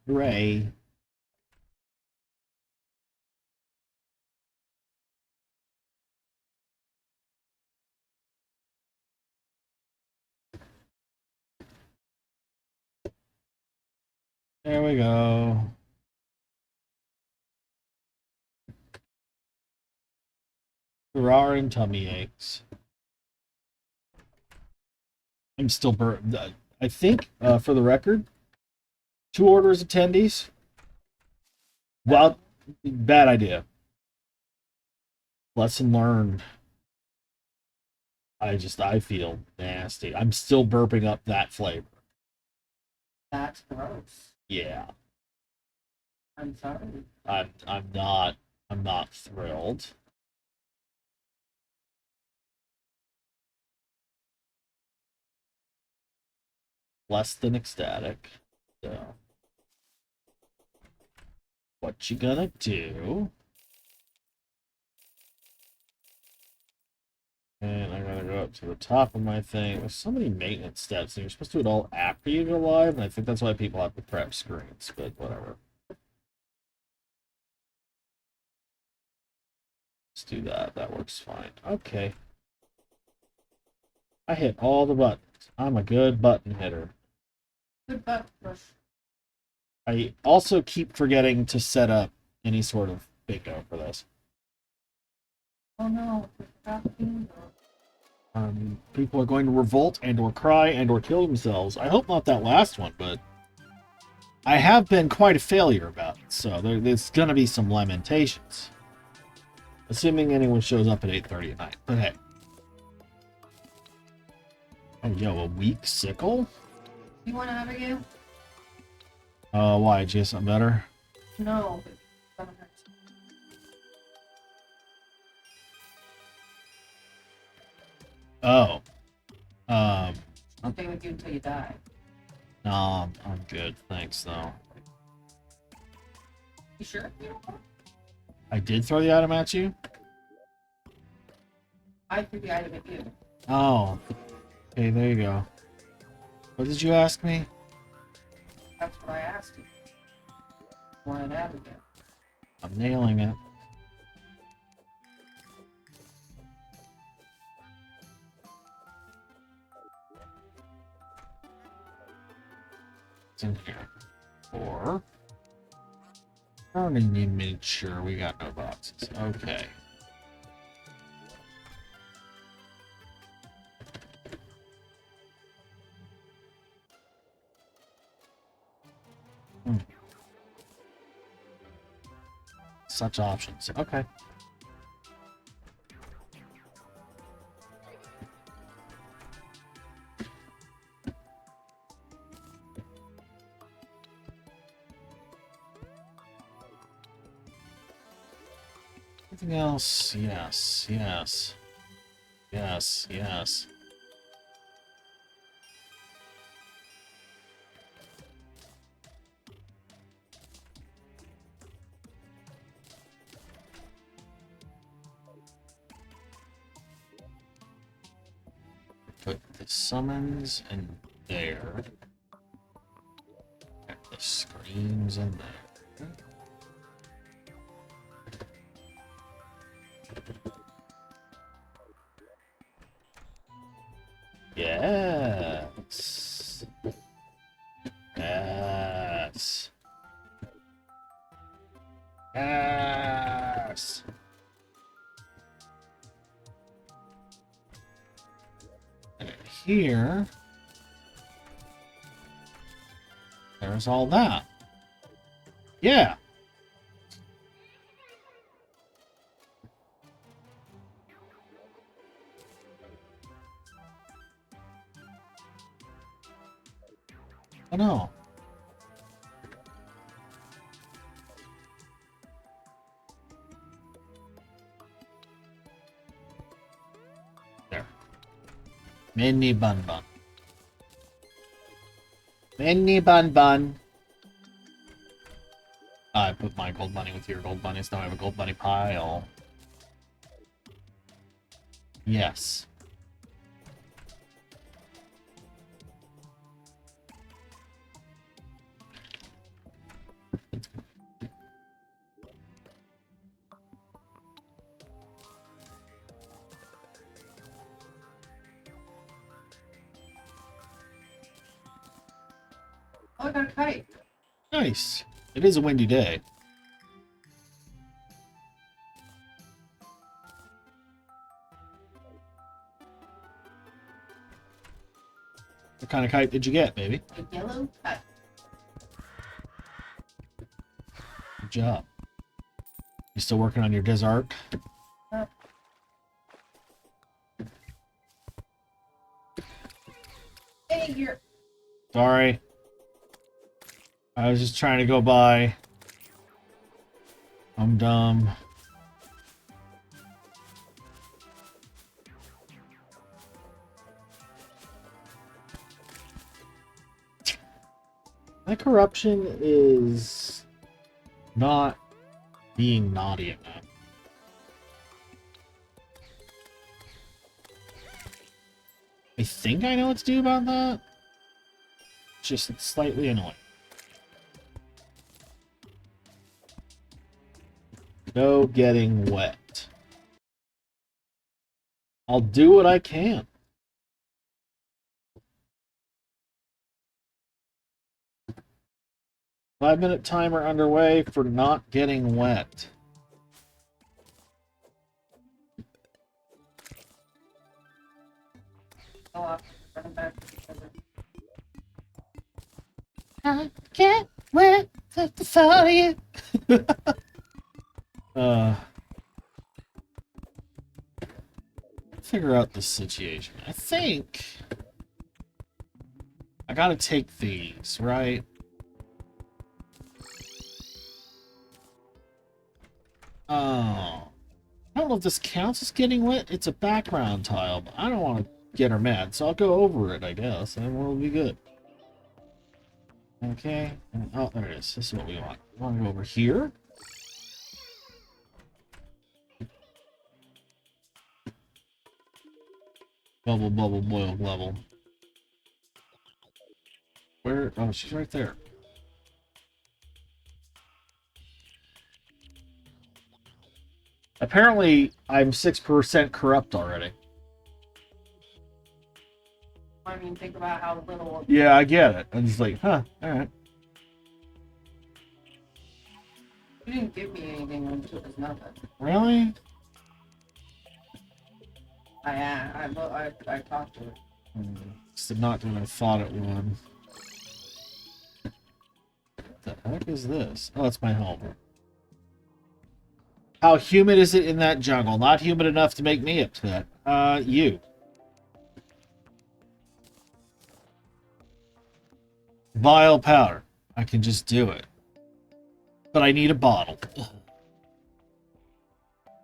Hooray. There we go. Hurrah and tummy aches. I'm still burnt. I think, for the record, 2 orders attendees. Well, bad idea. Lesson learned. I feel nasty. I'm still burping up that flavor. That's gross. Yeah. I'm sorry. I'm not thrilled. Less than ecstatic. So what you gonna do? And I'm gonna go up to the top of my thing. There's so many maintenance steps, and you're supposed to do it all after you go live, and I think that's why people have the prep screens, but whatever. Let's do that. That works fine. Okay. I hit all the buttons. I'm a good button hitter. Good button push. I also keep forgetting to set up any sort of bingo for this. Oh no, People are going to revolt and or cry and or kill themselves. I hope not that last one, but I have been quite a failure about it, so there's gonna be some lamentations. Assuming anyone shows up at 8:30 at night. But hey. Oh, yo, a weak sickle? You want to have a you? Why? Did you get something better? No, but Oh. I'll stay with you until you die. No, I'm good. Thanks, though. You sure? You don't want? I did throw the item at you? I threw the item at you. Oh. Okay, there you go. What did you ask me? That's what I asked you. Want to have again? I'm nailing it. It's in here. 4. I don't even need miniature. We got no boxes. Okay. Such options. Okay. Anything else? Yes, yes. Yes, yes. Put the summons in there. And the screams in there. Yes. Yes. Yes. And here, there's all that. Yeah. Oh no. There. Mini bun bun. Mini bun bun. I put my gold bunny with your gold bunnies. Now I have a gold bunny pile. Yes. Oh, I got a kite. Nice. It is a windy day. What kind of kite did you get, baby? A yellow kite. Good job. You still working on your desert? Hey, you're... Sorry. I was just trying to go by. I'm dumb. My corruption is not being naughty enough. I think I know what to do about that. Just it's slightly annoying. No getting wet. I'll do what I can. Five-minute timer underway for not getting wet. Oh, I'm back. I can't wait for you. Figure out the situation. I think I gotta take these, right? Oh. I don't know if this counts as getting wet. It's a background tile, but I don't want to get her mad, so I'll go over it, I guess, and we'll be good. Okay. Oh, there it is. This is what we want. We want to go over here. Bubble, bubble, boil, level. Where? Oh, she's right there. Apparently, I'm 6% corrupt already. I mean, think about how little... Yeah, I get it. I'm just like, huh, alright. You didn't give me anything when it was nothing. Really? I talked to her. It's not what I thought it would. What the heck is this? Oh, it's my home. How humid is it in that jungle? Not humid enough to make me upset. You. Vile powder. I can just do it. But I need a bottle.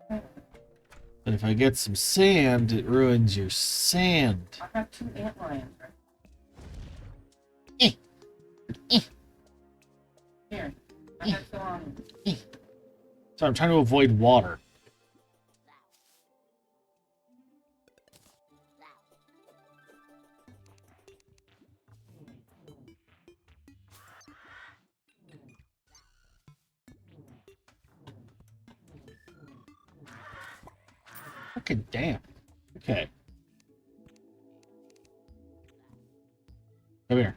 But if I get some sand, it ruins your sand. I got 2 antlions, right? Here. I got 2 on. So I'm trying to avoid water. Fucking damn. Okay. Come here.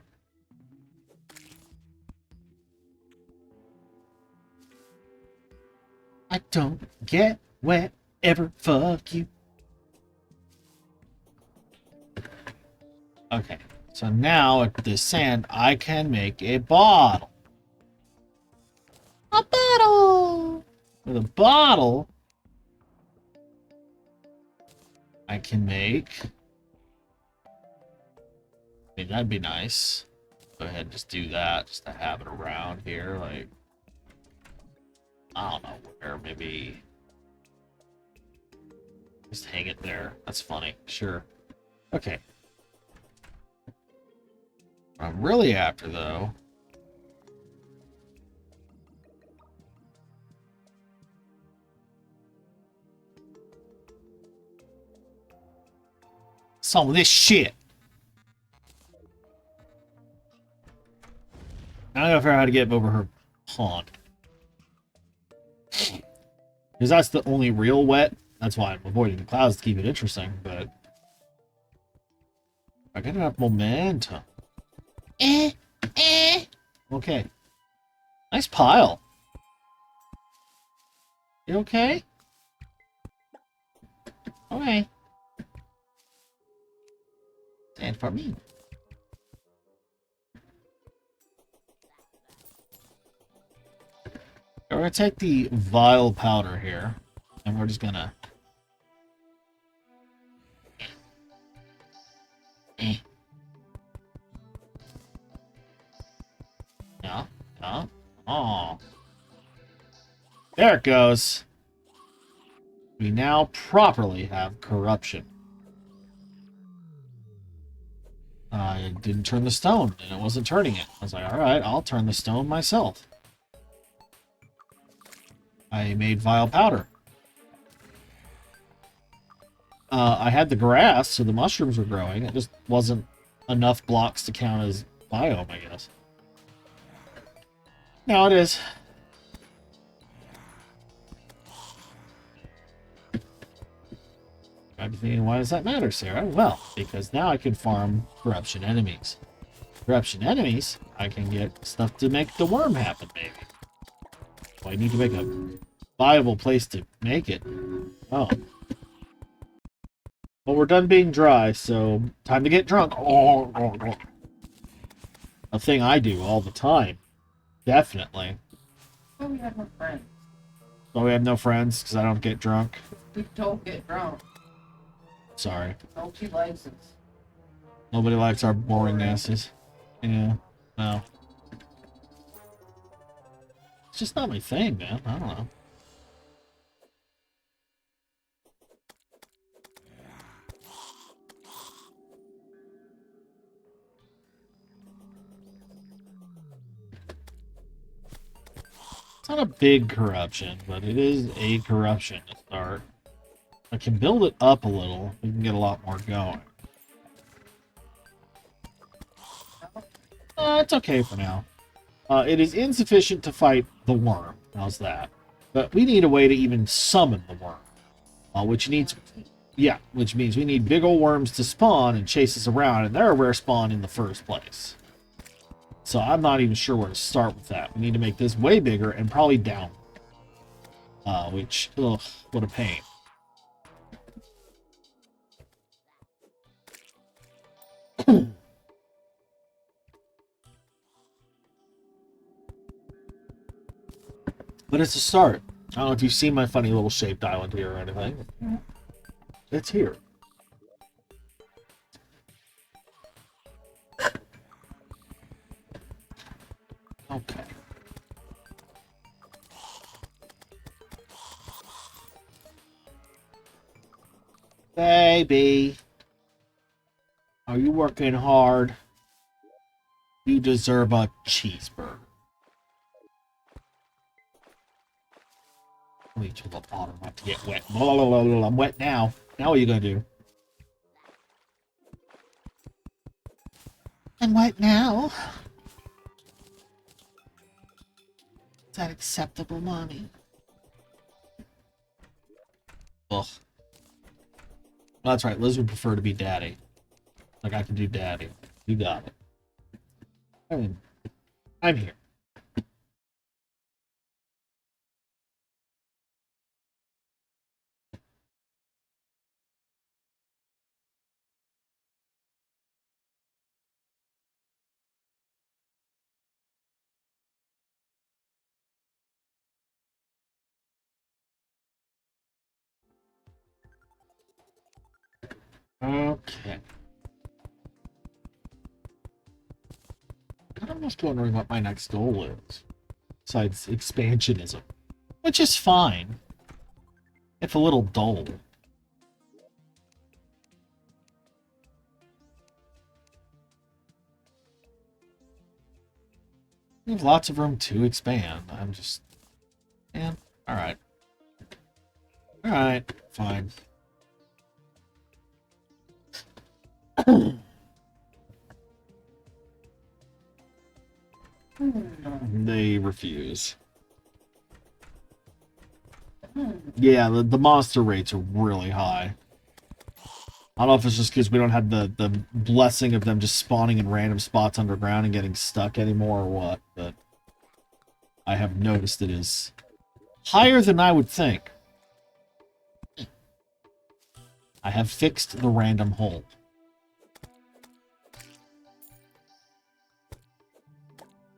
I don't get wet ever. Fuck you. Okay. So now with the sand, I can make a bottle. A bottle! With a bottle, I can make... I mean, that'd be nice. Go ahead and just do that, just to have it around here, like... I don't know where, maybe... Just hang it there. That's funny. Sure. Okay. What I'm really after, though... some of this shit. I gotta figure out how to get over her pond. Because that's the only real wet. That's why I'm avoiding the clouds to keep it interesting, but... I get enough momentum. Okay. Nice pile. You okay? Okay. Stand for me. We're gonna take the vile powder here, and we're just gonna. Yeah. Yeah. Oh. There it goes. We now properly have corruption. I didn't turn the stone, and it wasn't turning it. I was like, alright, I'll turn the stone myself. I made vile powder. I had the grass, so the mushrooms were growing. It just wasn't enough blocks to count as biome, I guess. Now it is. I'm thinking, why does that matter, Sarah? Well, because now I can farm corruption enemies. Corruption enemies, I can get stuff to make the worm happen, maybe. Well, I need to make a viable place to make it. Oh. Well, we're done being dry, so time to get drunk. A thing I do all the time. Definitely. Oh, we have no friends. Oh, we have no friends because I don't get drunk. We don't get drunk. Sorry. Nobody likes us. Nobody likes our boring asses. Yeah. No. It's just not my thing, man. I don't know. It's not a big corruption, but it is a corruption to start. I can build it up a little. We can get a lot more going. It's okay for now. It is insufficient to fight the worm. How's that? But we need a way to even summon the worm. Which means we need big old worms to spawn and chase us around, and they're a rare spawn in the first place. So I'm not even sure where to start with that. We need to make this way bigger and probably down. Ugh, what a pain. But it's a start. I don't know if you've seen my funny little shaped island here or anything. It's here. Okay. Baby. Are you working hard? You deserve a cheeseburger. Wait till the bottom not to get wet. Blah, blah, blah, blah. I'm wet now. Now what are you gonna do? I'm wet now. Is that acceptable, Mommy? Ugh. Well, that's right. Liz would prefer to be daddy. Like I can do daddy. You got it. I mean, I'm here. Okay. I'm just wondering what my next goal is. Besides expansionism. Which is fine. If a little dull. We have lots of room to expand. I'm just... Yeah, alright. Alright, fine. They refuse. Yeah, the monster rates are really high. I don't know if it's just because we don't have the blessing of them just spawning in random spots underground and getting stuck anymore or what, but I have noticed it is higher than I would think. I have fixed the random hole.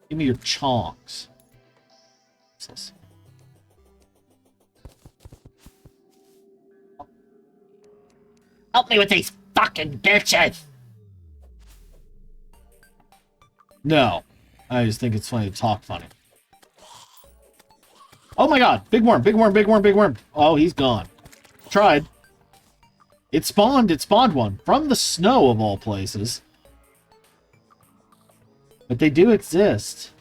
Give me your chonks. What's this? Help me with these fucking bitches! No. I just think it's funny to talk funny. Oh my god! Big worm, big worm, big worm, big worm. Oh, he's gone. Tried. It spawned one. From the snow, of all places. But they do exist.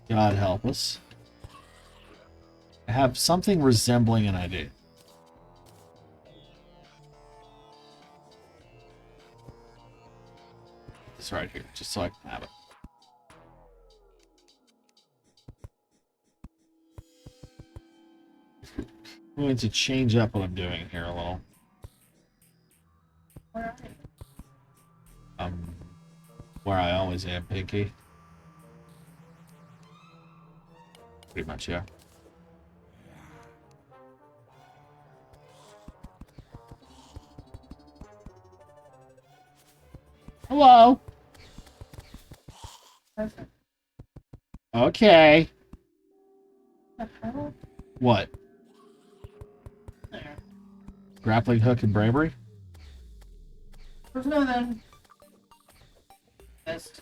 God help us. I have something resembling an idea. This right here, just so I can have it. I'm going to change up what I'm doing here a little. Where are you? Where I always am, Pinky. Pretty much, yeah. Hello. Perfect. Okay. The hell? What? There. Grappling hook and bravery? There's nothing. Missed.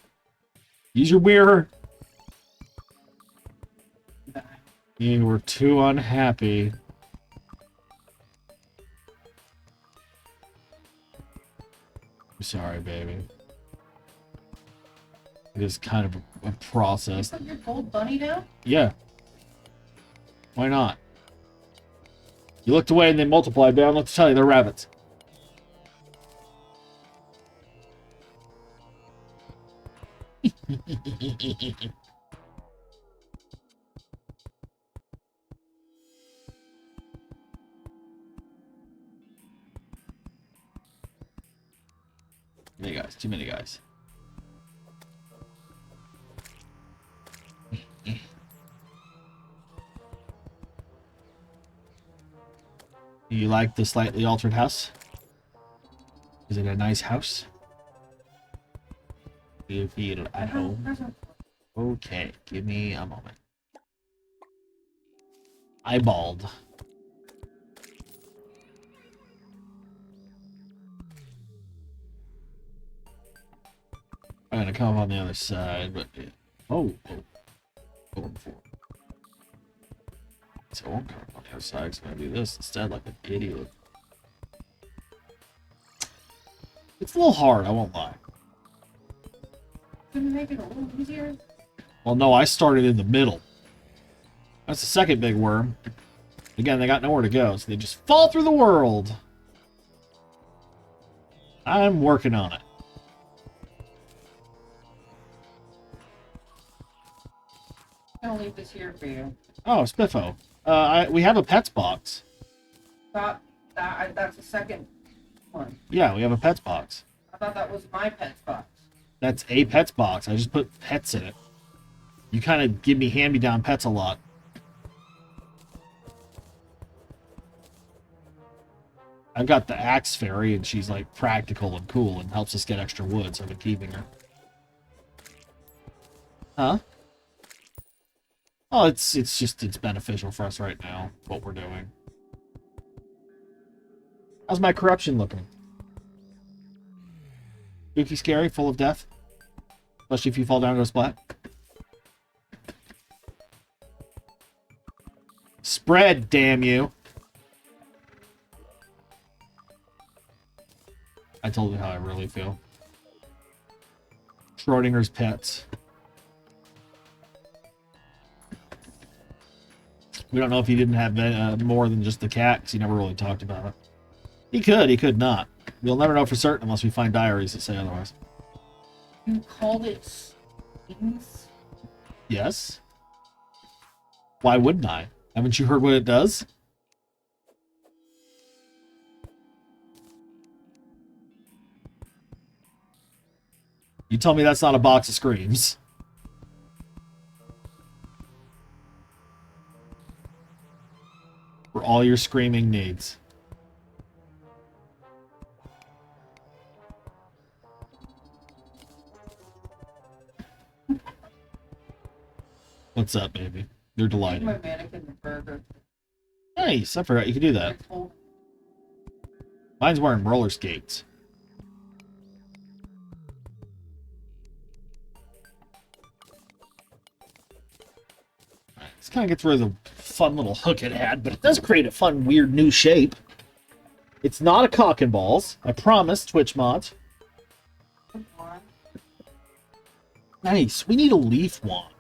Use your mirror. Die. You were too unhappy. I'm sorry, baby. It is kind of a You process. put your gold bunny down? Yeah. Why not? You looked away and they multiplied, but I don't know what to tell you, they're rabbits. Many guys, too many guys. Do you like the slightly altered house? Is it a nice house? Do you feel at home? Okay, give me a moment. Eyeballed. I'm gonna come on the other side, but yeah. Oh. Going for it. So I won't come on the other side. It's gonna do this instead, like an idiot. It's a little hard, I won't lie. Couldn't make it a little easier? Well, no, I started in the middle. That's the second big worm. Again, they got nowhere to go, so they just fall through the world. I'm working on it. I'm gonna leave this here for you. Oh, Spiffo. We have a pets box. That's the second one. Yeah, we have a pets box. I thought that was my pet's box. That's a pets box. I just put pets in it. You kind of give me hand-me-down pets a lot. I've got the axe fairy, and she's like practical and cool and helps us get extra wood, so I've been keeping her. Huh? Oh, it's beneficial for us right now, what we're doing. How's my corruption looking? Spooky, scary, full of death? Especially if you fall down and go splat? Spread, damn you! I told you how I really feel. Schrodinger's pets. We don't know if he didn't have more than just the cat, because he never really talked about it. He could not. We'll never know for certain unless we find diaries that say otherwise. You called it stings? Yes? Why wouldn't I? Haven't you heard what it does? You tell me that's not a box of screams. For all your screaming needs. What's up, baby? You're Give delighted. my mannequin the burger. Nice. I forgot you could do that. I told him. Mine's wearing roller skates. This kind of gets rid of the fun little hook it had, but it does create a fun, weird new shape. It's not a cock and balls. I promise, Twitchmont. Come on. Nice. We need a leaf wand.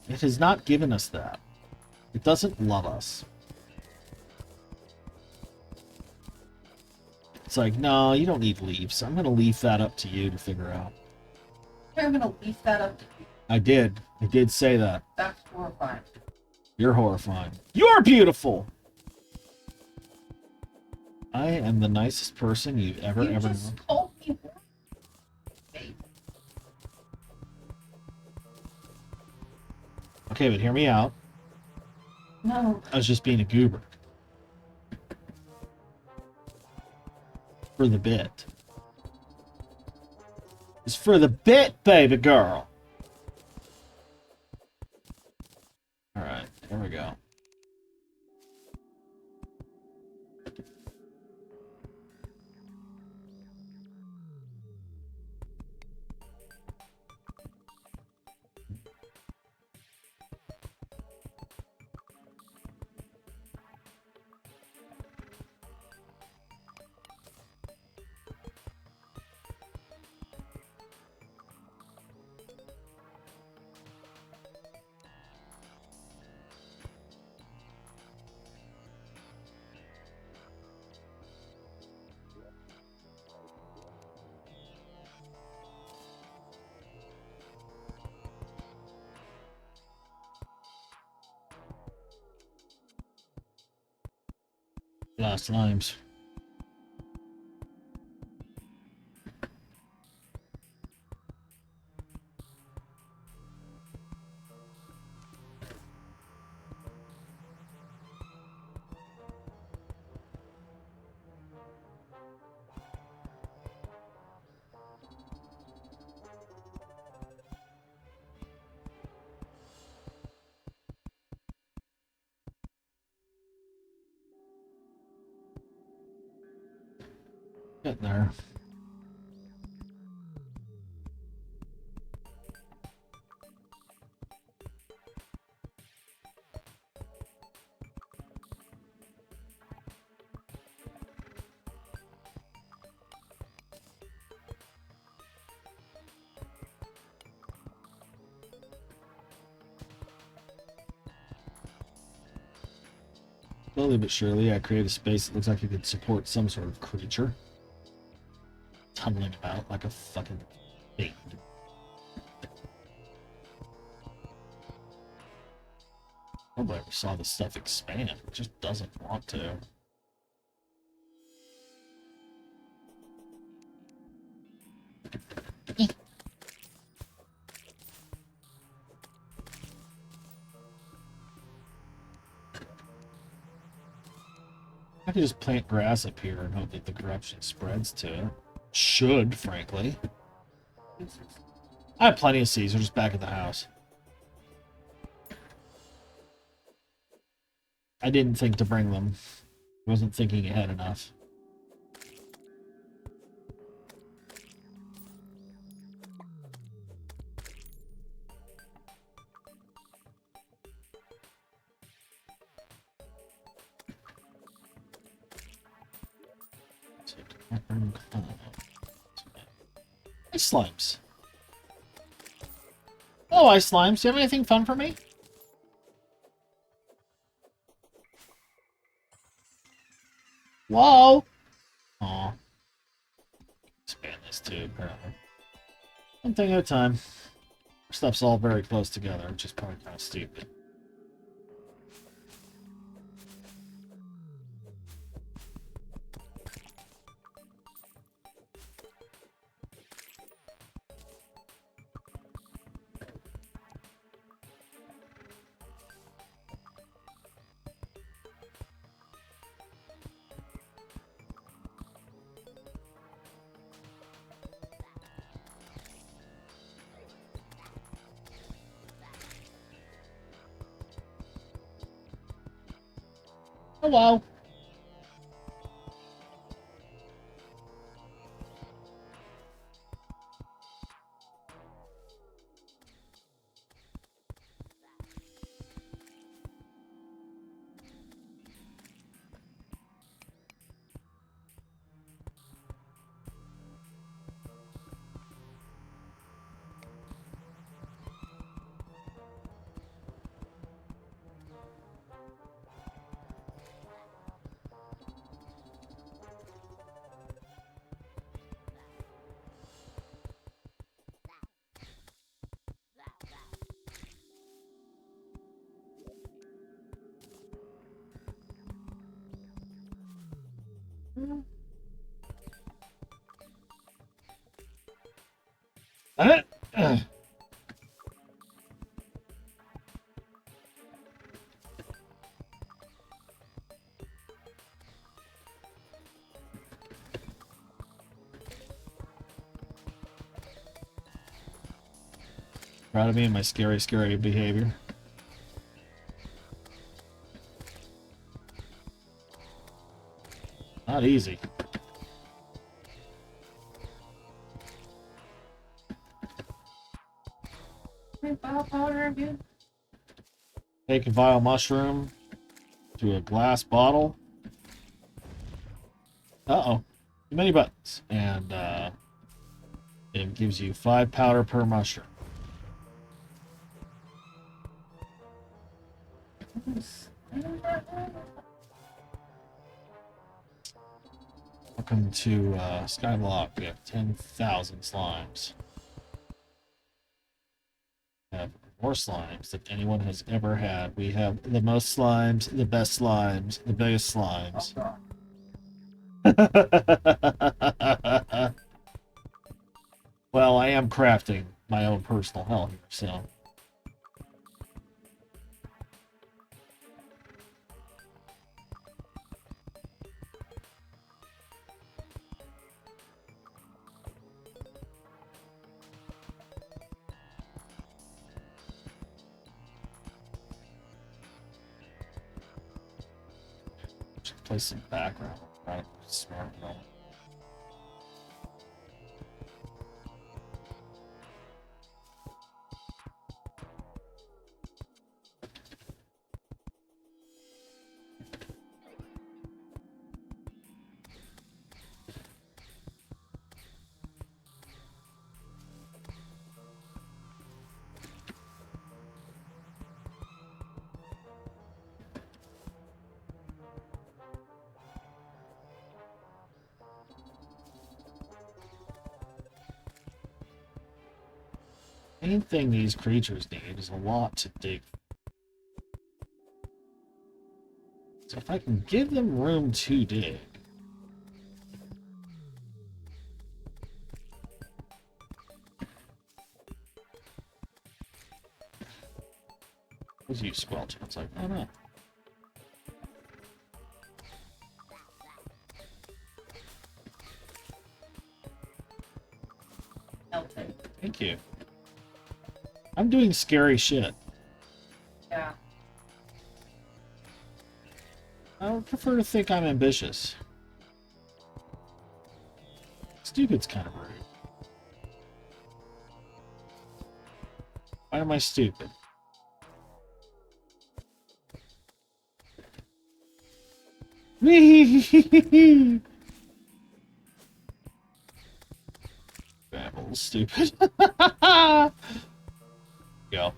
It has not given us that. It doesn't love us. It's like, no, you don't need leaves. I'm going to leave that up to you to figure out. I'm gonna leaf that up to you. I did. I did say that. That's horrifying. You're horrifying. You're beautiful! I am the nicest person you've ever You known. just told me what? Okay, but hear me out. No. I was just being a goober. For the bit. It's for the bit, baby girl. Alright, here we go. Last times. Getting there. Slowly but surely, I create a space that looks like it could support some sort of creature. Tunneling about like a fucking thing. Nobody ever saw this stuff expand. It just doesn't want to. I could just plant grass up here and hope that the corruption spreads to it. Should, frankly. I have plenty of seeds. They're just back at the house. I didn't think to bring them. I wasn't thinking ahead enough. Ice slimes. Hello, ice slimes. Do you have anything fun for me? Whoa! Aw. Expand this too, apparently. One thing at a time. Stuff's all very close together, which is probably kind of stupid. Oh wow. Uh, Proud of me and my scary, scary behavior. Not easy. Powder again? Take a vile mushroom to a glass bottle. Uh-oh. Too many buttons. And it gives you 5 powder per mushroom. Welcome to Skyblock. We have 10,000 slimes. We have more slimes than anyone has ever had. We have the most slimes, the best slimes, the biggest slimes. Well, I am crafting my own personal hell here, so. Should play some background. Right? Smart moment. Main thing these creatures need is a lot to dig. So if I can give them room to dig. What's you squelching? It's like, oh no. Melted. Thank you. I'm doing scary shit. Yeah. I would prefer to think I'm ambitious. Stupid's kind of rude. Why am I stupid? I'm a little stupid. Go.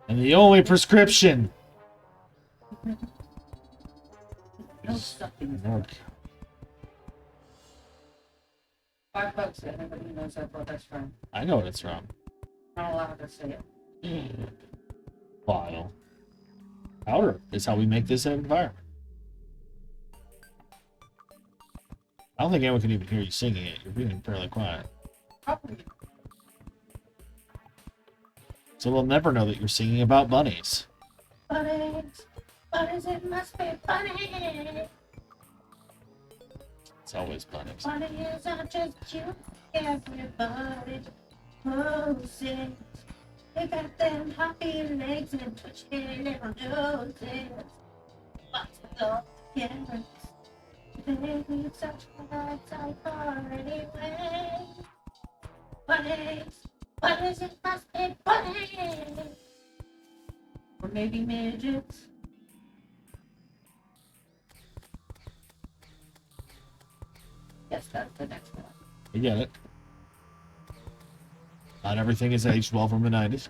And the only prescription No is sucking. milk. $5 and everybody knows that, but that's fine. I know what it's from. Not allowed to say it. Bottle. Powder is how we make this environment. I don't think anyone can even hear you singing it. You're being fairly quiet. Probably. So they'll never know that you're singing about bunnies. Bunnies, bunnies, it must be funny. It's always bunnies. Bunnies are just cute. Everybody knows it. They got them hoppy legs and twitching little noses. Lots of love together. Baby, such a so far anyway. Bunnies, it must be bunnies. Or maybe midgets. Yes, that's the next one. You get it. Not everything is aged well from the 90s.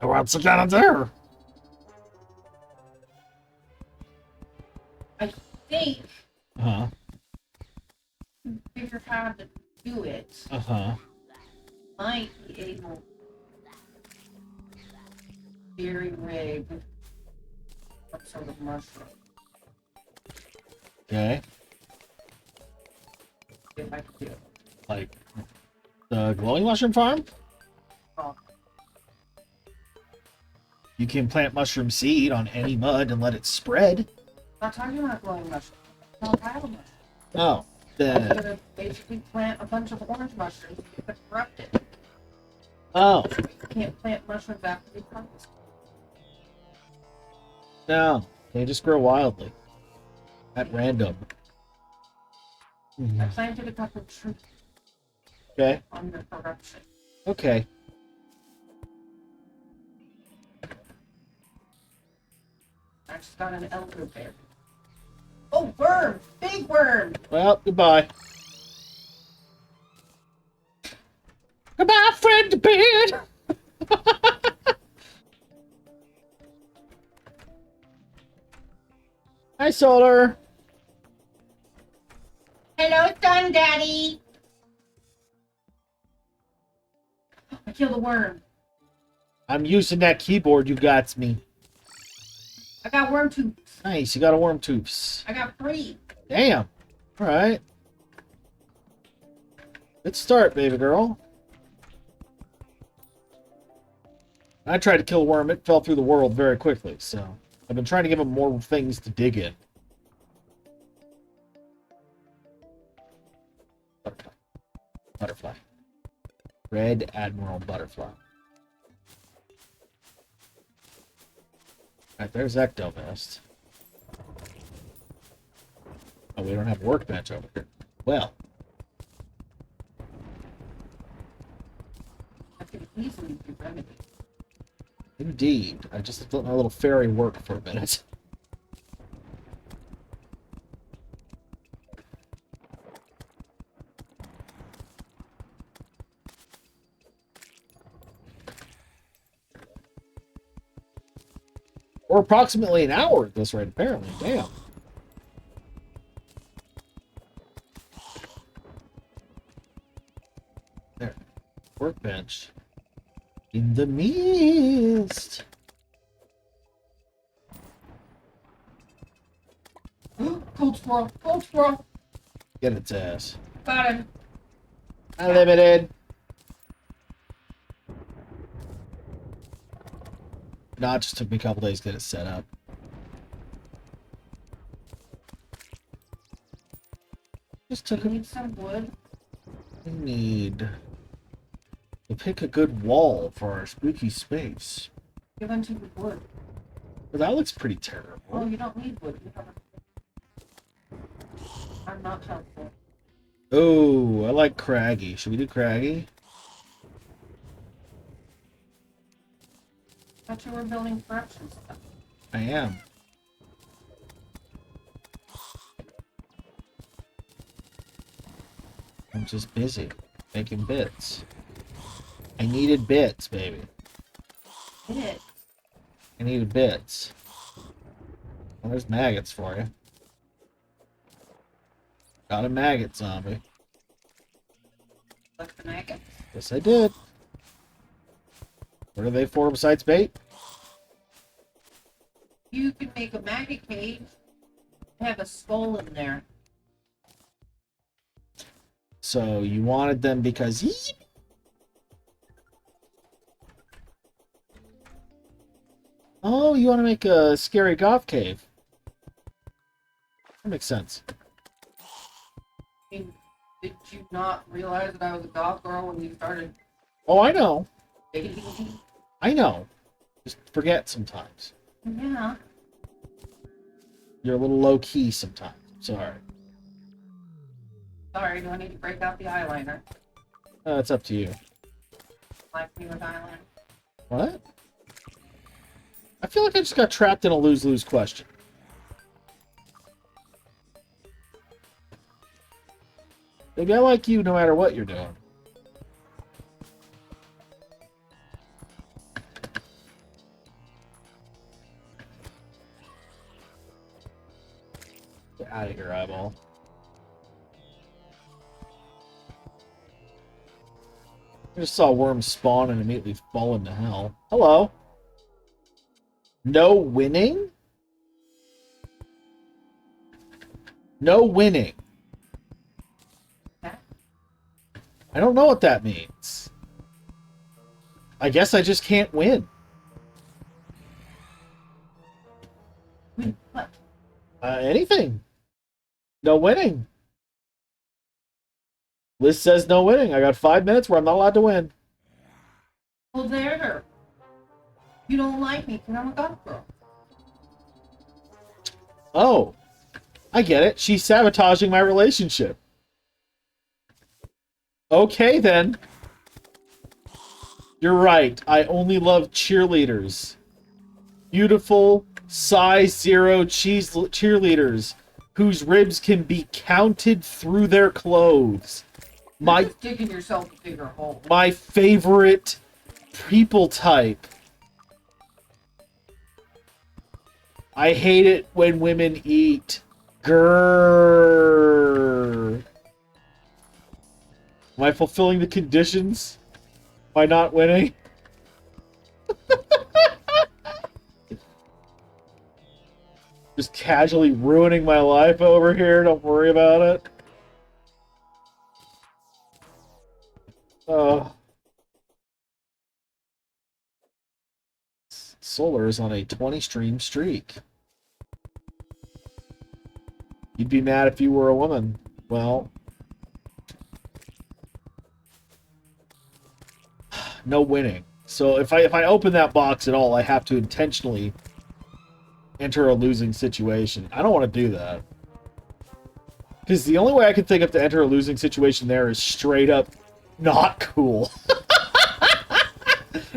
What's again there? I think Uh-huh. to figure how to do it, Uh-huh. might be able to jerry rig some sort of mushroom. Okay. If I could do it. Like the glowing mushroom farm? Oh, You can plant mushroom seed on any mud and let it spread. I'm not talking about glowing mushroom. I'm talking about mushroom. Oh. I'm The gonna basically plant a bunch of orange mushrooms and keep it corrupted. Oh. You can't plant mushrooms after they harvest. No. They just grow wildly. At random. I planted a couple of trees Okay. under corruption. Okay. I just got an elderberry. Oh, worm! Big worm! Well, goodbye. Goodbye, friend to bed. Hi, Solar. Hello, Sun Daddy! I killed a worm. I'm using that keyboard you got me. I got worm tubes. Nice, you got a worm tubes. I got 3. Damn. Alright. Good start, baby girl. I tried to kill a worm, it fell through the world very quickly, so I've been trying to give him more things to dig in. Butterfly. Butterfly. Red Admiral Butterfly. Alright, there's Ectomist. Oh, we don't have a workbench over here. Well, I could easily be remedied. indeed. I just let my little fairy work for a minute. Or approximately an hour at this rate, apparently. Damn. There. Workbench. In the mist. Gold squirrel! Gold squirrel! Get its ass. Got him. Unlimited. No, it just took me a couple days to get it set up. Just took You a need some wood. need to pick a good wall for our spooky space. Give him some wood. But that looks pretty Oh, terrible. you don't need wood. You have a... I'm not helpful. Oh, I like craggy. Should we do craggy? I thought you were building corruption stuff. I am. I'm just busy making bits. I needed bits, baby. It. I needed bits. Well, there's maggots for you. Got a maggot zombie. Like the maggots. Yes, I did. What are they for besides bait? You could make a maggot cage. Have a skull in there. So you wanted them because... Oh, you want to make a scary goth cave. That makes sense. I mean, Did you not realize that I was a goth girl when you started Oh, I know. dating me? I know. Just forget sometimes. Yeah. You're a little low-key sometimes. Sorry. Sorry, do I need to break out the eyeliner? It's up to you. Like me with eyeliner? What? I feel like I just got trapped in a lose-lose question. Maybe I like you no matter what you're doing. Get out of here, eyeball. I just saw worms spawn and immediately fall into hell. Hello. No winning? No winning. I don't know what that means. I guess I just can't win. What? Anything. No winning. Liz says no winning. I got 5 minutes where I'm not allowed to win. Well, there. You don't like me because I'm a goth girl. Oh. I get it. She's sabotaging my relationship. Okay, then. You're right. I only love cheerleaders. Beautiful, size 0 cheerleaders whose ribs can be counted through their clothes. You're just digging yourself a bigger hole. My favorite people type. I hate it when women eat. Grrr. Am I fulfilling the conditions by not winning? Just casually ruining my life over here. Don't worry about it. Solar is on a 20-stream streak. You'd be mad if you were a woman. Well, no winning. So if I open that box at all, I have to intentionally enter a losing situation. I don't want to do that. Because the only way I can think of to enter a losing situation there is straight up not cool.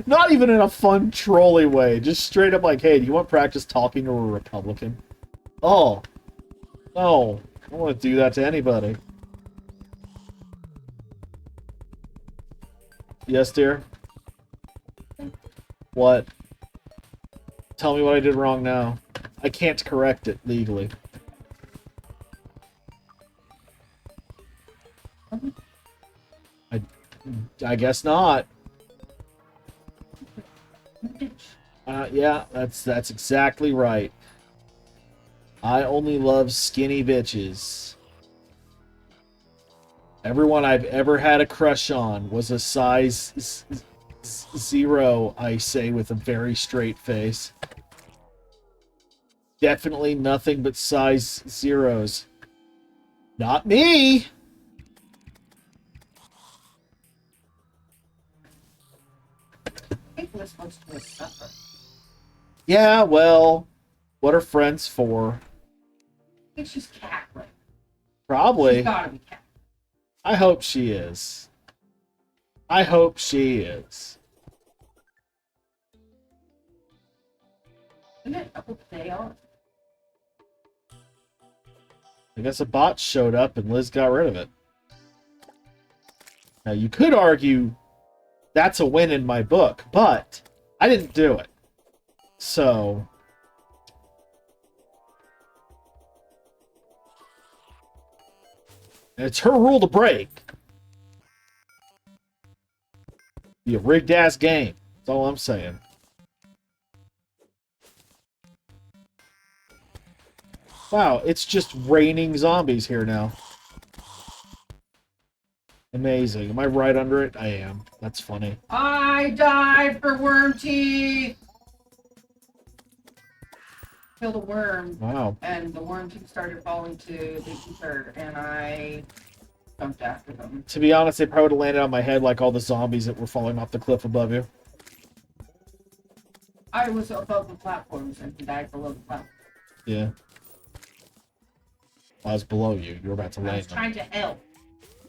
Not even in a fun, trolly way. Just straight up like, hey, do you want practice talking to a Republican? Oh. No. I don't want to do that to anybody. Yes, dear? What? Tell me what I did wrong now. I can't correct it legally. I guess not. Yeah, that's exactly right. I only love skinny bitches. Everyone I've ever had a crush on was a size 0, I say with a very straight face. Definitely nothing but size 0s. Not me! I think Liz wants to suffer. Yeah, well, what are friends for? I think she's cackling. Probably. She's gotta be cackling. I hope she is. I hope she is. Isn't it? I hope they are. I guess a bot showed up and Liz got rid of it. Now, you could argue that's a win in my book, but I didn't do it. So, it's her rule to break. Be a rigged ass game. That's all I'm saying. Wow, it's just raining zombies here now. Amazing. Am I right under it? I am. That's funny. I died for worm teeth! Killed a worm. Wow. And the worm teeth started falling to the ether, and I jumped after them. To be honest, they probably would have landed on my head like all the zombies that were falling off the cliff above you. I was above the platforms and died below the platform. Yeah. I was below you. You were about to I land was them. trying to help.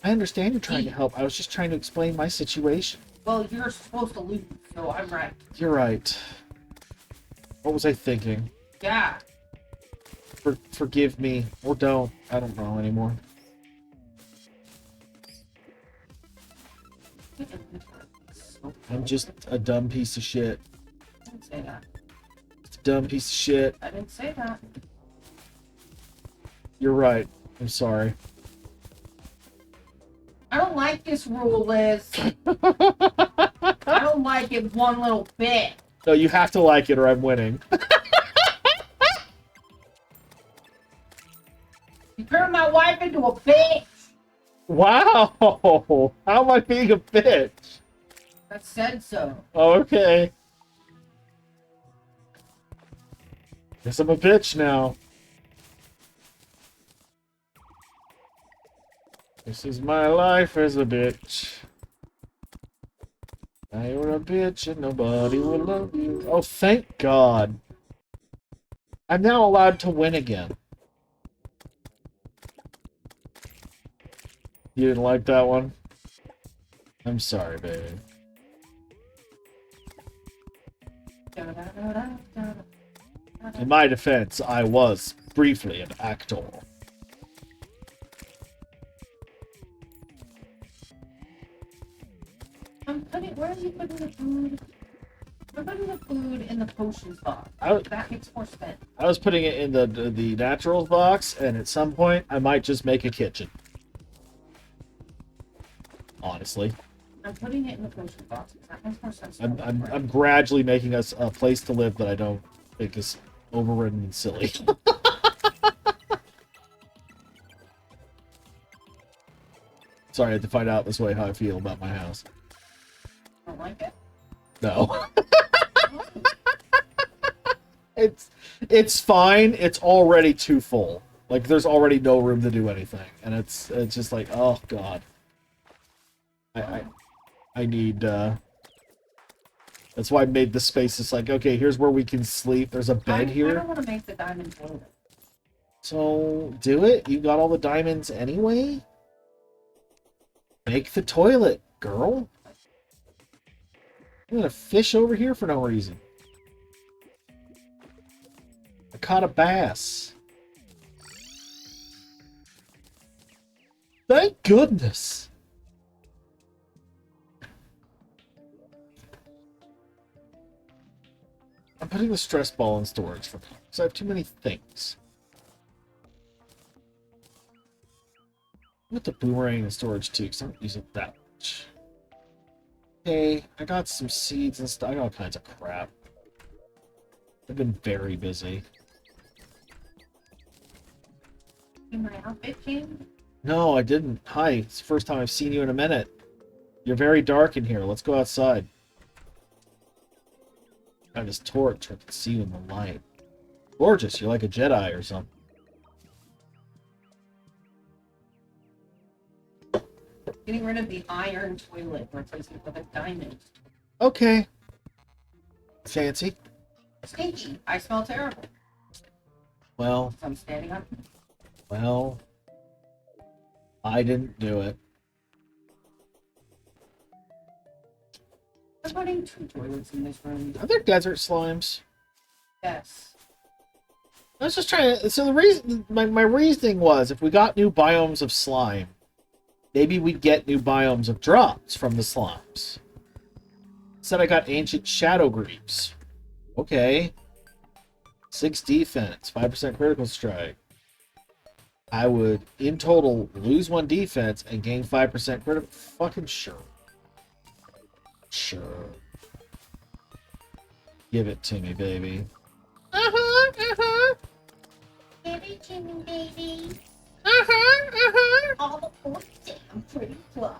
I understand you're trying to help. I was just trying to explain my situation. Well, you're supposed to lose, so I'm right. You're right. What was I thinking? Yeah. Forgive me. Or don't. I don't know anymore. I'm just a dumb piece of shit. I didn't say that. Just a dumb piece of shit. I didn't say that. You're right. I'm sorry. I don't like this rule, Liz. I don't like it one little bit. No, you have to like it or I'm winning. You turned my wife into a bitch. Wow! How am I being a bitch? That said so. Okay. Guess I'm a bitch now. This is my life as a bitch. Now you're a bitch and nobody will love you. Oh, thank God. I'm now allowed to win again. You didn't like that one? I'm sorry, baby. In my defense, I was briefly an actor. Where are you putting the food? I'm putting the food in the potions box. I- That makes more sense. I was putting it in the naturals box, and at some point, I might just make a kitchen. Honestly, I'm putting it in the potion box. That makes more sense. I'm gradually making us a place to live that I don't think is overridden and silly. Sorry, I had to find out this way how I feel about my house. Don't like it? No. It's fine. It's already too full. Like there's already no room to do anything, and it's just like, oh God. I need. That's why I made the space. It's like, okay, here's where we can sleep. There's a bed I here. don't want to make the diamond toilet. So do it. You got all the diamonds anyway. Make the toilet, girl. I'm gonna fish over here for no reason. I caught a bass. Thank goodness. I'm putting the stress ball in storage for now, because I have too many things. Put the boomerang in storage too, because I don't use it that much. Hey, I got some seeds and stuff. I got all kinds of crap. I've been very busy. In my outfit, King? No, I didn't. Hi, it's the first time I've seen you in a minute. You're very dark in here. Let's go outside. I have this torch so I can see you in the light. Gorgeous, you're like a Jedi or something. Getting rid of the iron toilet, replacing it with a diamond. Okay. Fancy. Stinky. I smell terrible. Well, So I'm standing up. well. I didn't do it. I'm putting 2 toilets in this room. Are there desert slimes? Yes. I was just trying to. So the reason, my reasoning was, if we got new biomes of slime, maybe we'd get new biomes of drops from the slimes. Said I got ancient shadow greaves. Okay. 6 defense, 5% critical strike. I would, in total, lose 1 defense and gain 5% critical. Fucking sure. Sure. Give it to me, baby. Uh-huh, uh-huh. Give it to me, baby. Uh-huh, uh-huh. All the points, I'm pretty fluffy.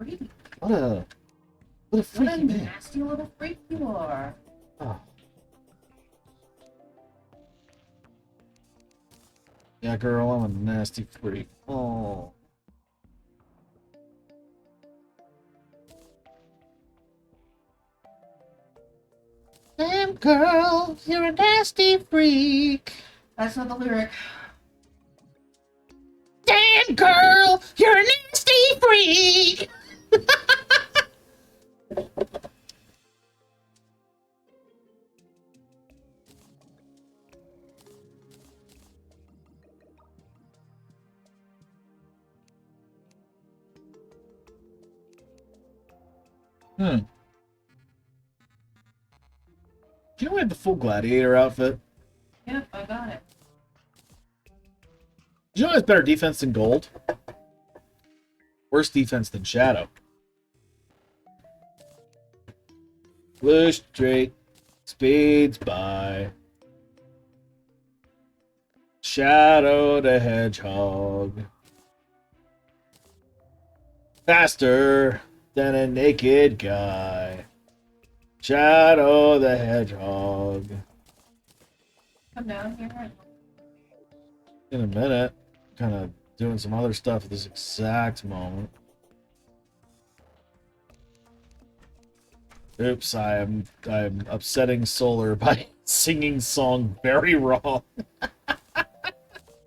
freak. What a What a freaky man. nasty little freak you are. Oh. Yeah, girl, I'm a nasty freak. Oh. Damn girl, you're a nasty freak. That's not the lyric. Damn girl, you're a nasty freak. Do you know we have the full gladiator outfit? Yep, I got it. Do you know it's better defense than gold? Worse defense than shadow. Blue straight speeds by. Shadow the hedgehog. Faster than a naked guy. Shadow the hedgehog. Come down here. In a minute. Kind of doing some other stuff at this exact moment. Oops, I'm upsetting Solar by singing song very wrong.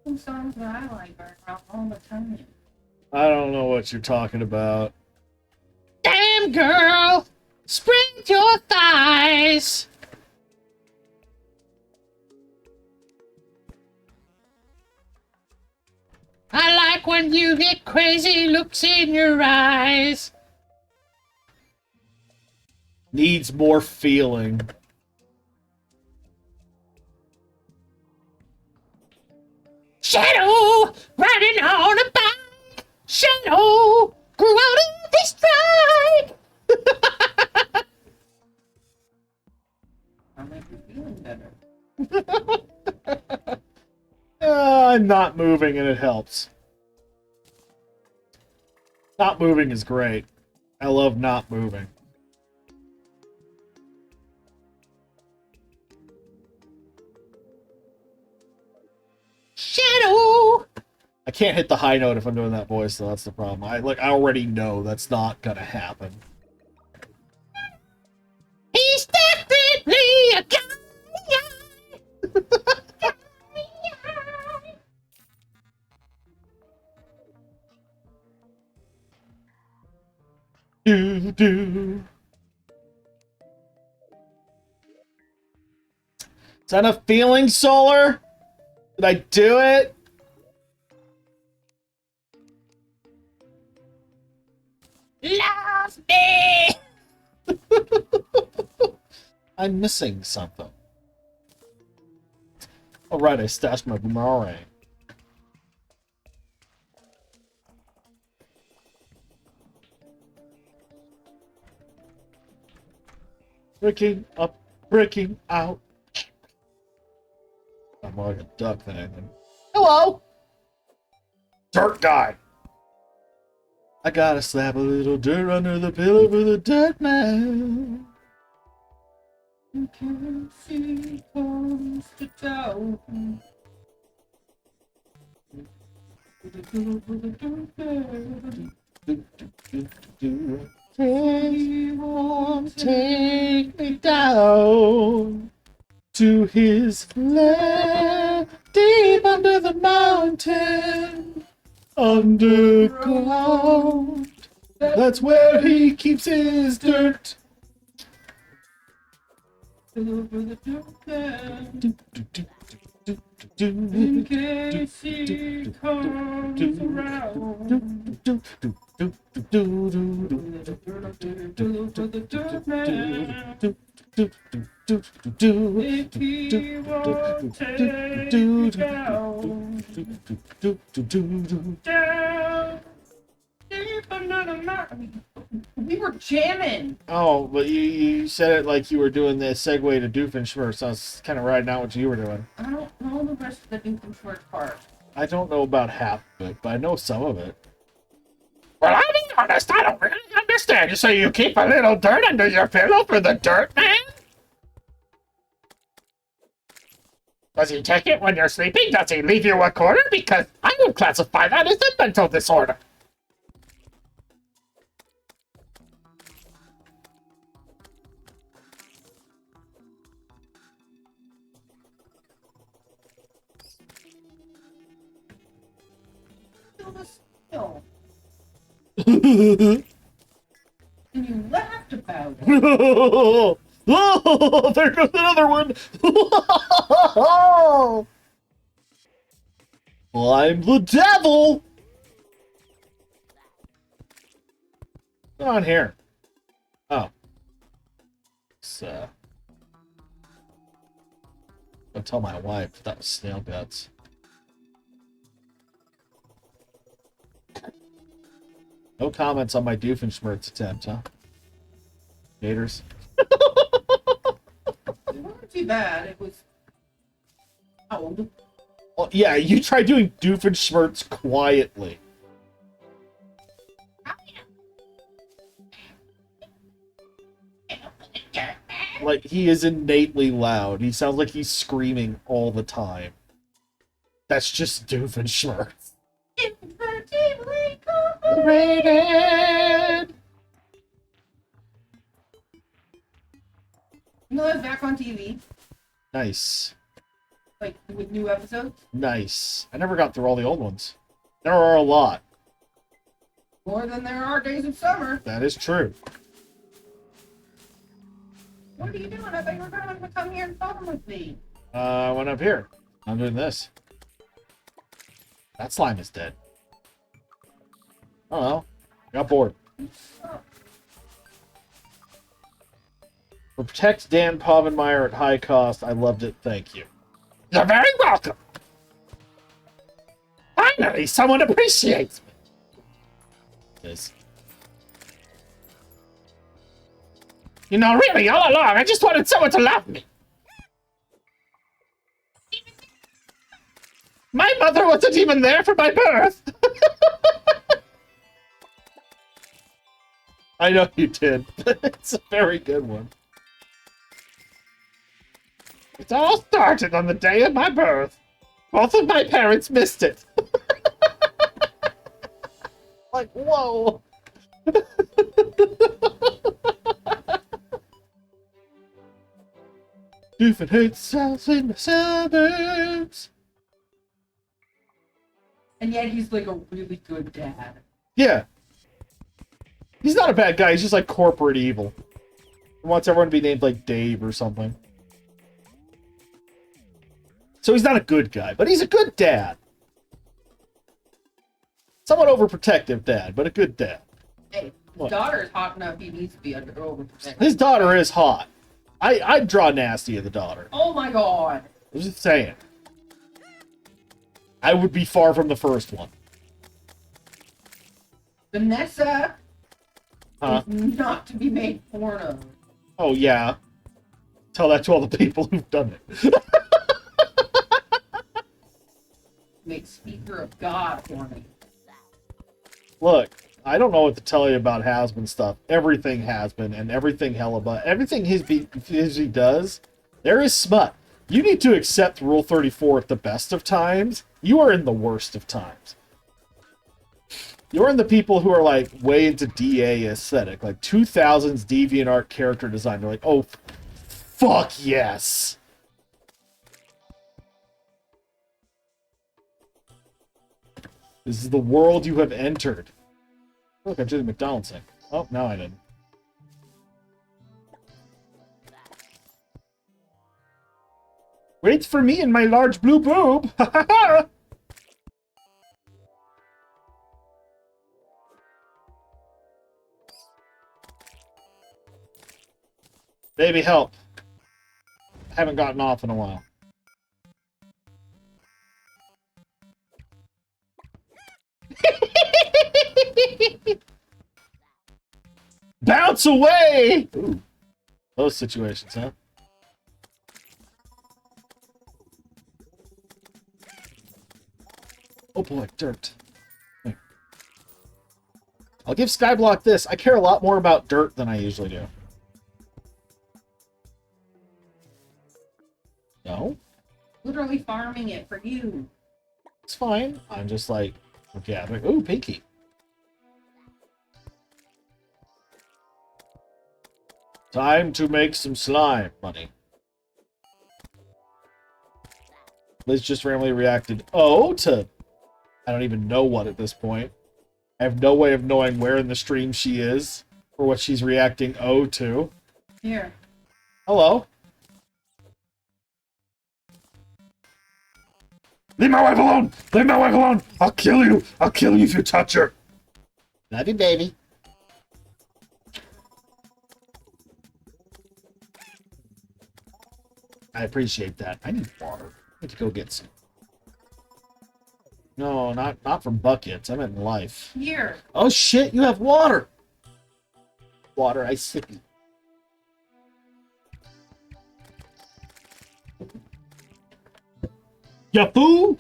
Some songs that I like are all the time. I don't know what you're talking about. Damn girl, spread your thighs. I like when you get crazy looks in your eyes. Needs more feeling. Shadow, riding on a bike. Shadow, grew out of this strike. I'll make you feeling better. I'm not moving and it helps. Not moving is great. I love not moving. Shadow. I can't hit the high note if I'm doing that voice, so that's the problem. I already know that's not gonna happen. He's definitely a guy. Do do. Is that a feeling, Solar? Did I do it? Love me. I'm missing something. All right, I stashed my boomerang. Breaking up, breaking out. I'm more like a duck than anything. Hello! Dirt guy! I gotta slap a little dirt under the pillow for the dirt man. You can see comes to town. He won't take me down to his lair deep under the mountain, underground. That's where he keeps his dirt. In case he comes around. If he won't take me down, down, deep under the mountain. We were jamming. Oh, but you said it like you were doing the segue to Doofenshmirtz, so I was kind of writing out what you were doing. I don't know the rest of the Doofenshmirtz part. I don't know about half of it, but I know some of it. Well, I'm in honest, I don't really understand. So you keep a little dirt under your pillow for the dirt man? Does he take it when you're sleeping? Does he leave you a quarter? Because I would classify that as a mental disorder. Still the skill. And you laughed about it. Oh, there goes another one. I'm the devil. What's on here? Oh. So. Don't tell my wife that was snail guts. No comments on my Doofenshmirtz attempt, huh? Gators. It wasn't too bad. It was old. Well, yeah, you try doing Doofenshmirtz quietly. Like, he is innately loud. He sounds like he's screaming all the time. That's just Doofenshmirtz. Rated! No, it's back on TV. Nice. Like, with new episodes. Nice. I never got through all the old ones. There are a lot. More than there are days of summer. That is true. What are you doing? I thought you were going to come here and film with me. I went up here. I'm doing this. That slime is dead. I don't know. Got bored. Protect Dan Povenmire at high cost. I loved it. Thank you. You're very welcome. Finally, someone appreciates me. This. You know, really, all along, I just wanted someone to love me. My mother wasn't even there for my birth. I know you did. It's a very good one. It all started on the day of my birth. Both of my parents missed it. Like, whoa. Doofin hates South in the suburbs. And yet he's like a really good dad. Yeah. He's not a bad guy. He's just like corporate evil. He wants everyone to be named like Dave or something. So he's not a good guy, but he's a good dad. Somewhat overprotective dad, but a good dad. Hey, his What? daughter is hot enough. He needs to be under overprotected. His daughter is hot. I'd draw nasty of the daughter. Oh my god. I was just saying. I would be far from the first one. Vanessa Huh? is not to be made porno. Oh, yeah. Tell that to all the people who've done it. Make Speaker of God porno. Look, I don't know what to tell you about has-been stuff. Everything has been, and everything hella everything he does, there is smut. You need to accept Rule 34 at the best of times. You are in the worst of times. You're in the people who are like way into DA aesthetic, like 2000s DeviantArt character design. They're like, oh, fuck yes. This is the world you have entered. Look, I did the McDonald's thing. Oh, no, I didn't. Wait for me and my large blue boob. Ha ha ha! Baby, help. I haven't gotten off in a while. Bounce away! Ooh. Those situations, huh? Oh boy, dirt. I'll give Skyblock this. I care a lot more about dirt than I usually do. No? Literally farming it for you. It's fine. I'm just like, gathering. Ooh, Pinky. Time to make some slime, buddy. Liz just randomly reacted, oh, to... I don't even know what at this point. I have no way of knowing where in the stream she is, or what she's reacting oh to. Here. Hello. Leave my wife alone! Leave my wife alone! I'll kill you! I'll kill you if you touch her! Love you, baby. I appreciate that. I need water. I need to go get some. No, not from buckets. I meant in life. Here. Oh shit, you have water! Water, I sippy. Ya fool!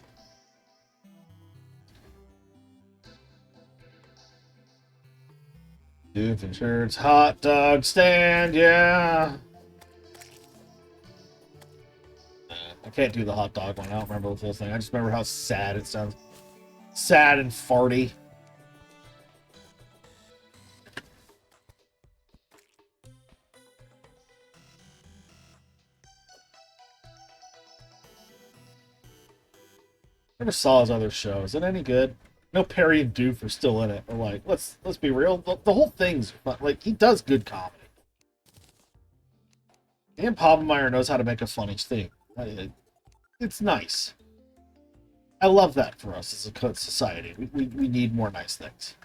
Doofus shirts, hot dog stand, yeah. I can't do the hot dog one. I don't remember the full thing. I just remember how sad it sounds. Sad and farty. Never saw his other show. Is it any good? No, Perry and Doof are still in it. But like, let's be real. The whole thing's fun. Like, he does good comedy. And Poppelmeyer knows how to make a funny thing. It's nice. I love that for us as a society. We need more nice things.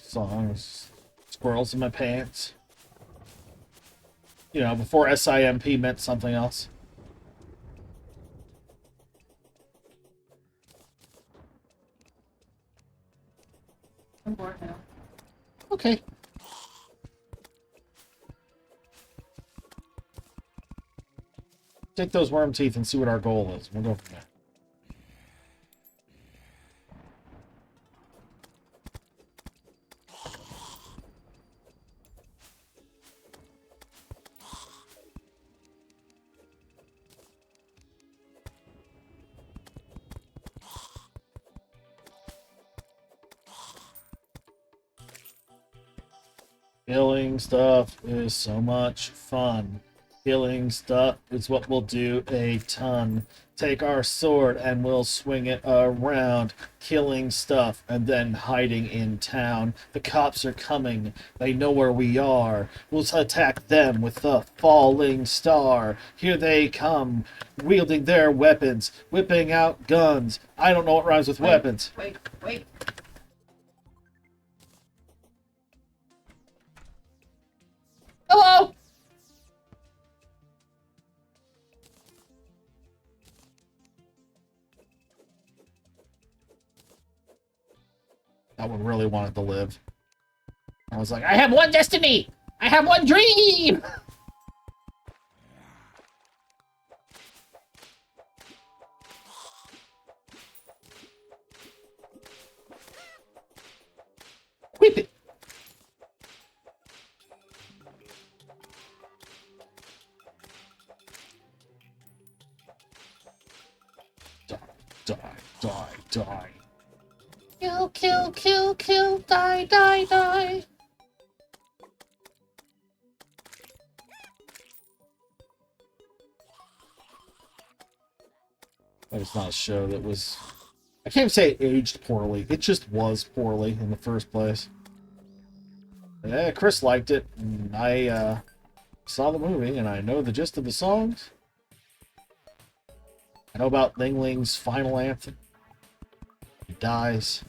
Songs. Squirrels in my pants. You know, before SIMP meant something else. I'm bored now. Okay. Take those worm teeth and see what our goal is. We'll go from there. Killing stuff is so much fun. Killing stuff is what we'll do a ton. Take our sword and we'll swing it around. Killing stuff and then hiding in town. The cops are coming. They know where we are. We'll attack them with the falling star. Here they come, wielding their weapons, whipping out guns. I don't know what rhymes with weapons. Wait. Hello! That one really wanted to live. I was like, I have one destiny! I have one dream! Whip it! Die. Kill, die. But it's not a show that was... I can't say it aged poorly. It just was poorly in the first place. Yeah, Chris liked it, and I saw the movie, and I know the gist of the songs. How about Lingling's final anthem? He dies.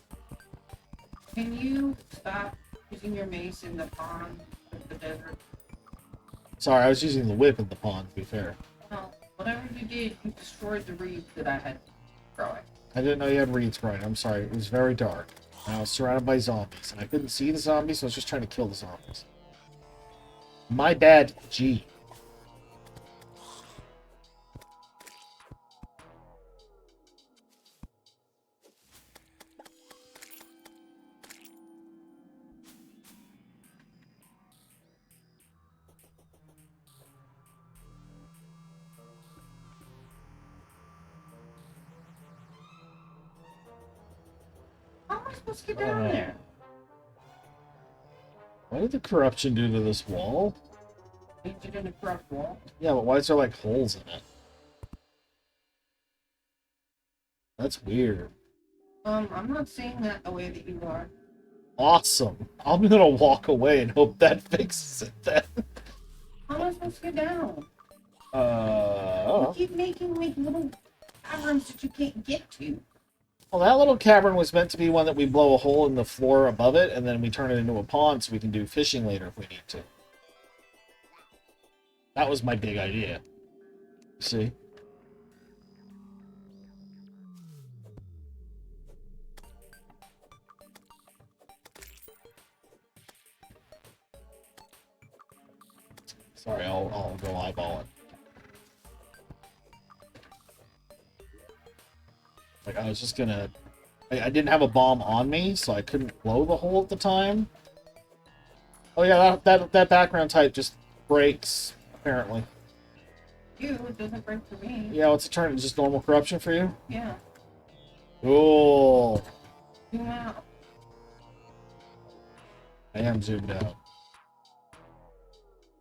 Can you stop using your mace in the pond of the desert? Sorry, I was using the whip in the pond, to be fair. No, whatever you did, you destroyed the reeds that I had growing. I didn't know you had reeds growing. I'm sorry. It was very dark. And I was surrounded by zombies, and I couldn't see the zombies, so I was just trying to kill the zombies. My bad, G. How am I supposed to get down there? What did the corruption do to this wall? Did you do the corrupt wall? Yeah, but why is there like holes in it? That's weird. I'm not seeing that the way that you are. Awesome. I'm gonna walk away and hope that fixes it then. How am I supposed to get down? Oh. You keep making like little caverns that you can't get to. Well, that little cavern was meant to be one that we blow a hole in the floor above it, and then we turn it into a pond so we can do fishing later if we need to. That was my big idea. See? Sorry, I'll go eyeball it. Like, I was just gonna... I didn't have a bomb on me, so I couldn't blow the hole at the time. Oh yeah, that background type just breaks, apparently. It doesn't break for me. Yeah, what's it turn? Just normal corruption for you? Yeah. Cool. Zoom out. I am zoomed out.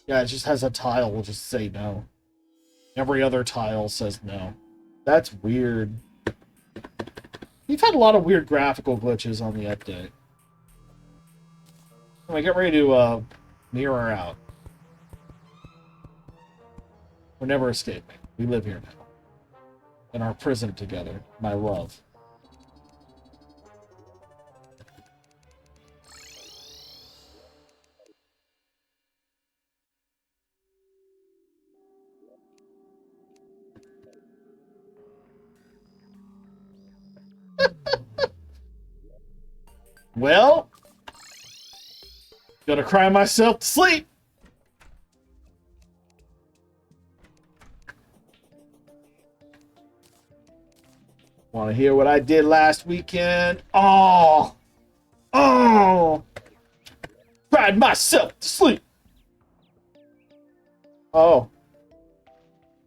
Yeah, it just has a tile will just say no. Every other tile says no. That's weird. We've had a lot of weird graphical glitches on the update. Anyway, get ready to mirror out. We're never escaping. We live here now. In our prison together, my love. Well, gonna cry myself to sleep. Want to hear what I did last weekend? Oh, cried myself to sleep. Oh,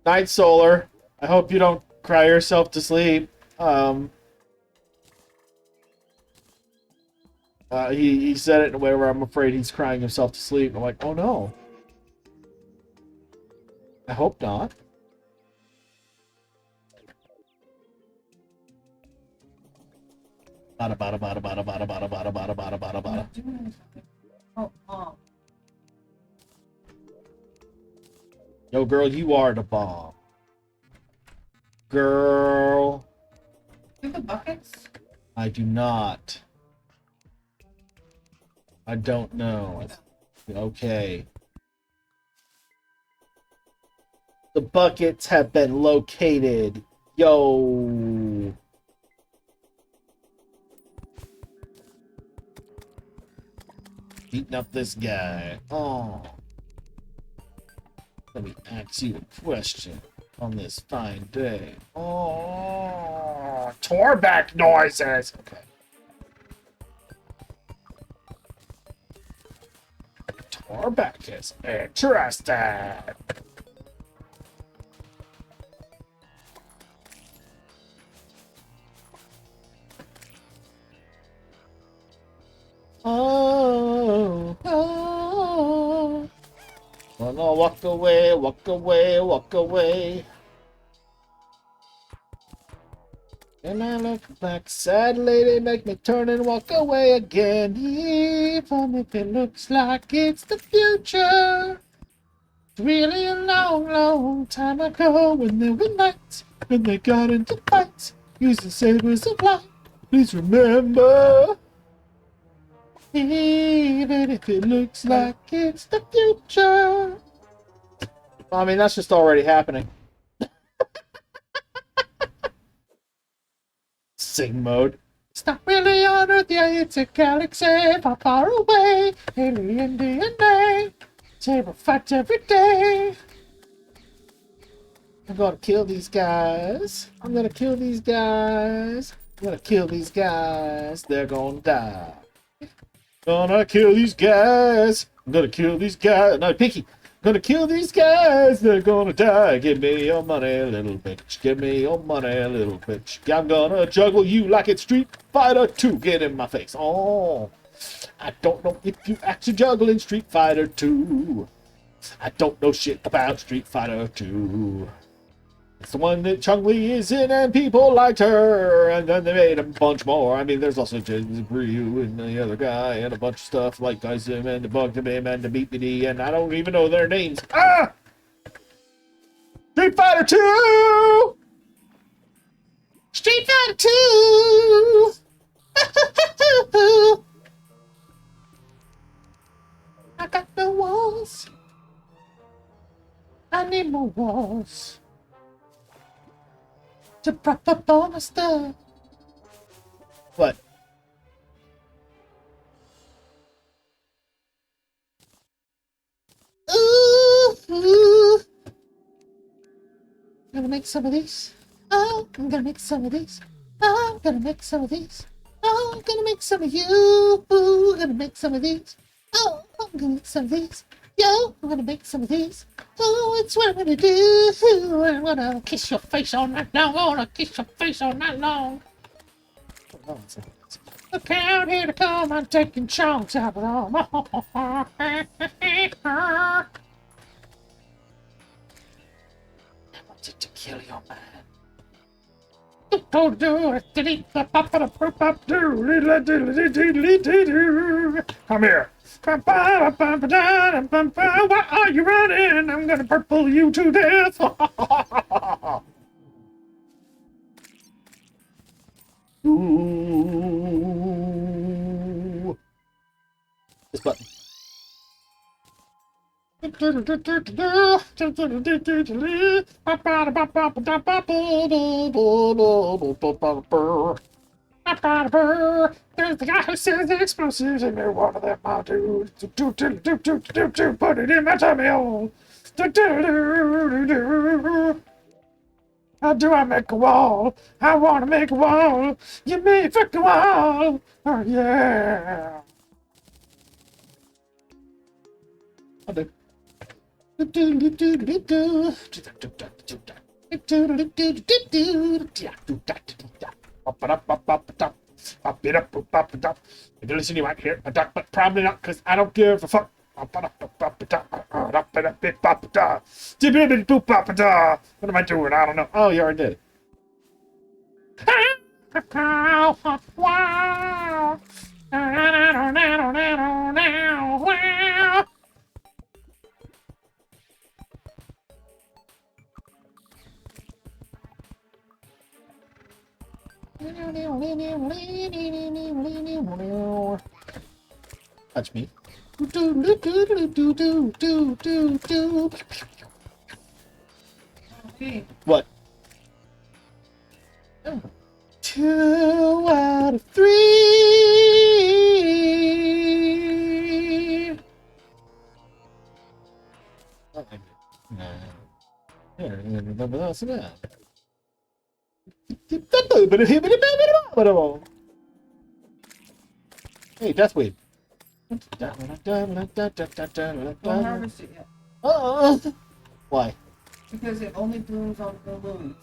Night Solar. I hope you don't cry yourself to sleep. He said it in a way where I'm afraid he's crying himself to sleep. I'm like, oh no. I hope not. Bada bada bada bada bada bada bada bada bada bada bada. Oh. Yo, girl, you are the bomb. Girl. Do the buckets? I do not. I don't know. Okay. The buckets have been located. Yo. Beating up this guy. Oh. Let me ask you a question on this fine day. Oh. Torback noises. Okay. Torback is interesting. Oh. Oh, no, walk away, walk away, walk away. And I look back sadly, they make me turn and walk away again. Even if it looks like it's the future. It's really a long, long time ago when there were nights and they got into fights using sabers of light. Please remember, even if it looks like it's the future. I mean, that's just already happening. Sing mode. It's not really on Earth, yeah, it's a galaxy far, far away. Alien DNA, table fight every day. I'm gonna kill these guys. I'm gonna kill these guys. I'm gonna kill these guys. They're gonna die. Gonna kill these guys. I'm gonna kill these guys. No, Pinky. Gonna kill these guys. They're gonna die. Give me your money, little bitch. Give me your money, little bitch. I'm gonna juggle you like it's Street Fighter 2. Get in my face. Oh, I don't know if you actually juggle in Street Fighter 2. I don't know shit about Street Fighter 2. It's the one that Chun-Li is in and people liked her, and then they made a bunch more. I mean, there's also James Ryu and the other guy and a bunch of stuff like Dyson and the Bug to Bim and the Beat Me, and I don't even know their names. Ah! Street Fighter 2! Street Fighter 2! I got no walls. I need more walls to prop up all my stuff. What? Ooh. I'm gonna make some of these. Oh, I'm gonna make some of these. Oh, I'm gonna make some of these. Oh, I'm gonna make some of you. Ooh, I'm gonna make some of these. Oh, I'm gonna make some of these. Yo, I'm gonna make some of these. Oh, it's what I'm gonna do. I'm gonna kiss your face all night long. I'm gonna kiss your face all night long. Look out, here to come. I'm taking chunks out of it all. I wanted to kill your man. Come here. Why are you running? I'm gonna purple you to death. Ooh. This button. There's the guy who sells the explosives and they're one of them, my dude. Put it in my tummy hole. How do I make a wall? I want to make a wall. You make a wall. Oh, yeah. I do. If you listen, you might hear a duck, but probably not, because I don't give a fuck. What am I doing? I don't know. Oh, you already did it. Wow. Touch me. Okay. What? 2 out of 3. Hey, Deathweed. Don't harvest it yet. Why? Because it only blooms on the moon.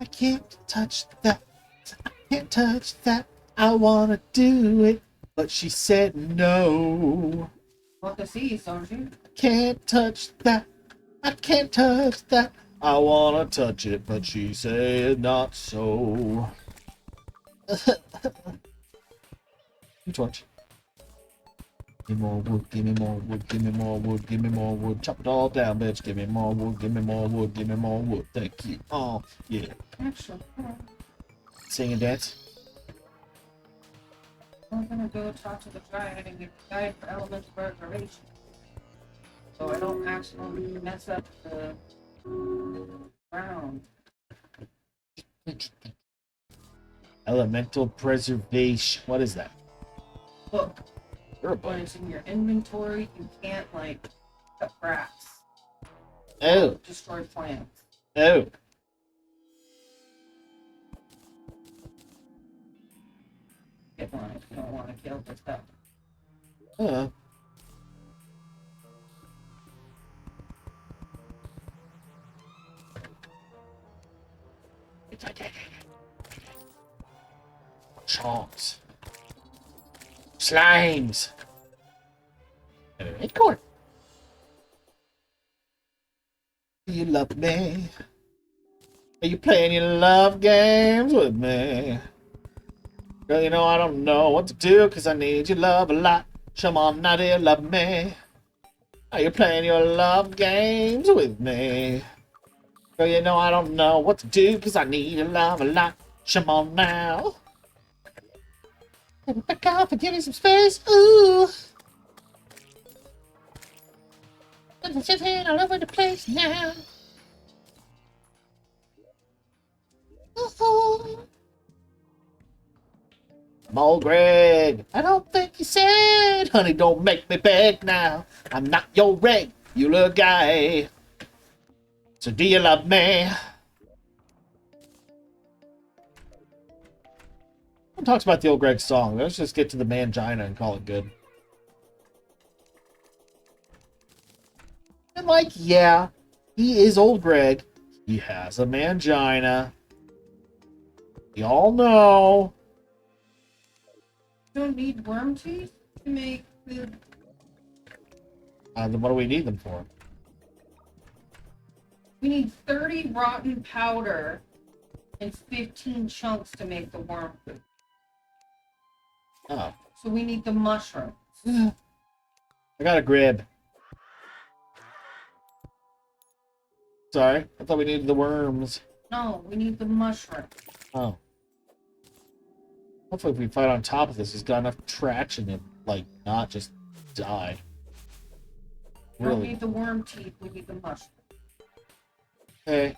I can't touch that. I can't touch that. I wanna do it, but she said no. Want the seeds, don't you? I can't touch that. I can't touch that. I wanna touch it, but she said not so. Which one? Give me more wood, give me more wood, give me more wood, give me more wood. Chop it all down, bitch. Give me more wood, give me more wood, give me more wood. Thank you. Oh, yeah. Actually, Sing and dance. I'm gonna go talk to the giant and get the guide for elemental reservation. So I don't accidentally mess up the ground. Elemental preservation. What is that? Look, You're a when boy. it's in your inventory, you can't, like, cut grass. Oh, Destroy plants. oh. Get one if you don't want to kill the stuff. Uh. Chomps. Slimes. And an acorn. Do you love me? Are you playing your love games with me? Girl, you know I don't know what to do, cause I need your love a lot. Come on now, do you love me? Are you playing your love games with me? Girl, you know I don't know what to do, cause I need your love a lot. Come on now. Back off and give me some space. Ooh. I'm just hitting all over the place now. Ooh. I'm old Greg. I don't think you said, honey, don't make me beg now. I'm not your regular guy. So do you love me? Who talks about the old Greg song? Let's just get to the mangina and call it good. And like, yeah, he is old Greg. He has a mangina. Y'all know. You don't need worm teeth to make the... Then what do we need them for? We need 30 rotten powder and 15 chunks to make the worm food. Oh. So we need the mushrooms. I got a grib. Sorry, I thought we needed the worms. No, we need the mushrooms. Oh. Hopefully if we fight on top of this, he's got enough traction to, like, not just die. We don't Really? need the worm teeth, we need the mushrooms. Hey.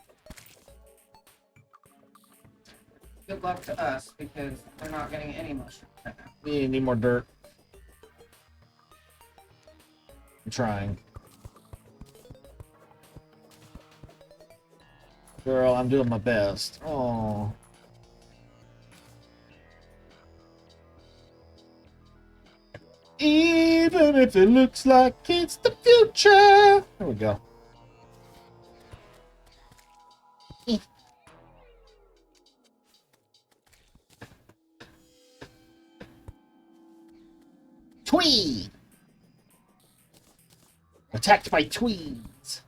Good luck to us, because we're not getting any mushrooms right now. We need more dirt. I'm trying. Girl, I'm doing my best. Oh. Even if it looks like it's the future. There we go. Tweed! Attacked by tweeds.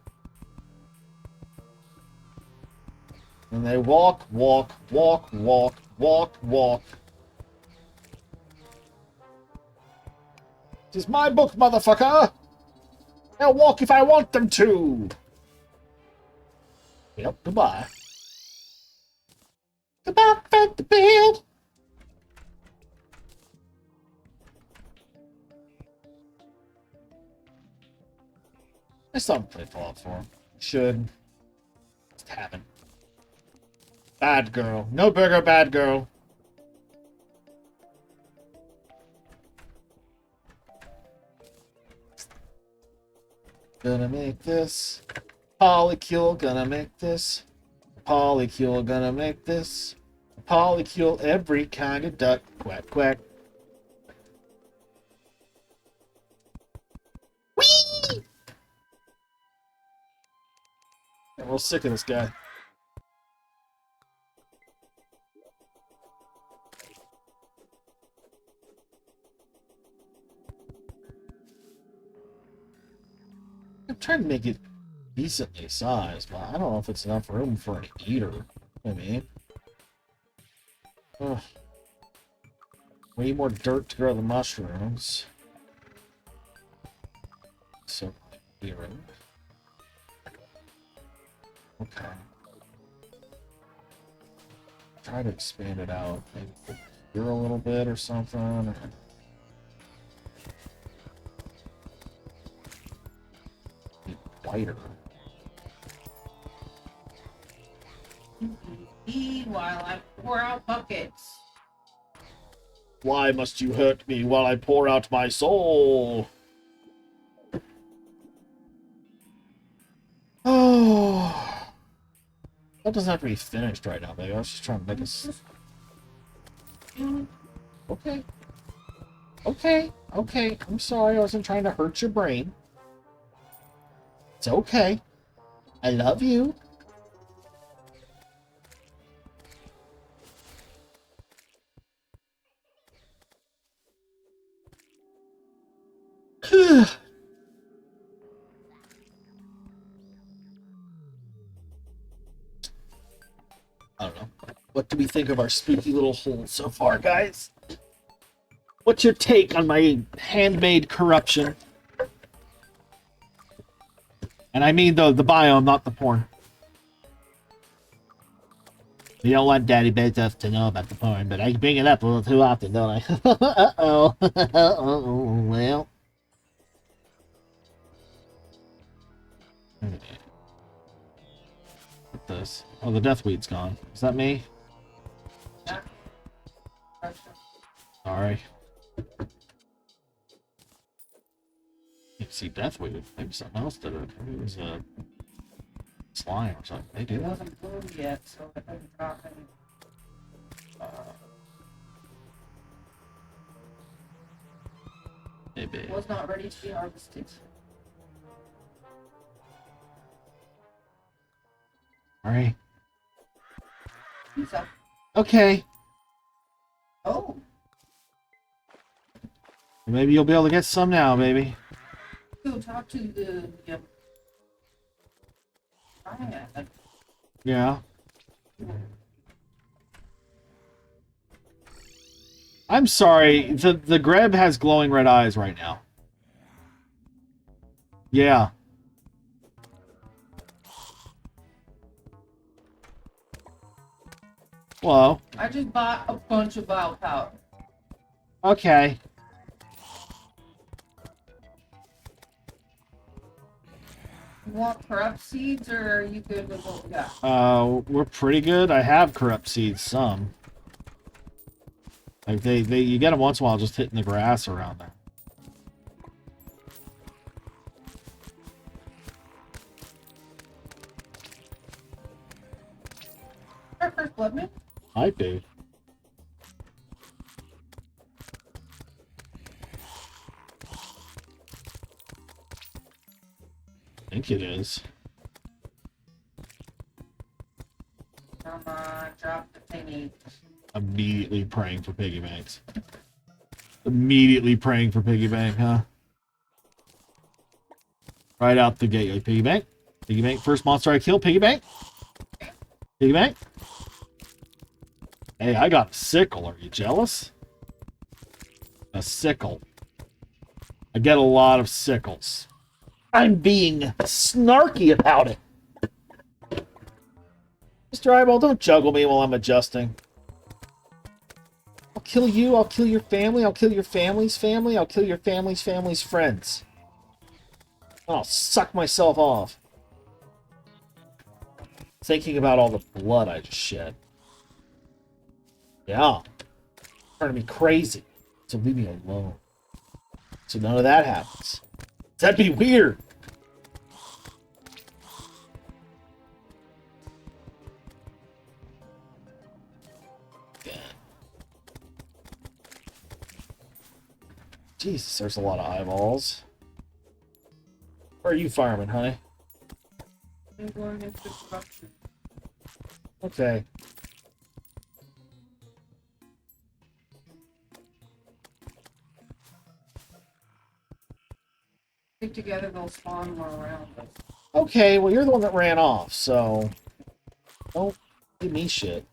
And they walk, walk, walk, walk, walk, walk. This is my book, motherfucker! They'll walk if I want them to! Yep, goodbye. Goodbye, friend the build! I still haven't played Fallout 4. Should. Just haven't. Bad girl. No burger, bad girl. Gonna make this. Polycule, gonna make this. Polycule, gonna make this. Polycule, every kind of duck. Quack, quack. Whee! I'm real sick of this guy. I'm trying to make it decently sized, but I don't know if it's enough room for an eater. I mean, ugh. Way more dirt to grow the mushrooms. Hearing. Okay. Try to expand it out. Maybe here a little bit or something. Or... Be wider. While I pour out buckets. Why must you hurt me while I pour out my soul? Oh. That doesn't have to be finished right now, baby. I was just trying to make us. Okay. Okay. Okay. I'm sorry. I wasn't trying to hurt your brain. It's okay. I love you. I don't know. What do we think of our spooky little hole so far, guys? What's your take on my handmade corruption? And I mean the biome, not the porn. You don't want Daddy Bezos to know about the porn, but I bring it up a little too often, don't I? Uh-oh. Uh-oh. Well. What this? Oh, the deathweed's gone. Is that me? Sorry. Can't see deathweed. Maybe something else did it. Maybe it was a slime or something. They do It that. wasn't bloomed yet, so it didn't drop any. Maybe. It was not ready to be harvested. Alright. Who's up? Okay. Oh, Maybe you'll be able to get some now, baby. go talk to the. Yeah. I'm sorry. The Greb has glowing red eyes right now. Yeah. Hello. I just bought a bunch of bile powder. Okay. You want corrupt seeds, or are you good with what we got? We're pretty good. I have corrupt seeds, some. Like you get them once in a while just hitting the grass around there. Our first blood moon? Might be. I think it is. Come on, drop the thingy. Immediately praying for piggy banks. Immediately praying for piggy bank, huh? Right out the gate, like piggy bank. Piggy bank. First monster I kill, piggy bank. Piggy bank. Hey, I got a sickle. Are you jealous? A sickle. I get a lot of sickles. I'm being snarky about it. Mr. Eyeball, don't juggle me while I'm adjusting. I'll kill you, I'll kill your family, I'll kill your family's family, I'll kill your family's family's friends. I'll suck myself off. Thinking about all the blood I just shed. Yeah. Turning me crazy. So leave me alone. So none of that happens. That'd be weird. Jesus, there's a lot of eyeballs. Where are you, fireman, honey? I'm going into corruption. Okay. Stick together, they'll spawn more around us. Okay, well, you're the one that ran off, so... Don't give me shit.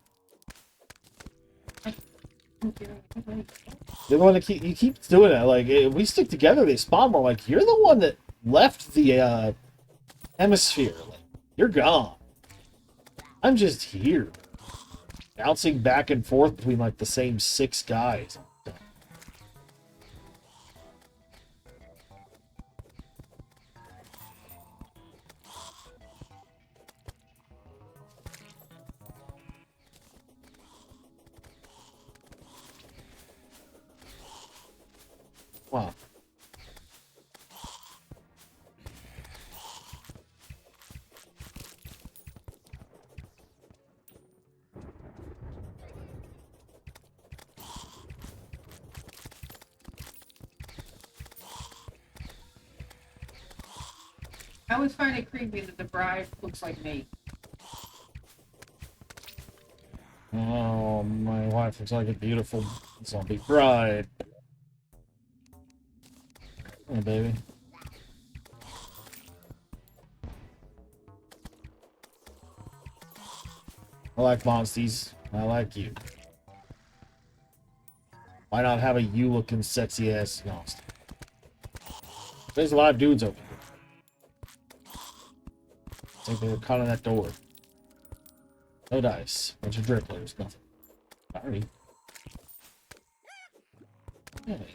You're the one that you keep doing it. Like, if we stick together, they spawn more. Like, you're the one that left the hemisphere. Like, you're gone. I'm just here, bouncing back and forth between like the same 6 guys. Wow. I always find it creepy that the bride looks like me. Oh, my wife looks like a beautiful zombie bride. Hey, baby. I like monsties. I like you. Why not have a you-looking sexy-ass monster? There's a lot of dudes over here. I think they were caught in that door. No dice. Bunch of dribblers. Nothing. Sorry. Hey.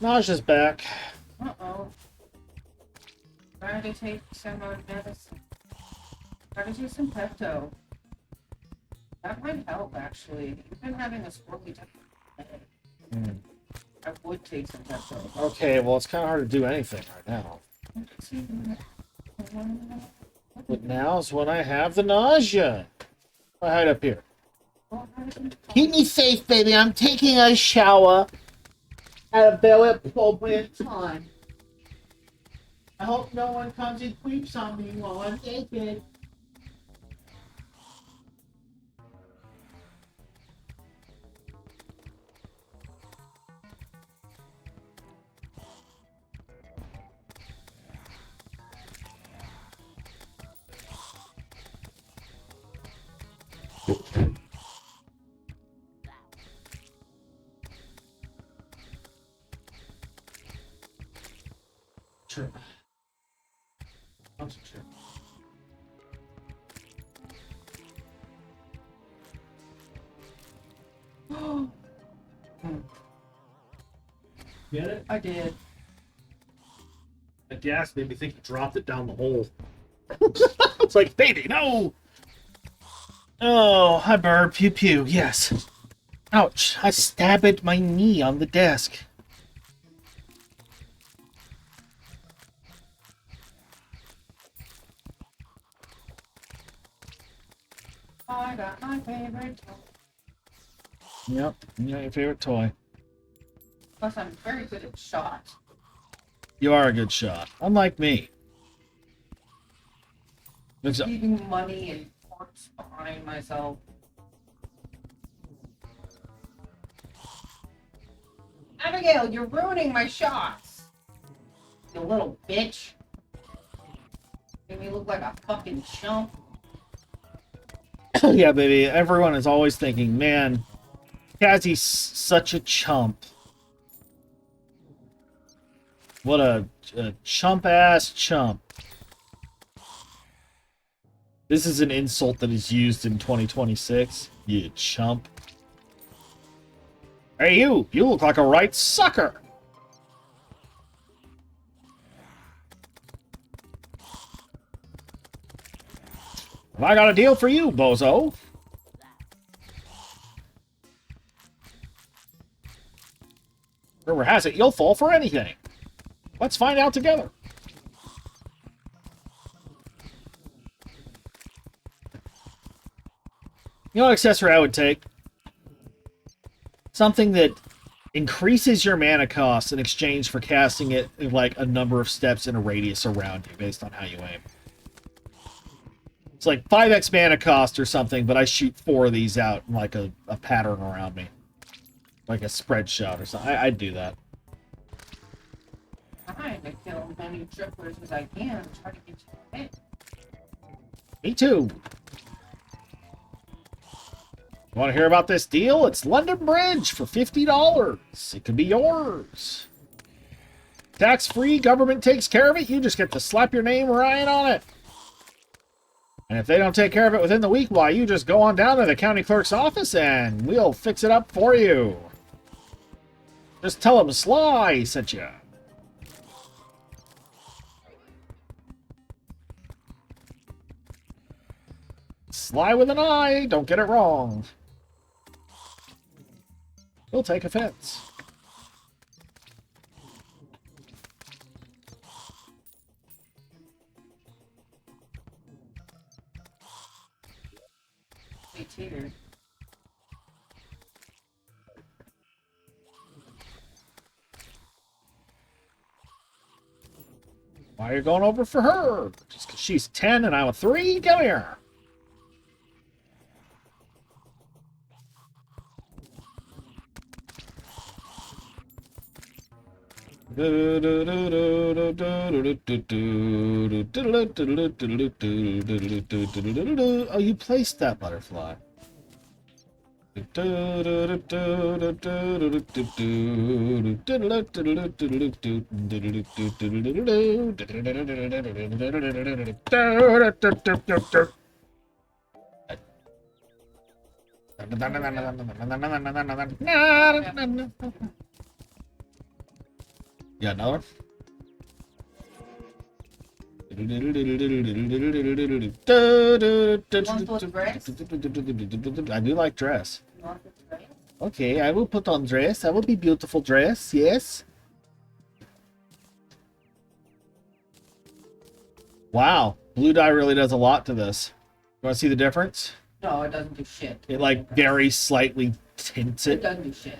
Nausea's back. Uh-oh. Trying to take some medicine. Try to do some Pepto. That might help, actually. You've been having a squirrely temper. I would take some Pepto. Okay, well, it's kind of hard to do anything right now. But now's when I have the nausea. I hide up here. Keep me safe, baby. I'm taking a shower at a very appropriate time. I hope no one comes and creeps on me while I'm naked. Sure. I'm so sure. Get it? I did. The gas made me think you dropped it down the hole. It's like, baby, no! Oh, hi, bird. Pew pew. Yes. Ouch. I stabbed my knee on the desk. I got my favorite toy. Yep. You got your favorite toy. Plus, I'm very good at shots. You are a good shot. Unlike me. Looks Leaving money and parts behind myself. Abigail, you're ruining my shots. You little bitch. Make me look like a fucking chump. yeah, baby. Everyone is always thinking, man, Kazzie's such a chump. What a chump-ass chump. This is an insult that is used in 2026. You chump. Hey, you! You look like a right sucker! Have I got a deal for you, bozo? Rumor has it you'll fall for anything. Let's find out together. You know what accessory I would take? Something that increases your mana cost in exchange for casting it in like a number of steps in a radius around you based on how you aim. It's like 5x mana cost or something, but I shoot 4 of these out in like a pattern around me. Like a spread shot or something. I'd do that. Trying to kill as many triplers as I can. Try to get you hit. Me too. Want to hear about this deal? It's London Bridge for $50. It could be yours. Tax-free, government takes care of it. You just get to slap your name right on it. And if they don't take care of it within the week, why, you just go on down to the county clerk's office and we'll fix it up for you. Just tell them Sly sent you. Sly with an I, don't get it wrong. We'll take offense. It's here. Why are you going over for her? Just because she's 10 and I'm a 3? Come here. Oh, you placed that butterfly. Yeah, another one? I do like dress. Okay, I will put on dress. I will be beautiful dress, yes. Wow, blue dye really does a lot to this. You want to see the difference? No, it doesn't do shit. It like very slightly tints It it. doesn't do shit.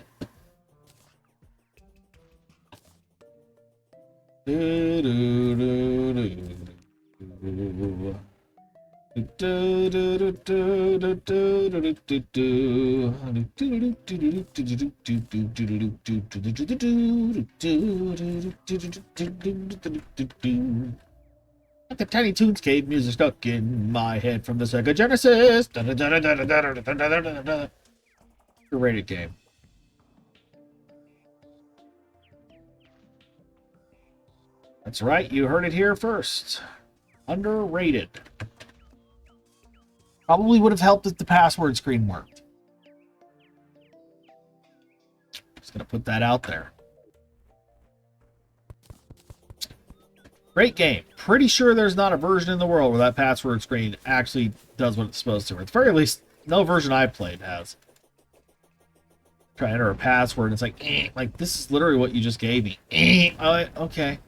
Like the Tiny Toons Cave music stuck in my head from the Sega Genesis. Rated game. That's right, you heard it here first. Underrated. Probably would have helped if the password screen worked. Just gonna put that out there. Great game. Pretty sure there's not a version in the world where that password screen actually does what it's supposed to. Or at the very least, no version I played has. Try to enter a password and it's like this is literally what you just gave me. Okay.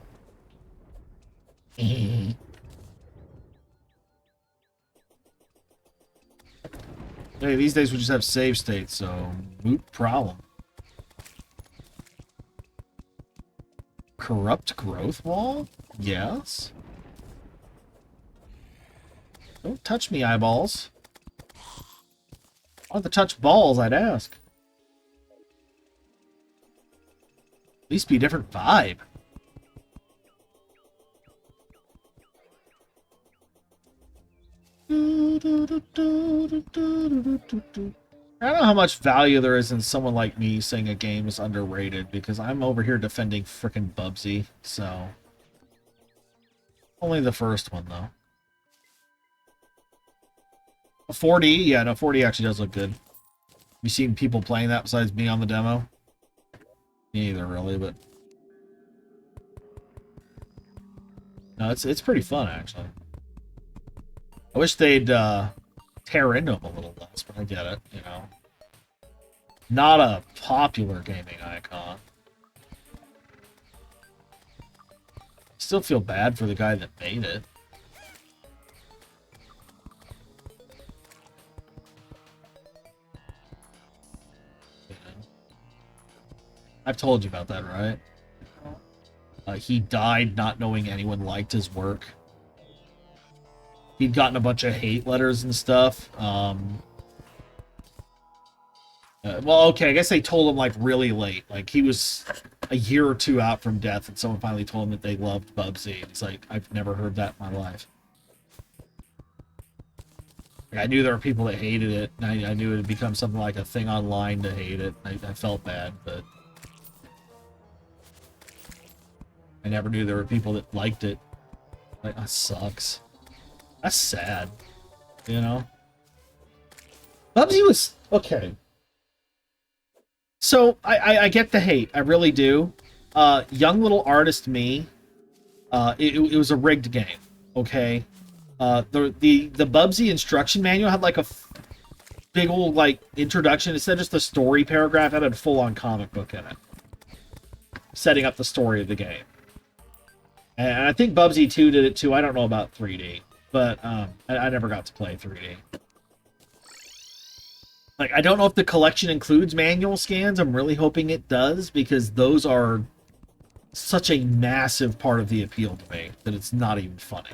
Hey, these days we just have save states, so moot problem. Corrupt growth wall? Yes. Don't touch me, eyeballs. If I wanted to touch balls, I'd ask. At least be a different vibe. I don't know how much value there is in someone like me saying a game is underrated, because I'm over here defending frickin' Bubsy, so... Only the first one, though. A 4D? Yeah, no, 4D actually does look good. You seen people playing that besides me on the demo? Me either, really, but... No, it's pretty fun, actually. I wish they'd tear into them a little less, but I get it, you know. Not a popular gaming icon. Still feel bad for the guy that made it. You know. I've told you about that, right? He died not knowing anyone liked his work. He'd gotten a bunch of hate letters and stuff. Well, okay, I guess they told him, like, really late. Like, he was a year or two out from death, and someone finally told him that they loved Bubsy. And he's like, I've never heard that in my life. I knew there were people that hated it. And I knew it had become something like a thing online to hate it. I felt bad, but I never knew there were people that liked it. Like, that sucks. That's sad. You know? Bubsy was... Okay. So, I get the hate. I really do. Young little artist me, it was a rigged game. Okay? The Bubsy instruction manual had like a big old like introduction. Instead of just the story paragraph, it had a full-on comic book in it. Setting up the story of the game. And I think Bubsy 2 did it too. I don't know about 3D. But I never got to play 3D. Like, I don't know if the collection includes manual scans. I'm really hoping it does, because those are such a massive part of the appeal to me that it's not even funny.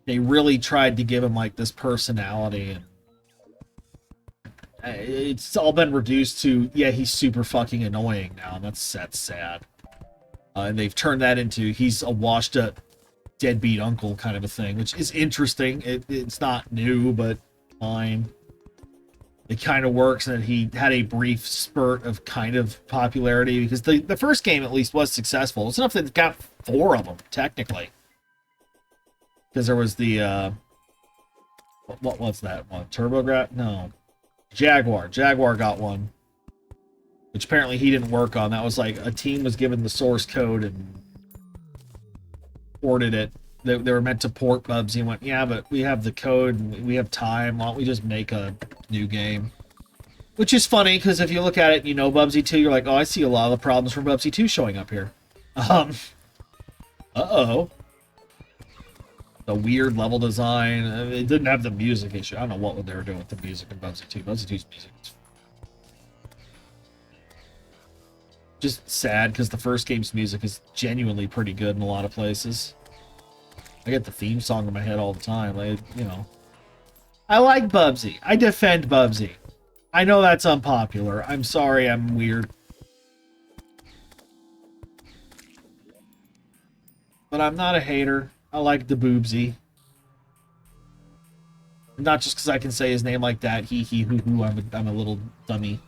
They really tried to give him, like, this personality, and it's all been reduced to, yeah, he's super fucking annoying now, and that's sad. And they've turned that into, he's a washed-up deadbeat uncle kind of a thing, which is interesting. It's not new, but fine. It kind of works, and he had a brief spurt of kind of popularity, because the first game at least was successful. It's enough that it got 4 of them, technically. Because there was the, what was that one? TurboGrafx? No. Jaguar. Jaguar got one. Which apparently he didn't work on. That was like, a team was given the source code and ported it. They were meant to port Bubsy and went, yeah, but we have the code and we have time. Why don't we just make a new game? Which is funny, because if you look at it and you know Bubsy 2, you're like, oh, I see a lot of the problems from Bubsy 2 showing up here. Uh-oh. The weird level design. It didn't have the music issue. I don't know what they were doing with the music in Bubsy 2. Bubsy 2's music is just sad, because the first game's music is genuinely pretty good in a lot of places. I get the theme song in my head all the time. Like, you know. I like Bubsy. I defend Bubsy. I know that's unpopular. I'm sorry, I'm weird. But I'm not a hater. I like the Boobsy. Not just because I can say his name like that. Hee hee hoo hoo. I'm a little dummy.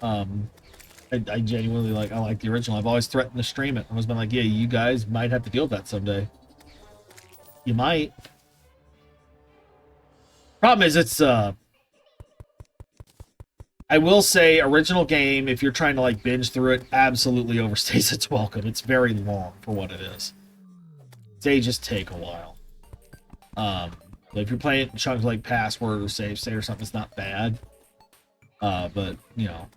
I genuinely I like the original. I've always threatened to stream it. I've always been like, yeah, you guys might have to deal with that someday. You might. Problem is, it's, I will say, original game, if you're trying to, like, binge through it, absolutely overstays its welcome. It's very long for what it is. They just take a while. If you're playing it in chunks like Password or Save State or something, it's not bad. But, you know,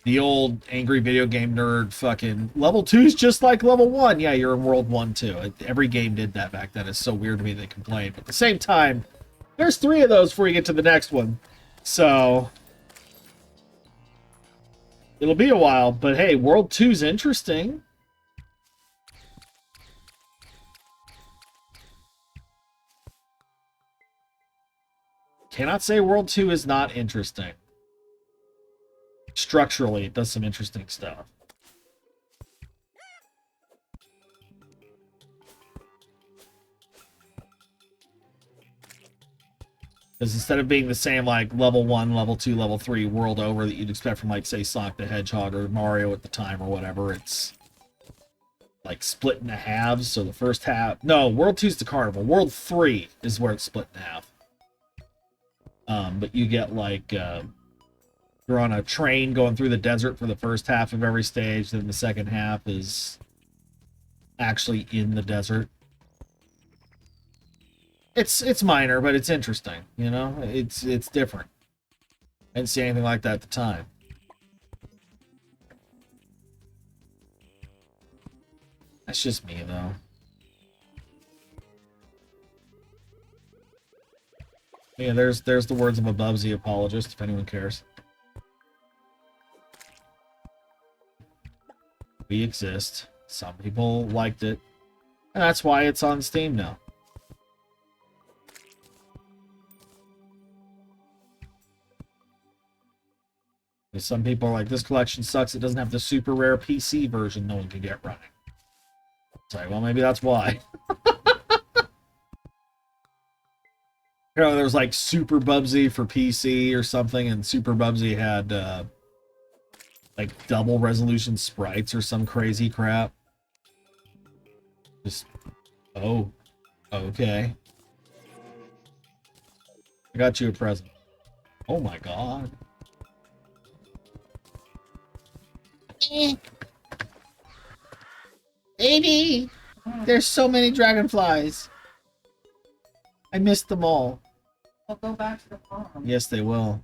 the old angry video game nerd fucking level 2's just like level 1. Yeah, you're in World 1 too. Every game did that back then. It's so weird to me they complain. But at the same time, there's 3 of those before you get to the next one. So it'll be a while, but hey, World 2's interesting. Cannot say World 2 is not interesting. Structurally, it does some interesting stuff. Because instead of being the same, like, level 1, level 2, level 3 world over that you'd expect from, like, say, Sonic the Hedgehog or Mario at the time or whatever, it's, like, split into halves. So the first half... No, World 2's the Carnival. World 3 is where it's split in half. But you get, like, you're on a train going through the desert for the first half of every stage, then the second half is actually in the desert. It's minor, but it's interesting, you know? It's different. I didn't see anything like that at the time. That's just me, though. Yeah, there's the words of a Bubsy apologist, if anyone cares. We exist. Some people liked it. And that's why it's on Steam now. Because some people are like, this collection sucks. It doesn't have the super rare PC version no one can get running. It's like, well, maybe that's why. You know, there was like Super Bubsy for PC or something, and Super Bubsy had like double resolution sprites or some crazy crap. Just oh, okay. I got you a present. Oh my god. Baby, there's so many dragonflies. I missed them all. We'll go back to the farm. Yes, they will.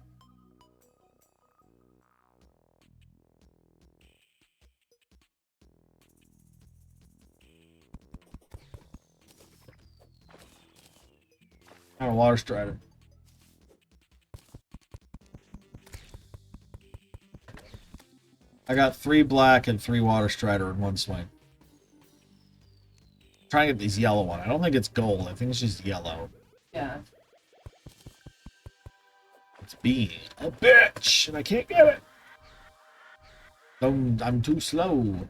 Not a water strider. I got 3 black and 3 water strider in one swing. I'm trying to get these yellow one. I don't think it's gold. I think it's just yellow. Yeah. It's being a bitch, and I can't get it. I'm too slow.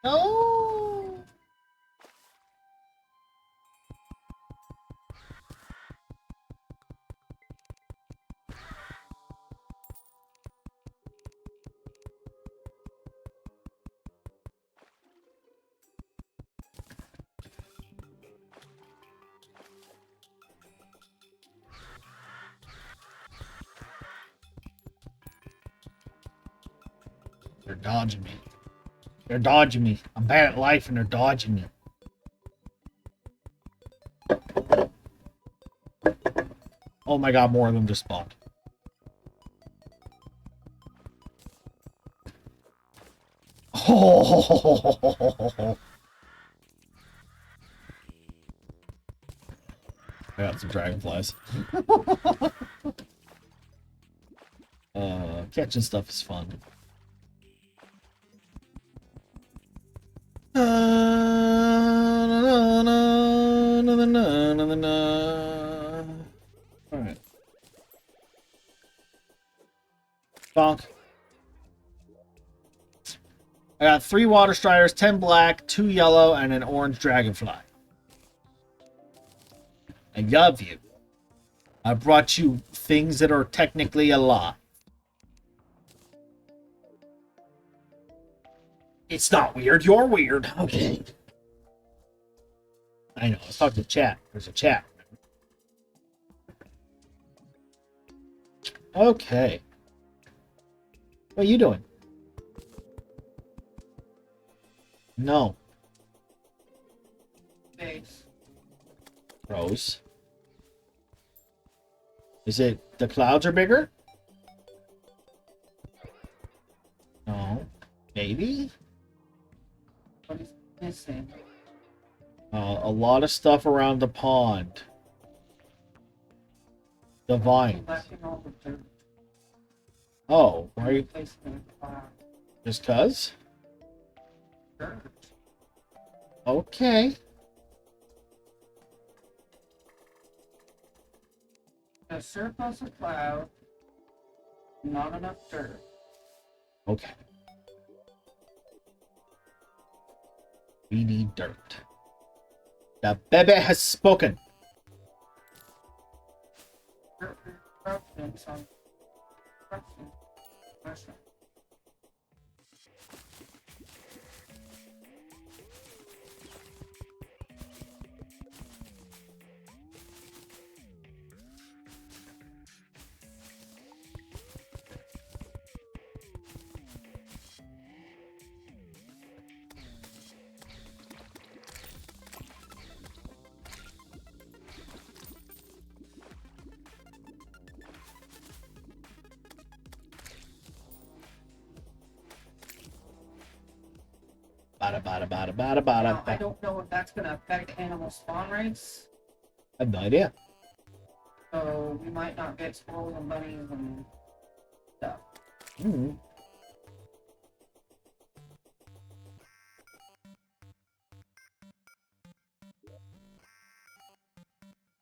No. They're dodging me. They're dodging me. I'm bad at life and they're dodging me. Oh my god, more of them just spawned. Oh, I got some dragonflies. Catching stuff is fun. Alright. Bonk. I got 3 water striders, 10 black, 2 yellow, and an orange dragonfly. I love you. I brought you things that are technically alive. It's not weird, you're weird. Okay. I know, let's talk to chat. There's a chat. Okay. What are you doing? No. Base. Rose. Is it the clouds are bigger? No. Maybe? What is missing? A lot of stuff around the pond. The vines. Collecting all the dirt. Oh, why are you... Placing it in the fire. Just cuz? Dirt. Okay. A surplus of cloud. Not enough dirt. Okay. We need dirt. The baby has spoken. Dirt. Corruption. Some. Corruption. Corruption. Now, I don't know if that's going to affect animal spawn rates, I have no idea. so we might not get squirrels and bunnies and stuff. Hmm.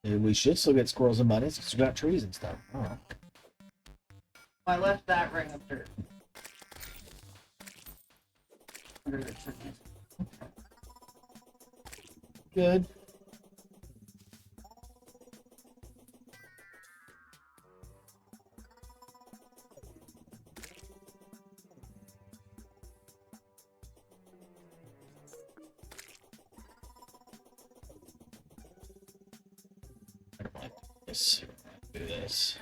We should still get squirrels and bunnies because we got trees and stuff. Oh. I left that ring of dirt. Under the trees. Good. Let's do this.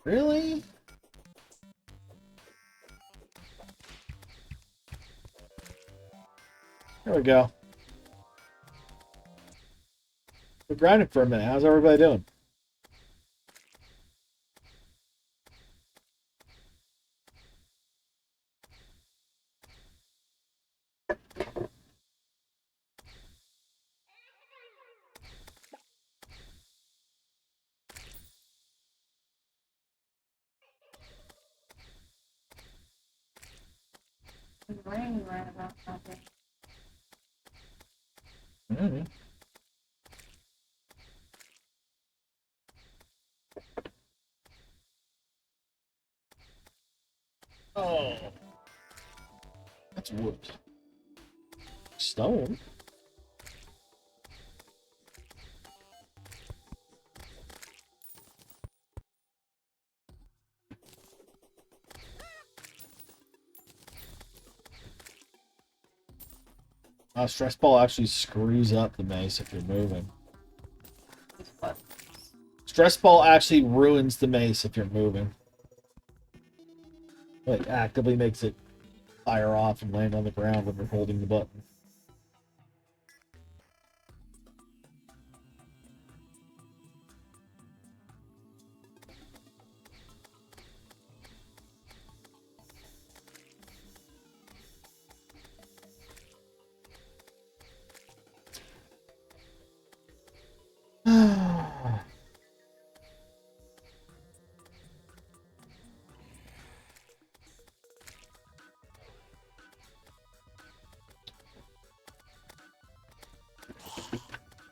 Really? There we go. We're grinding for a minute. How's everybody doing? It's raining right about something. Mm-hmm. Oh. That's wood. Stone? Stress ball actually screws up the mace if you're moving. It's what? Stress ball actually ruins the mace if you're moving. Like, actively makes it fire off and land on the ground when you're holding the button.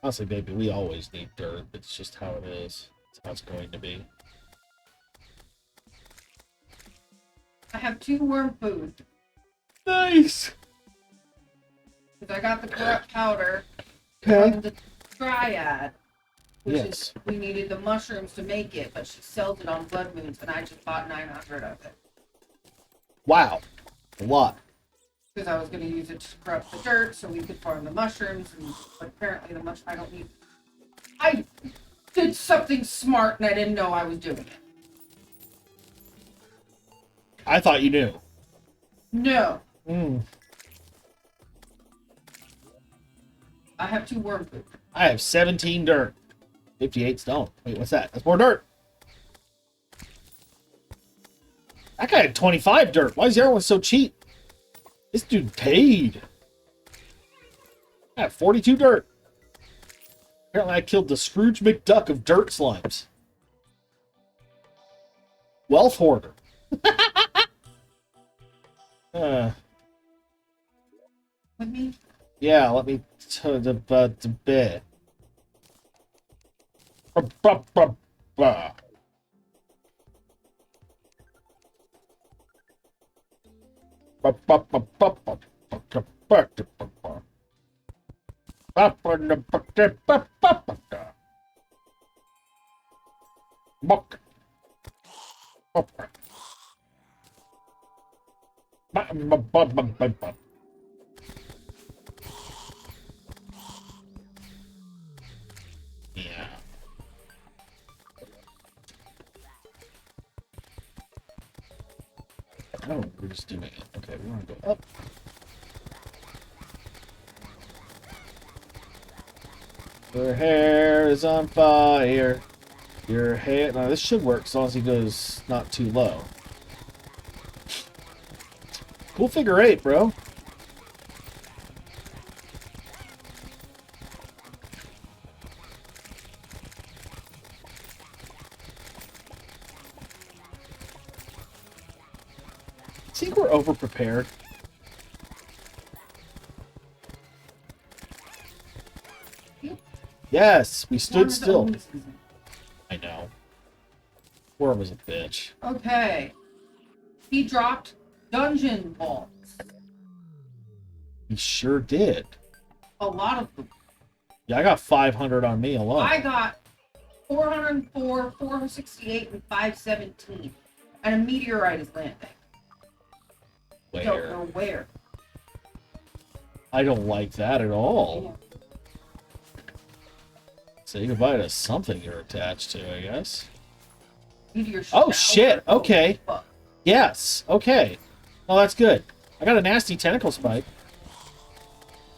Honestly, baby, we always need dirt. It's just how it is. It's how it's going to be. I have 2 worm food. Nice! Because I got the corrupt powder Okay. from the Triad. Which Yes. is, we needed the mushrooms to make it, but she sells it on blood moons, and I just bought 900 of it. Wow. A lot. Because I was going to use it to scrub the dirt so we could farm the mushrooms, but apparently I don't need. I did something smart and I didn't know I was doing it. I thought you knew. No. Mm. I have 2 worm food. I have 17 dirt. 58 stone. Wait, what's that? That's more dirt. That guy had 25 dirt. Why is everyone so cheap? This dude paid. I have 42 dirt. Apparently I killed the Scrooge McDuck of dirt slimes. Wealth hoarder. With me? Yeah, let me to the bed. Yeah. Oh, we're just doing it. Okay, we want to go up. Your hair is on fire. Your hair. Now, this should work as long as he goes not too low. Cool figure 8, bro. I think we're over prepared. Yes, we stood Wanted to still. own this season. I know. Worm was a bitch. Okay. He dropped dungeon vaults. He sure did. A lot of them. Yeah, I got 500 on me alone. I got 404, 468, and 517. And a meteorite is landing. Where? Don't know where. I don't like that at all. Say goodbye to something you're attached to, I guess. Meteor Oh, shower. shit. Okay. Fuck. Yes. Okay. Oh, that's good. I got a nasty tentacle spike.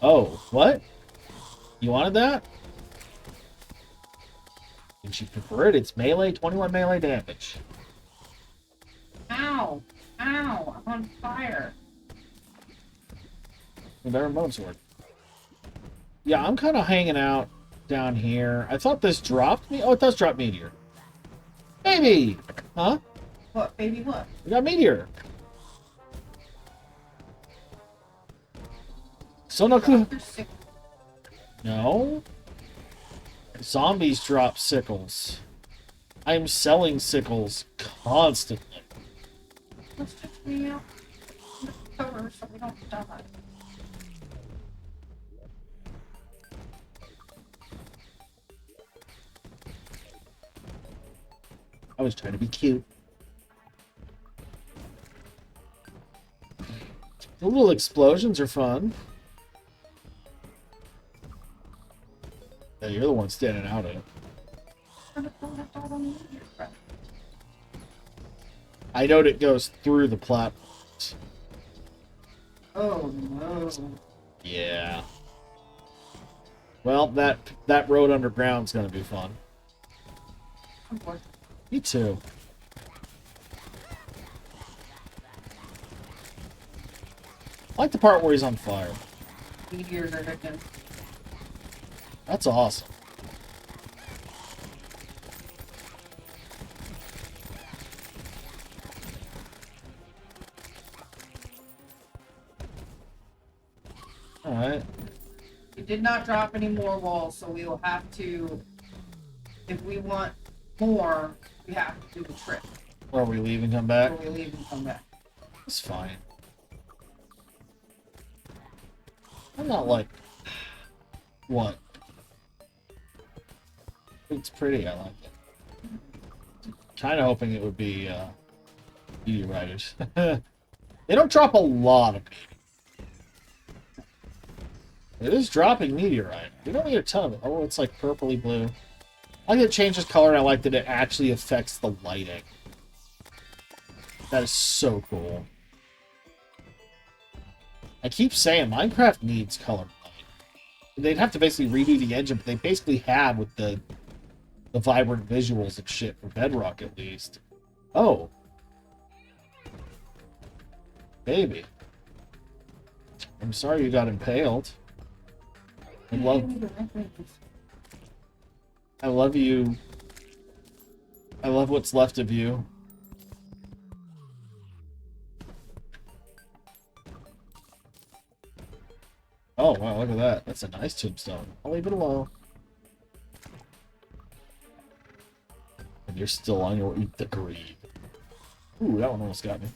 Oh, what? You wanted that? Did you prefer it? It's melee, 21 melee damage. Ow. Ow. I'm on fire. A better bone sword. Yeah, I'm kind of hanging out down here. I thought this dropped me. Oh, it does drop meteor. Baby! Huh? What, baby, what? We got meteor. Sonoku. You're sick. No. Zombies drop sickles. I'm selling sickles constantly. Let's just me out. Cover so we don't die. I was trying to be cute. The little explosions are fun. Yeah, you're the one standing out of it. I know it goes through the platforms. Oh no. Yeah. Well, that road underground's gonna be fun. I'm bored. Me too. I like the part where he's on fire. Meteors are hitting. That's awesome. Alright. It did not drop any more walls, so we will have to, if we want more, we have to do the trip. Where are we leaving? Come back? Before we leave and come back. It's fine. I'm not like... What? It's pretty, I like it. Kind of hoping it would be, meteorites. They don't drop a lot of meteorites. It is dropping meteorite. We don't need a ton of it. Oh, it's like purpley blue. I like that it changes color, and I like that it actually affects the lighting. That is so cool. I keep saying Minecraft needs color lighting. They'd have to basically redo the engine, but they basically have with the vibrant visuals and shit for Bedrock at least. Oh. Baby. I'm sorry you got impaled. I love you. I love what's left of you. Oh, wow, look at that. That's a nice tombstone. I'll leave it alone. And you're still on your eat the greed. Ooh, that one almost got me.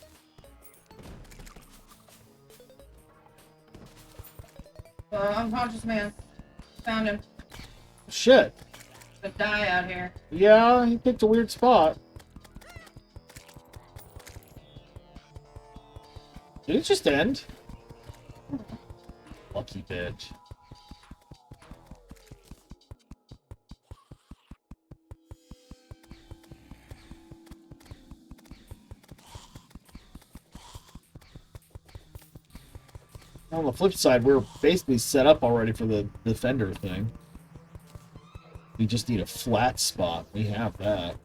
Unconscious man. Found him. Shit. Gonna die out here. Yeah, he picked a weird spot. Did it just end? Lucky bitch. On the flip side, we're basically set up already for the defender thing. We just need a flat spot. We have that.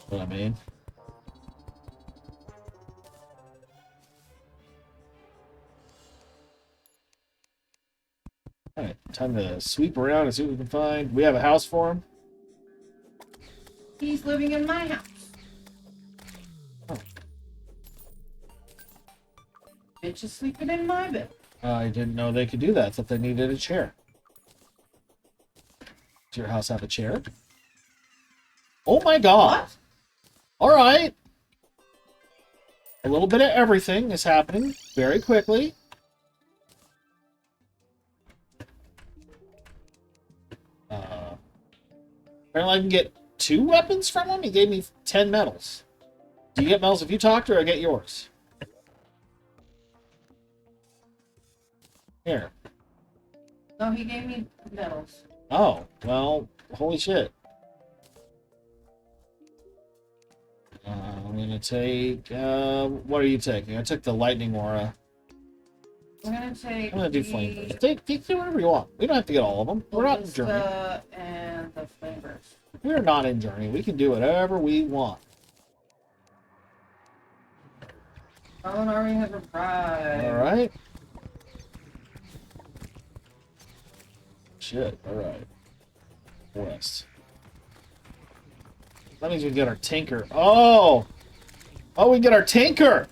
What I mean? Alright, time to sweep around and see what we can find. We have a house for him. He's living in my house. Oh. Bitch is sleeping in my bed. I didn't know they could do that. I thought they needed a chair. Does your house have a chair? Oh my god. What? Alright. A little bit of everything is happening very quickly. Apparently I can get 2 weapons from him? He gave me 10 medals. Do you get medals if you talk to, or I get yours? Here. No, he gave me medals. Oh, well, holy shit. I'm gonna take, what are you taking? I took the lightning aura. I'm gonna take. I'm gonna do flame burst. Take whatever you want. We don't have to get all of them. We're not in Journey. And the flame burst. We're not in Journey. We can do whatever we want. Colin already has arrived. Alright. Shit, alright. West. That means we get our tinker. Oh! Oh, we get our tinker!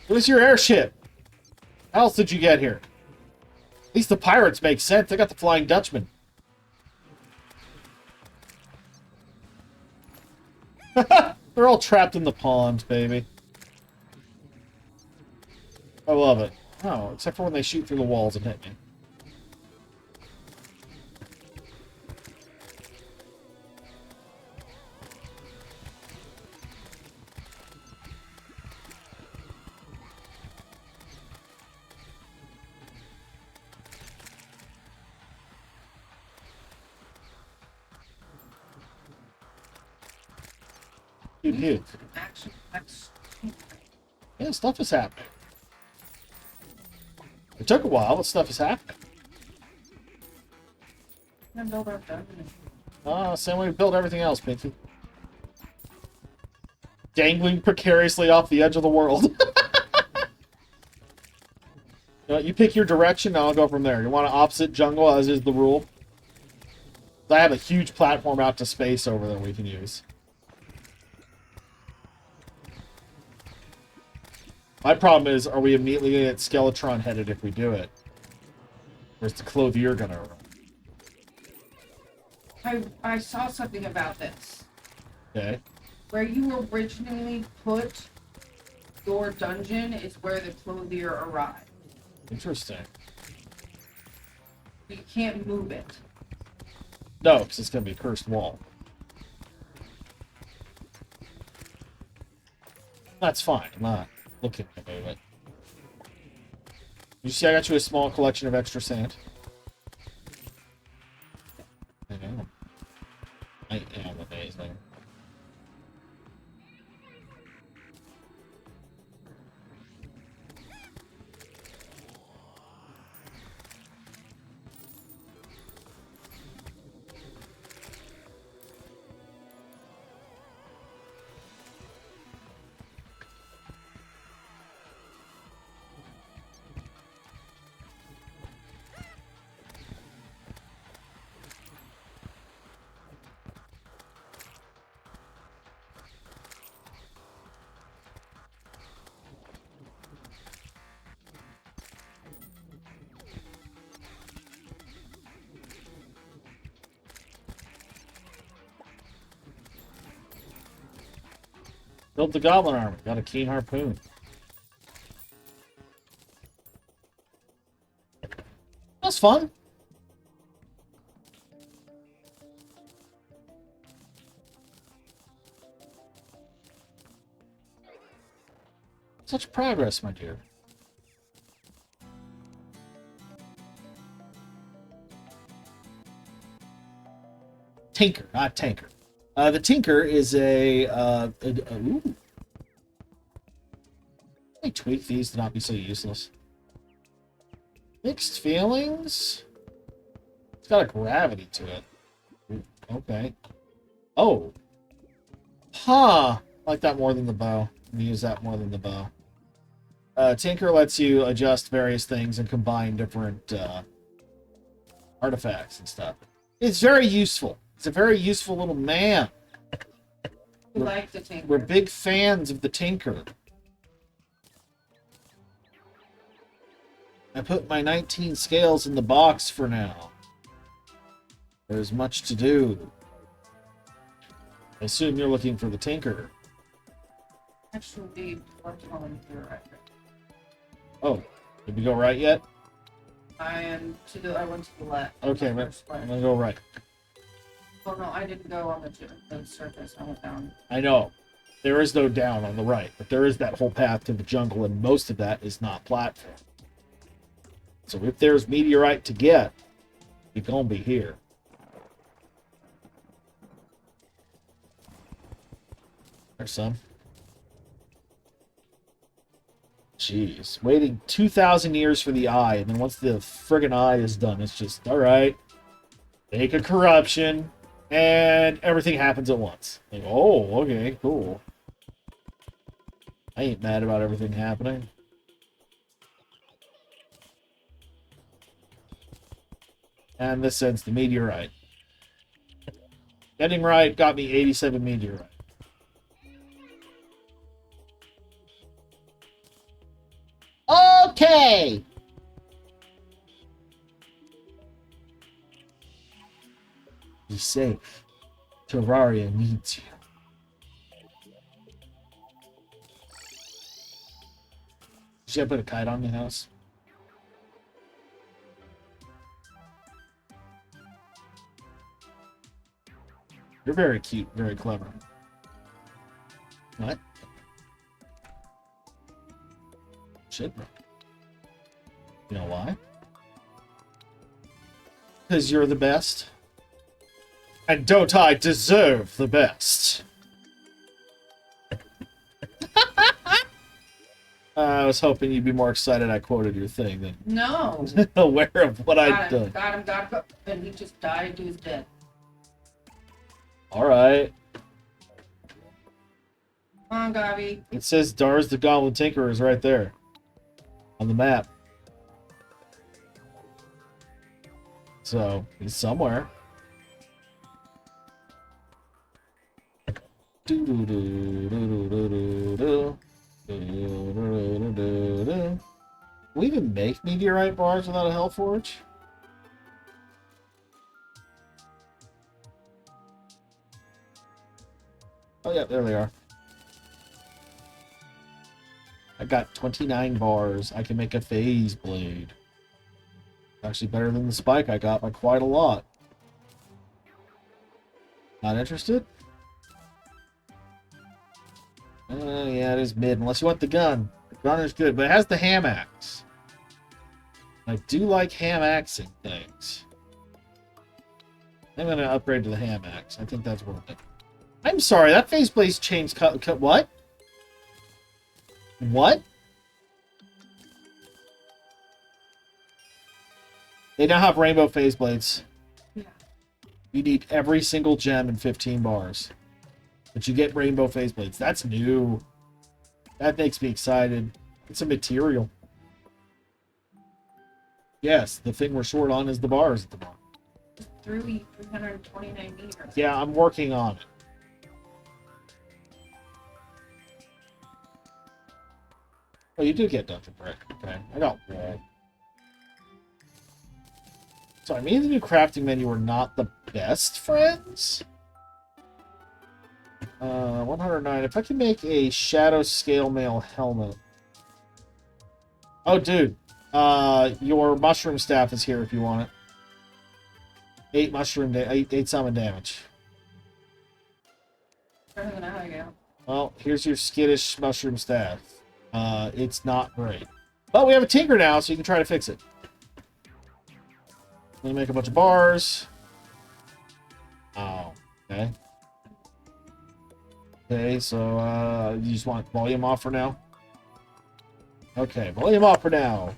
Where's your airship? How else did you get here? At least the pirates make sense. They got the Flying Dutchman. They're all trapped in the pond, baby. I love it. Oh, except for when they shoot through the walls and hit me. Dude. Action. That's. Yeah, stuff is happening. It took a while, but stuff is happening. I'm gonna build our dungeon. Same way we build everything else, Pinky. Dangling precariously off the edge of the world. You know, you pick your direction, and I'll go from there. You want an opposite jungle, as is the rule? I have a huge platform out to space over there we can use. My problem is, are we immediately going to get Skeletron headed if we do it? Or is the Clothier going to run? I saw something about this. Okay. Where you originally put your dungeon is where the Clothier arrived. Interesting. You can't move it. No, because it's going to be a cursed wall. That's fine. I'm not looking to move it. You see, I got you a small collection of extra sand. I know. I am amazing. Built the goblin armor. Got a keen harpoon. That's fun. Such progress, my dear. Tinker, not tanker. The Tinker is ooh. Let me tweak these to not be so useless. Mixed feelings? It's got a gravity to it. Ooh, okay. Oh. Huh. I like that more than the bow. I'm gonna use that more than the bow. Tinker lets you adjust various things and combine different artifacts and stuff. It's very useful. It's a very useful little man. We like the Tinker. We're big fans of the Tinker. I put my 19 scales in the box for now. There's much to do. I assume you're looking for the tinker. Actually, what's going through right there? Oh, did we go right yet? I went to the left. Okay, My I'm first way. gonna go right. Oh no, I didn't go on the surface. I went down. I know. There is no down on the right, but there is that whole path to the jungle, and most of that is not platform. So if there's meteorite to get, it's gonna be here. There's some. Jeez. Waiting 2,000 years for the eye, and then once the friggin' eye is done, it's just, alright. Make a corruption, and everything happens at once. Like, oh, okay, cool. I ain't mad about everything happening. And this sends the meteorite. Getting right got me 87 meteorite. Okay! Be safe. Terraria needs you. Should I put a kite on the house? You're very cute, very clever. What? Shit, bro. You know why? Because you're the best. And don't I deserve the best? I was hoping you'd be more excited I quoted your thing than No. aware of what I'd done. Got him. And he just died to his death. Alright. Come on, Gabi. It says Dars the Goblin Tinkerer is right there. On the map. So, he's somewhere. We even make meteorite bars without a Hellforge? Oh yeah, there they are. I got 29 bars. I can make a phase blade. Actually better than the spike I got by quite a lot. Not interested? Yeah, it is mid, unless you want the gun. The gun is good, but it has the ham axe. I do like ham axing things. I'm going to upgrade to the ham axe. I think that's worth it. I'm sorry, that phase blade's changed cut. What? What? They now have rainbow phase blades. Yeah. You need every single gem in 15 bars. But you get rainbow phase blades. That's new. That makes me excited. It's a material. Yes, the thing we're short on is the bars at the moment. Through 329 meters. Yeah, I'm working on it. Oh, you do get dungeon brick. Okay, I got wall. Sorry, me and the new crafting menu are not the best friends. 109. If I can make a shadow scale mail helmet. Oh, dude. Your mushroom staff is here if you want it. 8 summon damage. Better than I go. Well, here's your skittish mushroom staff. It's not great. But we have a tinker now, so you can try to fix it. Let me make a bunch of bars. Oh, okay. Okay, so you just want volume off for now? Okay, volume off for now.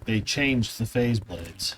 they changed the phase blades.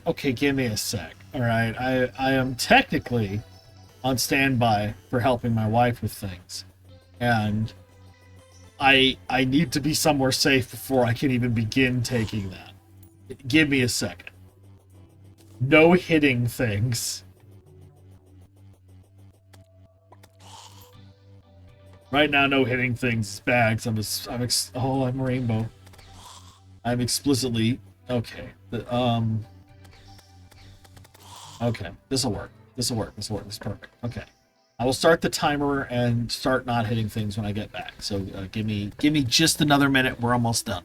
Okay, give me a sec. All right, I am technically on standby for helping my wife with things, and I need to be somewhere safe before I can even begin taking that. Give me a second. No hitting things. Right now, no hitting things. Bags. I'm rainbow. I'm explicitly okay. Okay, this'll work. This'll work. This is perfect. Okay. I will start the timer and start not hitting things when I get back. So give me just another minute. We're almost done.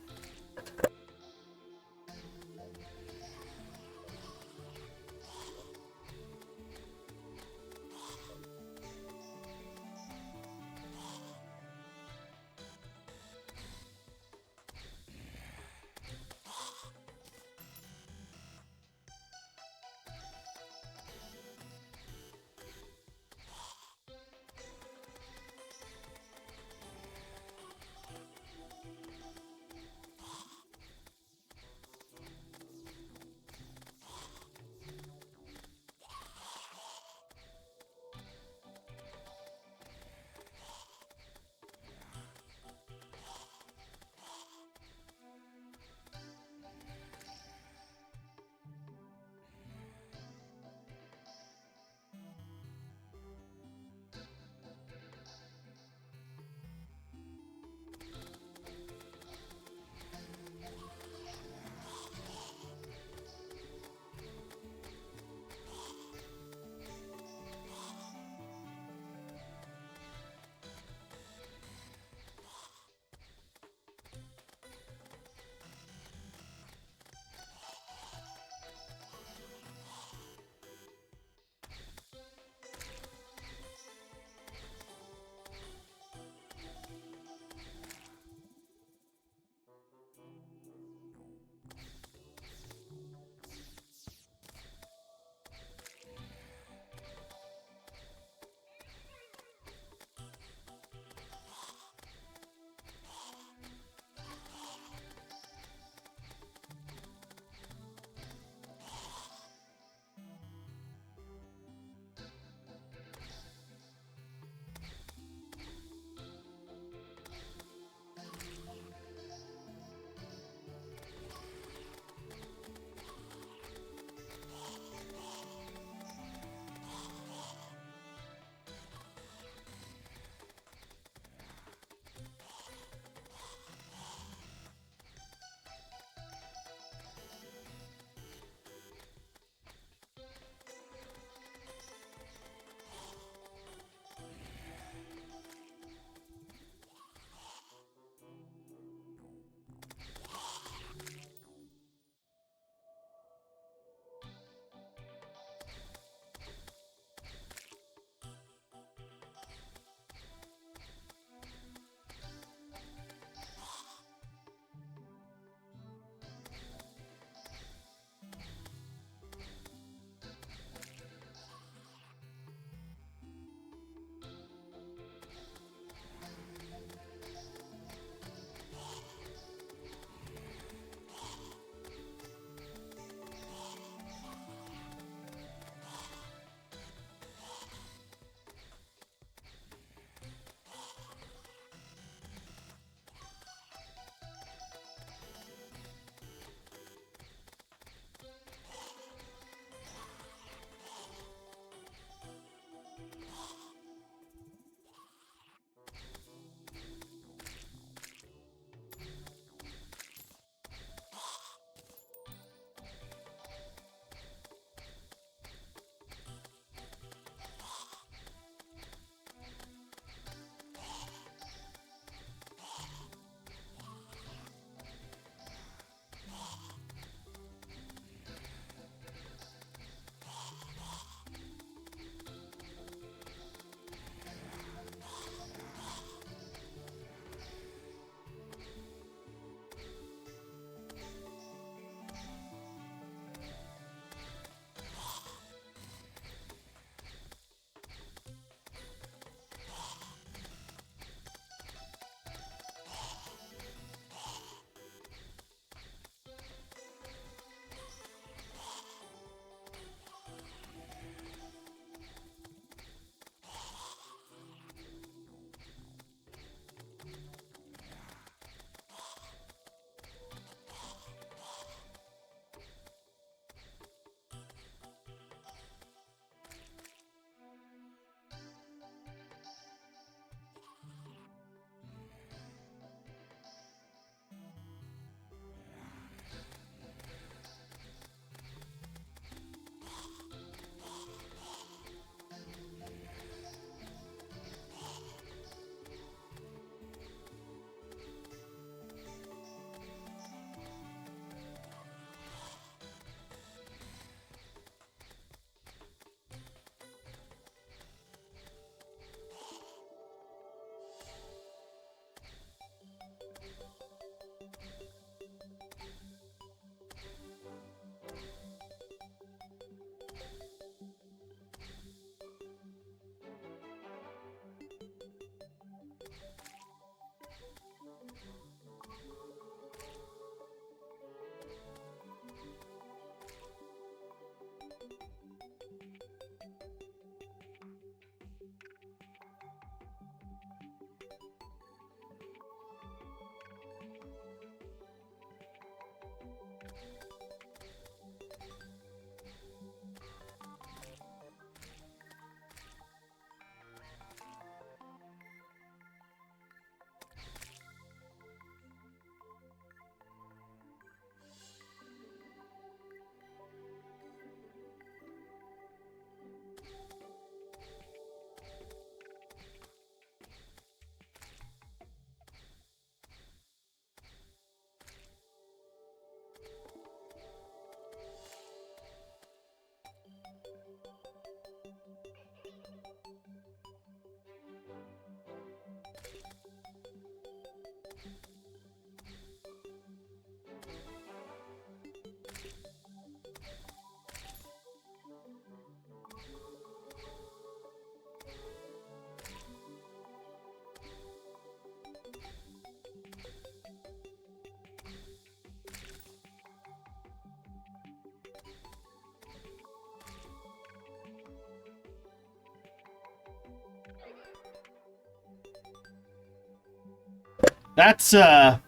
That's a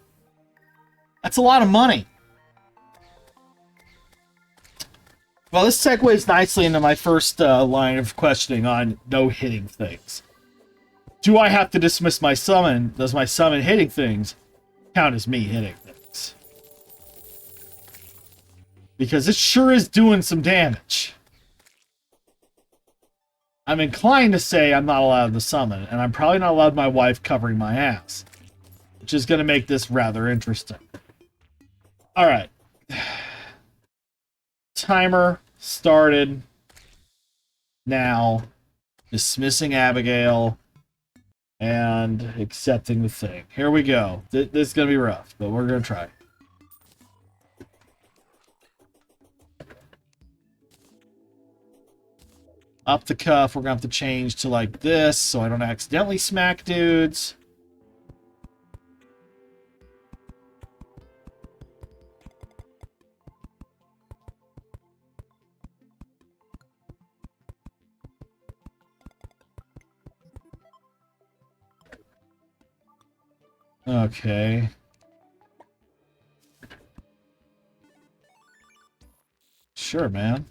lot of money. Well, this segues nicely into my first line of questioning on no hitting things. Do I have to dismiss my summon? Does my summon hitting things count as me hitting things? Because it sure is doing some damage. I'm inclined to say I'm not allowed to summon, and I'm probably not allowed my wife covering my ass, which is going to make this rather interesting. Alright. Timer started. Now, dismissing Abigail and accepting the thing. Here we go. This is going to be rough, but we're going to try. Up the cuff, we're going to have to change to like this so I don't accidentally smack dudes. Okay. Sure, man.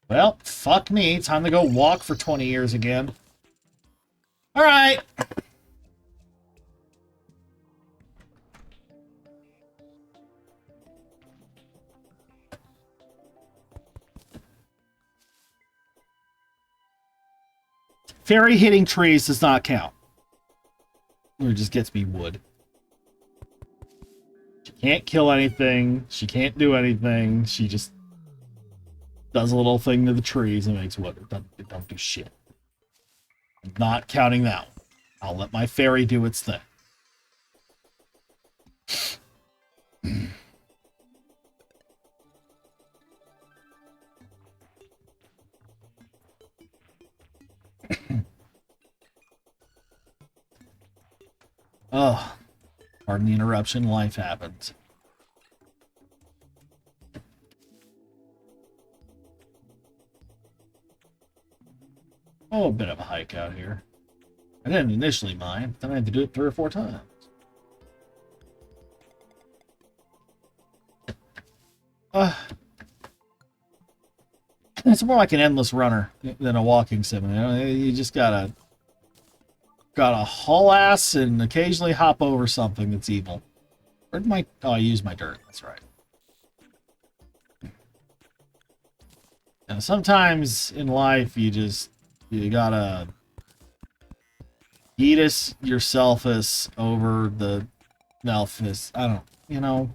Well, fuck me. Time to go walk for 20 years again. Alright. Fairy hitting trees does not count. Or it just gets me wood. She can't kill anything. She can't do anything. She just does a little thing to the trees and makes wood. It don't do shit. I'm not counting that one. I'll let my fairy do its thing. Oh, pardon the interruption. Life happens. Oh, a bit of a hike out here. I didn't initially mind, then I had to do it 3 or 4 times. It's more like an endless runner than a walking sim. You know? You just gotta haul ass and occasionally hop over something that's evil. Where'd my... Oh, I used my dirt. That's right. And sometimes in life, you gotta eat yourself over the Melphis. I don't... You know...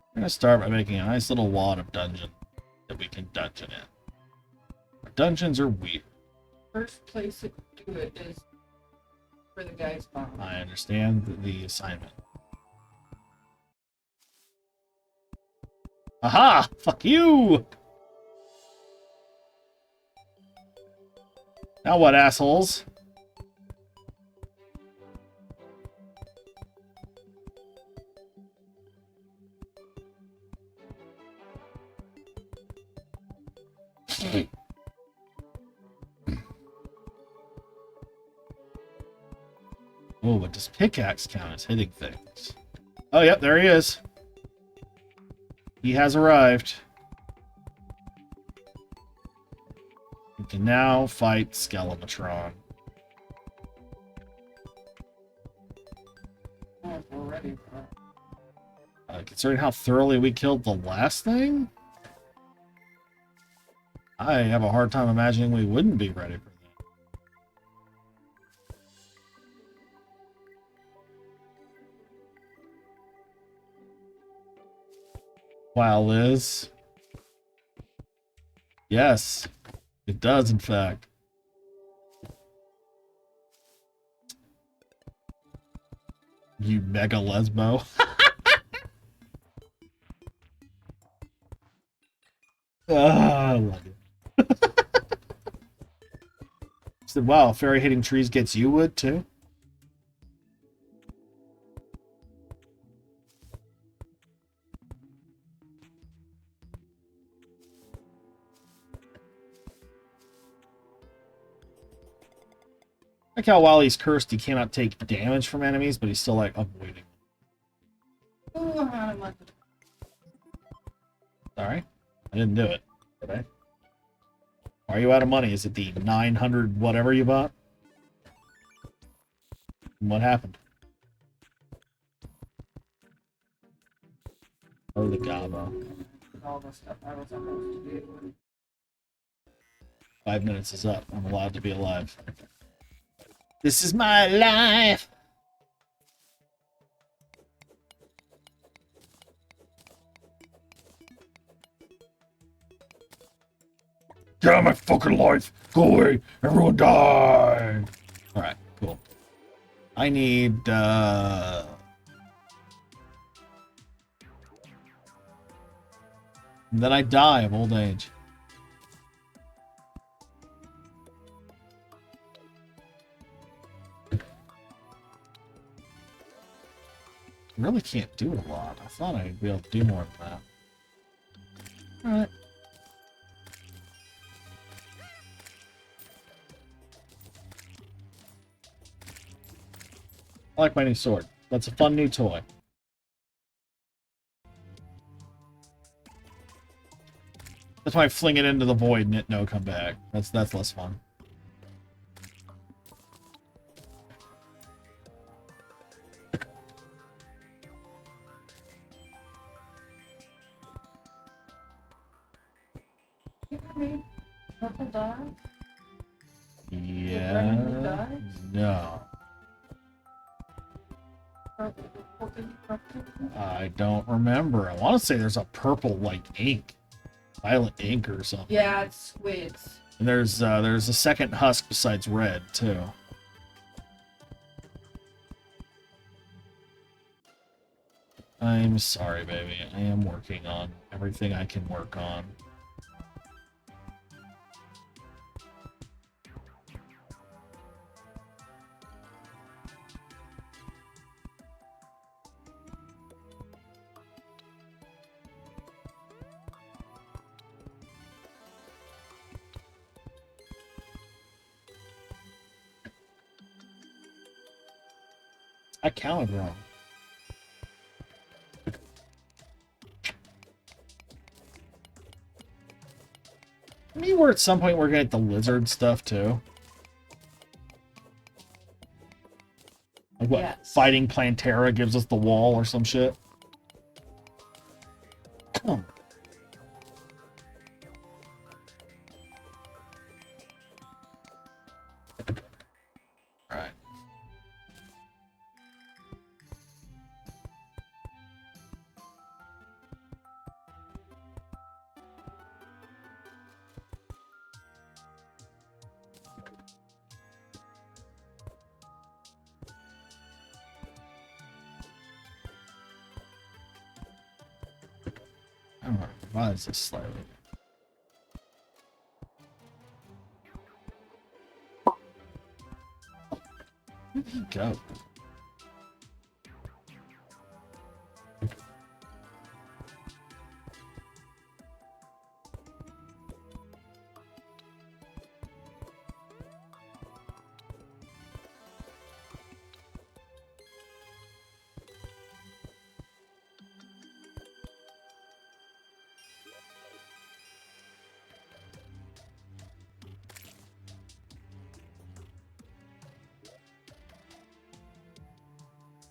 I'm going to start by making a nice little wad of dungeon that we can dungeon in. Our dungeons are weird. First place to do it is for the guy's bomb. I understand the assignment. Aha! Fuck you! Now what, assholes? Oh, but does pickaxe count as hitting things? Oh, yep, there he is. He has arrived. We can now fight Skelematron. Oh, we're ready. Considering how thoroughly we killed the last thing, I have a hard time imagining we wouldn't be ready for that. Wow, Liz. Yes, it does, in fact. You mega lesbo. I love it. Said, wow, fairy hitting trees gets you wood too? Like how while he's cursed, he cannot take damage from enemies, but he's still like avoiding. Ooh, I'm out of money. Sorry, I didn't do it. Did I? Why are you out of money? Is it the 900 whatever you bought? What happened? Oh, the gobbo. All the stuff I was supposed to do. 5 minutes is up. I'm allowed to be alive. This is my life! Get out of my fucking life! Go away! Everyone die! Alright, cool. I need, and then I die of old age. I really can't do a lot. I thought I'd be able to do more than that. Alright. I like my new sword. That's a fun new toy. That's why I fling it into the void and it no come back. That's less fun. Purple dye? Yeah. No. I don't remember. I want to say there's a purple like ink, violet ink or something. Yeah, it's squids. And there's a second husk besides red too. I'm sorry, baby. I am working on everything I can work on. I counted wrong. Maybe we're at some point we're gonna get the lizard stuff too. Like what? Yes. Fighting Plantera gives us the wall or some shit. Come. Alright. I'm gonna revise this slightly. Where did he go?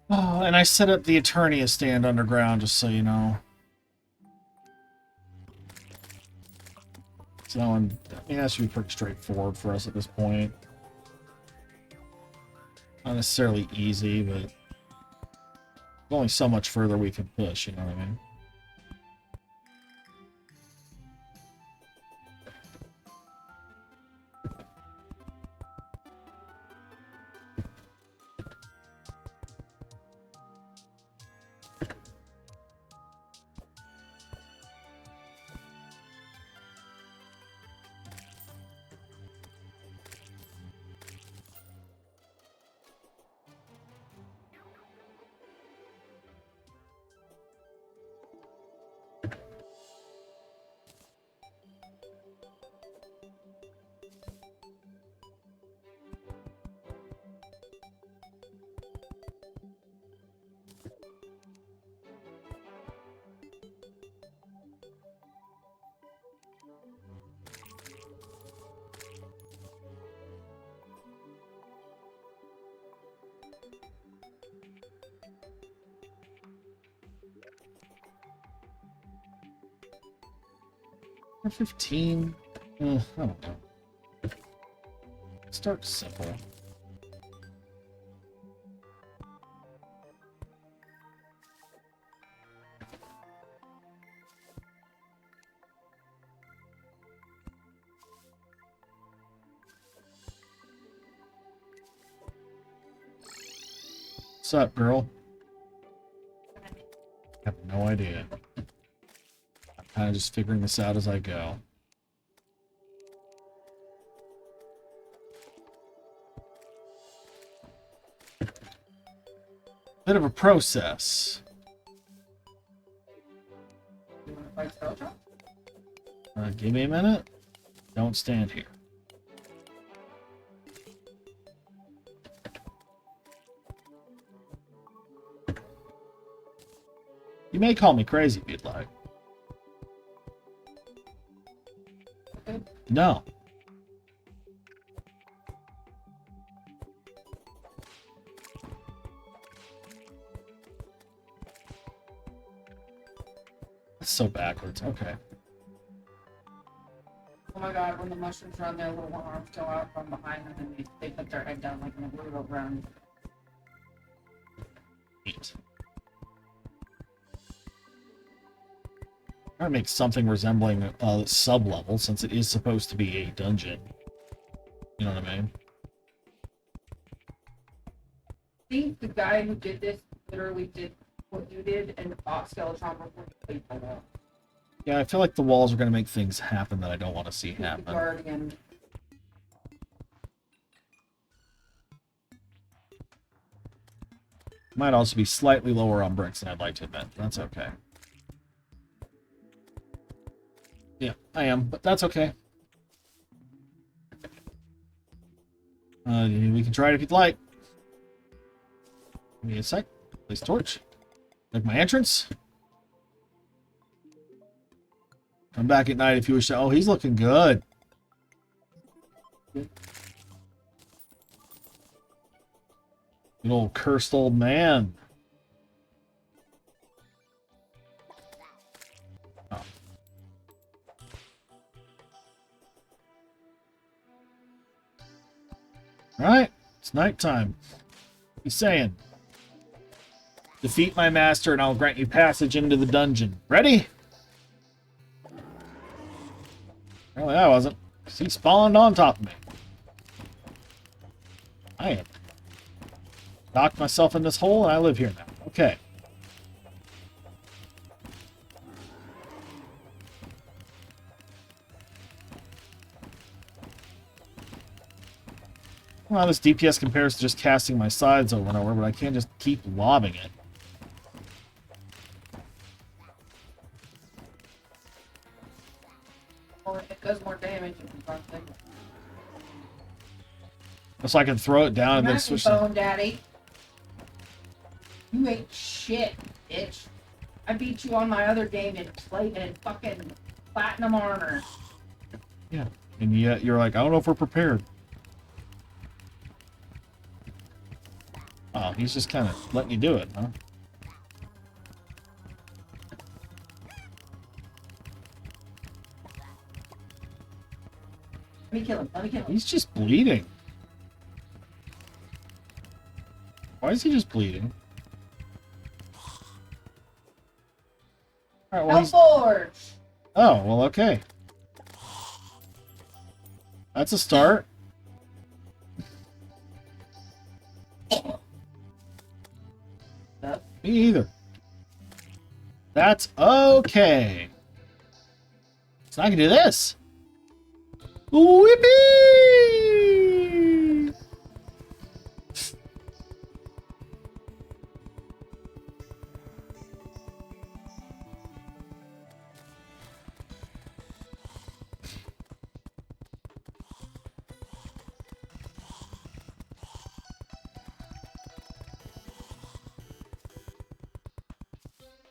Oh, and I set up the Eternia stand underground, just so you know. So that one, I mean, that should be pretty straightforward for us at this point. Not necessarily easy, but there's only so much further we can push, you know what I mean? Or 15? I don't know. Start simple. What's up, girl? I have no idea. I'm kind of just figuring this out as I go. Bit of a process. You want to fight Skeleton? Give me a minute. Don't stand here. You may call me crazy if you'd like. Okay. No. That's so backwards. Okay. Oh my god, when the mushrooms run, their little arms go out from behind them and they put their head down like in a brutal ground. Neat. Try to make something resembling a sub-level, since it is supposed to be a dungeon. You know what I mean? I think the guy who did this literally did what you did and fought Skeleton before you played for that. Yeah, I feel like the walls are going to make things happen that I don't want to see He's the happen. guardian. Might also be slightly lower on bricks than I'd like to admit. That's okay. Yeah, I am, but that's okay. We can try it if you'd like. Give me a sec. Place torch. Like my entrance. Come back at night if you wish to. Oh, he's looking good. Good old cursed old man. Oh. Alright, it's nighttime. He's saying, defeat my master and I'll grant you passage into the dungeon. Ready? Apparently I wasn't, because he spawned on top of me. I am. Knocked myself in this hole and I live here now. Okay. Well, this DPS compares to just casting my sides over and over, but I can't just keep lobbing it. Or it does more damage if you run things. So I can throw it down and then switch. Bone Daddy. You ain't shit, bitch. I beat you on my other game in plate and fucking platinum armor. Yeah, and yet you're like, I don't know if we're prepared. Oh, he's just kind of letting you do it, huh? Let me kill him. Let me kill him. He's just bleeding. Why is he just bleeding? Alright, well, Hellforge! Oh, well, okay. That's a start. Me either. That's okay. So I can do this. Whippy!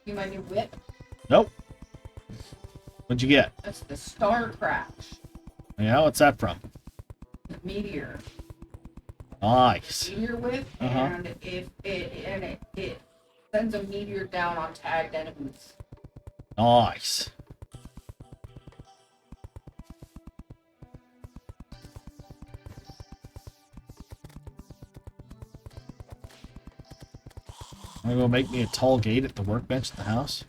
You my new whip? Nope. What'd you get? That's the Star Crash. Yeah, what's that from? The meteor. Nice. Meteor whip, and if it sends a meteor down on tagged enemies. Nice. I'm gonna go make me a tall gate at the workbench at the house.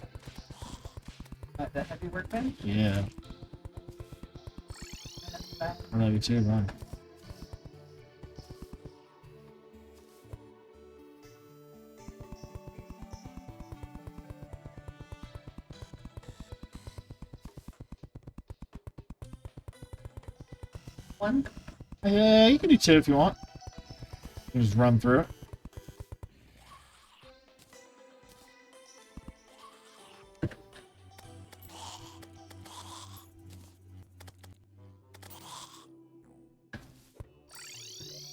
The heavy workbench? Yeah. I love you too, run. One? Yeah, you can do 2 if you want. You can just run through it.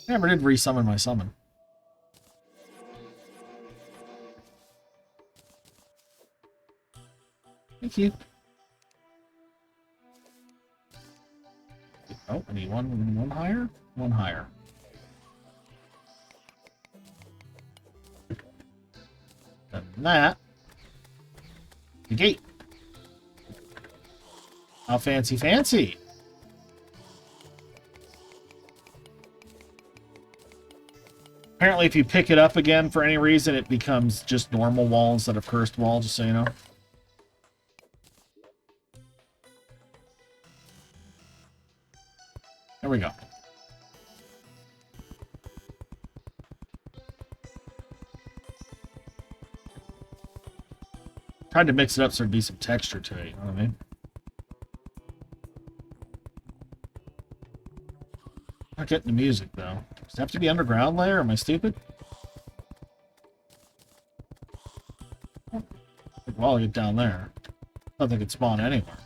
I never did resummon my summon. Thank you. Oh, I need one higher? One higher. Other than that, the gate. How fancy, fancy. Apparently, if you pick it up again for any reason, it becomes just normal wall instead of cursed wall, just so you know. There we go. Tried to mix it up so there'd be some texture to it, you know what I mean? Not getting the music, though. Does it have to be underground layer? Am I stupid? Well, I'll get down there. Nothing could spawn anywhere.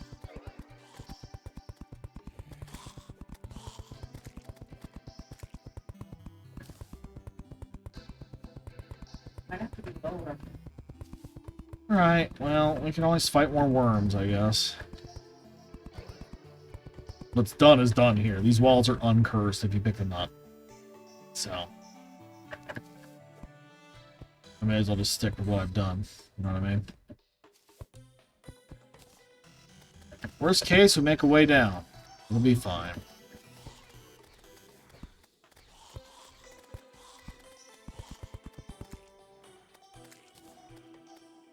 Might have to be lower. Alright, well, we can always fight more worms, I guess. What's done is done here. These walls are uncursed if you pick them up. So. I may as well just stick with what I've done. You know what I mean? Worst case, we make a way down. We'll be fine.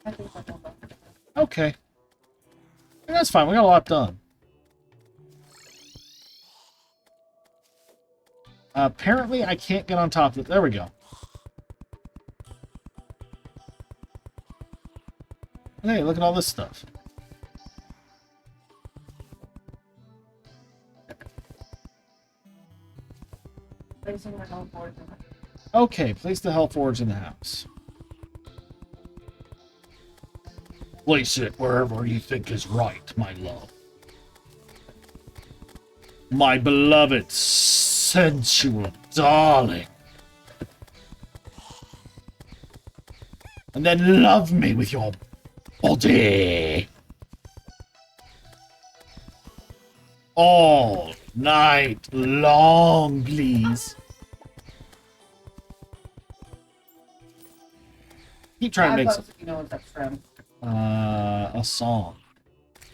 I think we're done. Okay. And that's fine. We got a lot done. Apparently, I can't get on top of it. There we go. Hey, look at all this stuff. Placing the hell board. Okay, place the Hellforge in the house. Place it wherever you think is right, my love. My beloved, sensual darling. And then love me with your body. All night long, please. Keep trying to make some, You know what that's from? a song.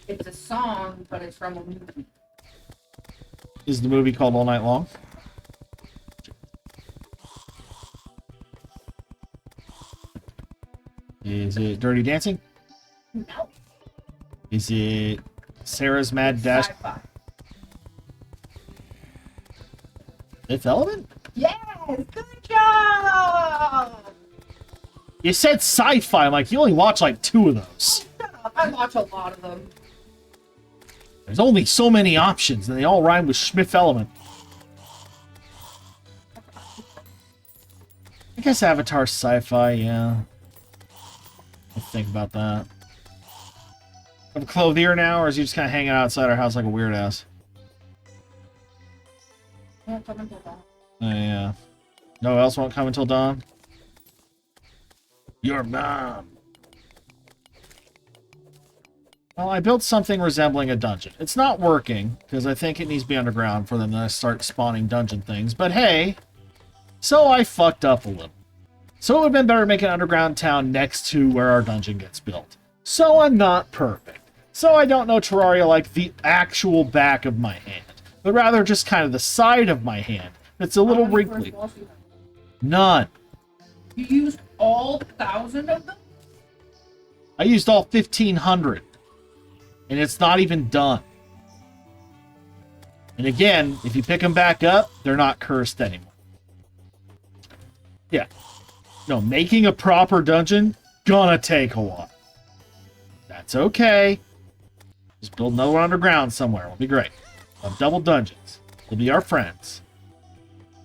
It's a song, but it's from a movie. Is the movie called All Night Long? Is it Dirty Dancing? No. Is it Sarah's Mad Dash? Sci-fi. Fifth Element? Yes! Good job! You said sci-fi. I'm like, you only watch like 2 of those. Shut up. I watch a lot of them. There's only so many options, and they all rhyme with Schmidt Element. I guess Avatar's sci-fi, yeah. I'll think about that. Have a clothier now, or is he just kind of hanging outside our house like a weird ass? Yeah, come and do that. Yeah. No one else won't come until dawn? Your mom. Well, I built something resembling a dungeon. It's not working, because I think it needs to be underground for them to start spawning dungeon things. But hey, so I fucked up a little. So it would have been better to make an underground town next to where our dungeon gets built. So I'm not perfect. So I don't know Terraria like the actual back of my hand, but rather just kind of the side of my hand. It's a little How many wrinkly. first walls do you have? None. You used all 1,000 of them? I used all 1,500. And it's not even done. And again, if you pick them back up, they're not cursed anymore. Yeah. No, making a proper dungeon, gonna take a while. That's okay. Just build another one underground somewhere. It'll be great. We'll have double dungeons. They'll be our friends.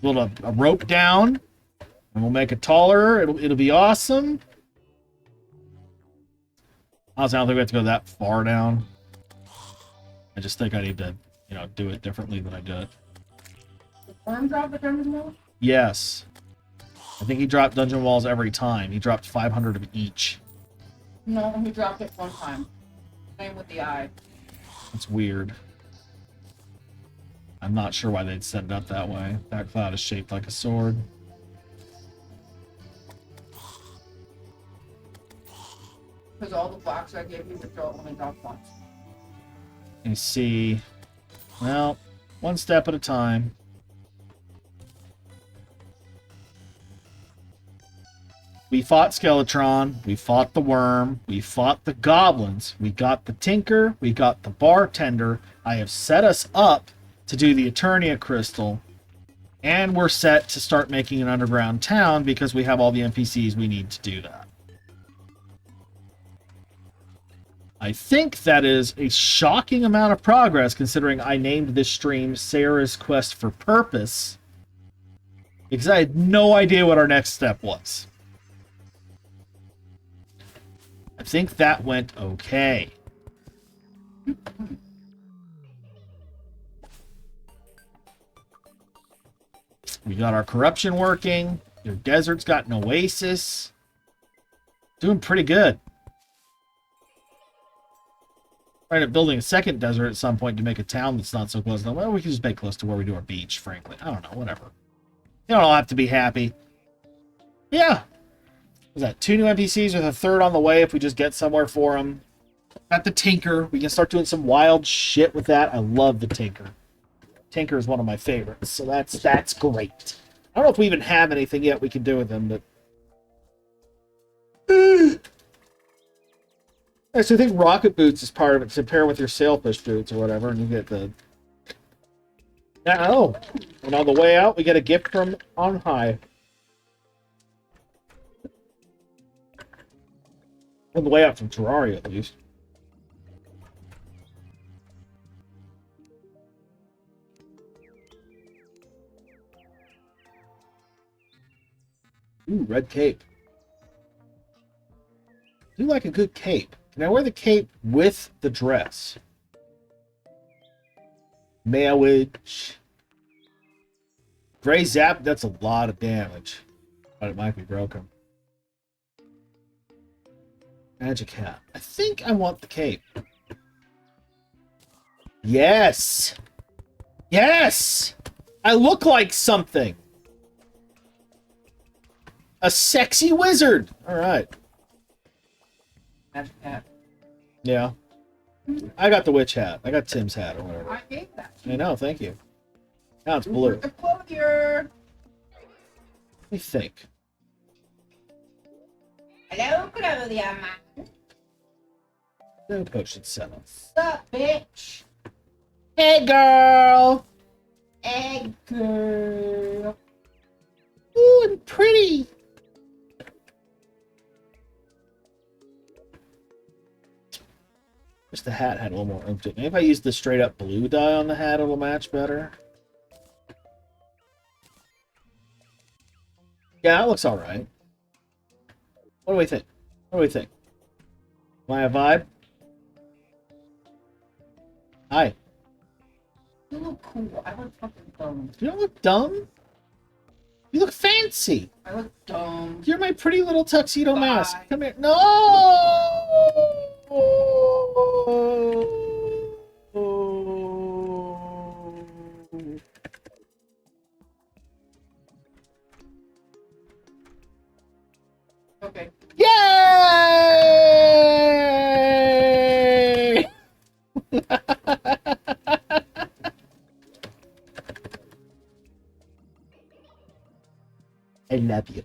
Build a rope down, and we'll make it taller. It'll be awesome. Honestly, I don't think we have to go that far down. I just think I need to, do it differently than I did it. Did Worm drop the dungeon wall? Yes. I think he dropped dungeon walls every time. He dropped 500 of each. No, he dropped it one time. Same with the eye. That's weird. I'm not sure why they'd set it up that way. That cloud is shaped like a sword. Because all the blocks I gave you were only dropped once. You see, well, one step at a time. We fought Skeletron, we fought the Worm, we fought the Goblins, we got the Tinker, we got the Bartender. I have set us up to do the Eternia Crystal, and we're set to start making an underground town because we have all the NPCs we need to do that. I think that is a shocking amount of progress considering I named this stream Sarah's Quest for Purpose because I had no idea what our next step was. I think that went okay. We got our corruption working. Your desert's got an oasis. Doing pretty good. Trying to building a second desert at some point to make a town that's not so close. Well, we can just make close to where we do our beach, frankly. I don't know, whatever. You don't all have to be happy. Yeah. Was that 2 new NPCs with a third on the way if we just get somewhere for them? Got the Tinker. We can start doing some wild shit with that. I love the Tinker. Tinker is one of my favorites, so that's great. I don't know if we even have anything yet we can do with him, but... Actually, I think Rocket Boots is part of it to pair with your Sailfish Boots or whatever, and you get the... Oh! And on the way out, we get a gift from on high. On the way out from Terraria, at least. Ooh, red cape. I do like a good cape. Can I wear the cape with the dress? Marriage. Gray Zap, that's a lot of damage. But it might be broken. Magic hat. I think I want the cape. Yes! Yes! I look like something! A sexy wizard! Alright. Magic hat. Yeah. I got the witch hat. I got Tim's hat or whatever. I gave that. I know, thank you. Now it's blue. The clothier. Let me think. Hello, Clothier man. No potion setup. Sup, bitch? Hey, girl! Egg girl. Ooh, and pretty! Wish the hat had a little more oomph to it. Maybe if I use the straight up blue dye on the hat, it'll match better. Yeah, that looks alright. What do we think? What do we think? Am I a vibe? Hi. You look cool. I look fucking dumb. You don't look dumb. You look fancy. I look dumb. You're my pretty little tuxedo Bye. mask. Come here. No! Okay. Yay! I love you.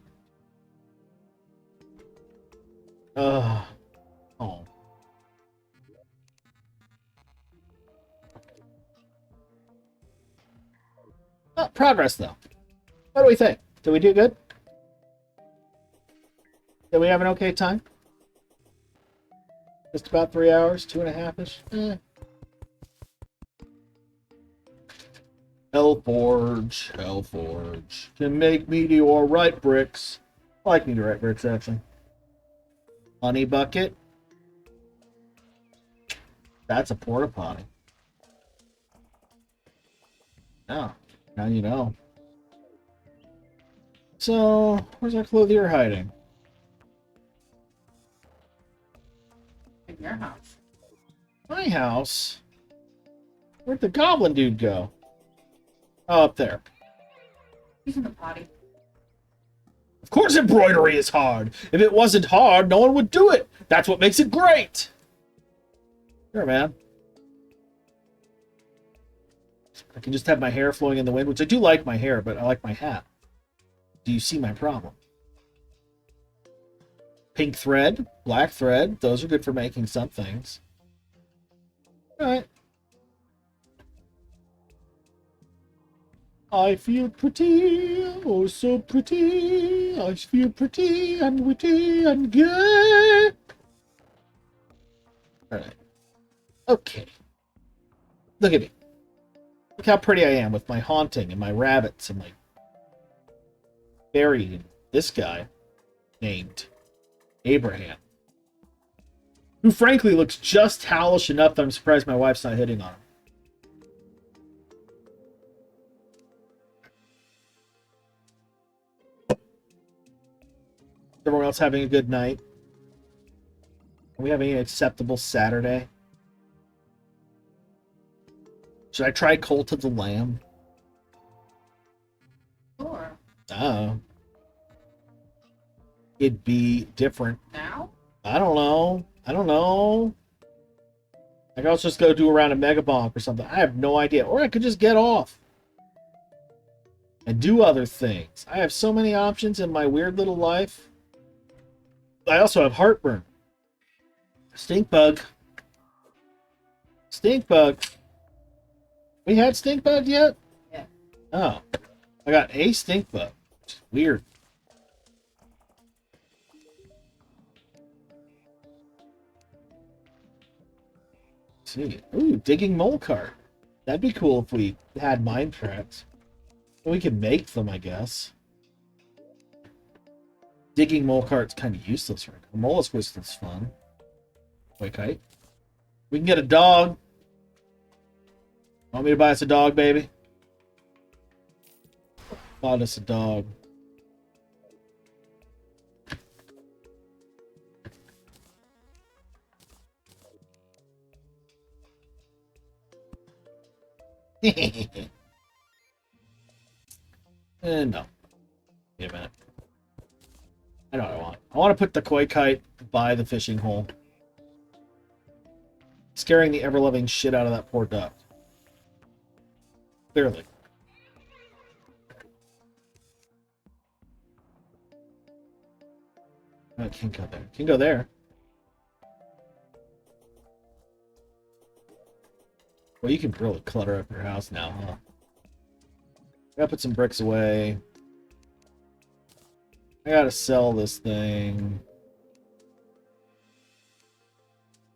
progress, though. What do we think? Did we do good? Did we have an okay time? Just about 3 hours, 2.5-ish. Hellforge, Hellforge. Can make meteorite bricks. I like meteorite bricks, actually. Honey bucket. That's a porta potty. Oh, now you know. So, where's our clothier hiding? In your house. My house? Where'd the goblin dude go? Oh, up there. He's in the potty. Of course embroidery is hard. If it wasn't hard, no one would do it. That's what makes it great. Here, man. I can just have my hair flowing in the wind, which I do like my hair, but I like my hat. Do you see my problem? Pink thread, black thread. Those are good for making some things. All right. I feel pretty, oh so pretty. I feel pretty and witty and gay. All right. Okay. Look at me. Look how pretty I am with my haunting and my rabbits and my fairy and this guy named Abraham, who frankly looks just hellish enough that I'm surprised my wife's not hitting on him. Everyone else having a good night? Are we having an acceptable Saturday? Should I try Cult of the Lamb? Sure. Oh. It'd be different. Now? I don't know. I don't know. I could also just go do a round of Mega Bonk or something. I have no idea. Or I could just get off. And do other things. I have so many options in my weird little life. I also have heartburn. Stink bug. Stink bug. We had stink bug yet? Yeah. Oh. I got a stink bug. Which is weird. Let's see. Ooh, digging mole cart. That'd be cool if we had mine tracks. We could make them, I guess. Digging mole cart's kind of useless right now. Mollusk Whistle's fun. Wait, kite. We can get a dog. Want me to buy us a dog, baby? Buy us a dog. No. Wait a minute. I know what I want. I want to put the koi kite by the fishing hole. Scaring the ever-loving shit out of that poor duck. Clearly. Oh, it can't go there. It can go there. Well, you can really clutter up your house now, huh? I gotta put some bricks away. I gotta sell this thing.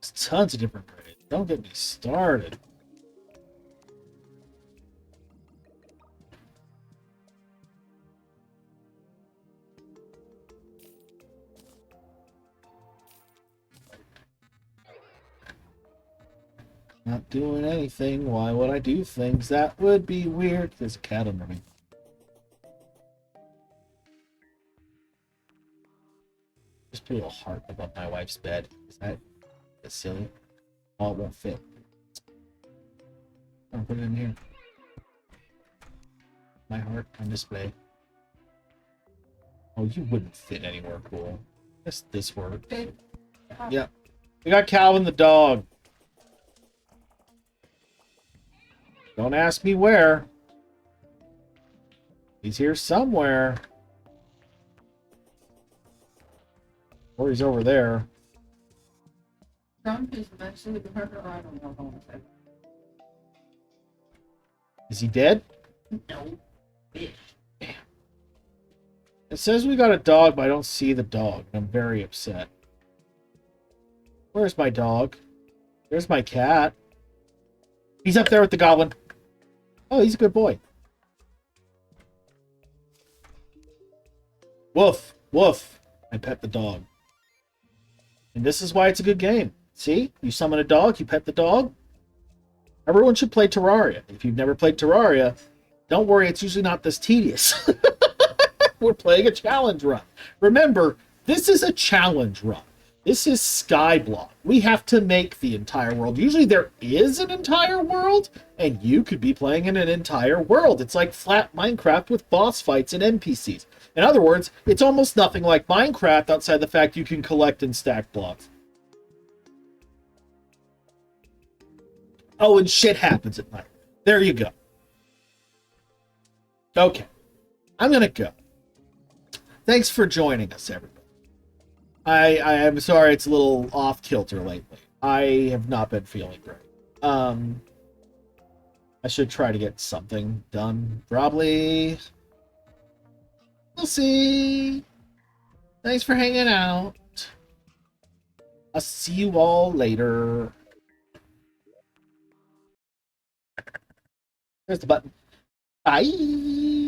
There's tons of different grades. Don't get me started. Not doing anything. Why would I do things? That would be weird. There's a cat under me. Just put a little heart above my wife's bed. Is that silly? Oh, it won't fit. I'll put it in here. My heart on display. Oh, you wouldn't fit anywhere cool. Guess this worked. Yeah. We got Calvin the dog. Don't ask me where. He's here somewhere. Or he's over there. Trump is eventually the murderer. I don't know. Is he dead? No. It says we got a dog, but I don't see the dog. I'm very upset. Where's my dog? There's my cat. He's up there with the goblin. Oh, he's a good boy. Woof, woof. I pet the dog. And this is why it's a good game. See? You summon a dog, you pet the dog. Everyone should play Terraria. If you've never played Terraria, don't worry, it's usually not this tedious. We're playing a challenge run. Remember, this is a challenge run. This is Skyblock. We have to make the entire world. Usually there is an entire world, and you could be playing in an entire world. It's like flat Minecraft with boss fights and NPCs. In other words, it's almost nothing like Minecraft outside the fact you can collect and stack blocks. Oh, and shit happens at night. There you go. Okay. I'm going to go. Thanks for joining us, everybody. I'm sorry it's a little off kilter lately. I have not been feeling great. I should try to get something done. Probably. We'll see. Thanks for hanging out. I'll see you all later. There's the button. Bye.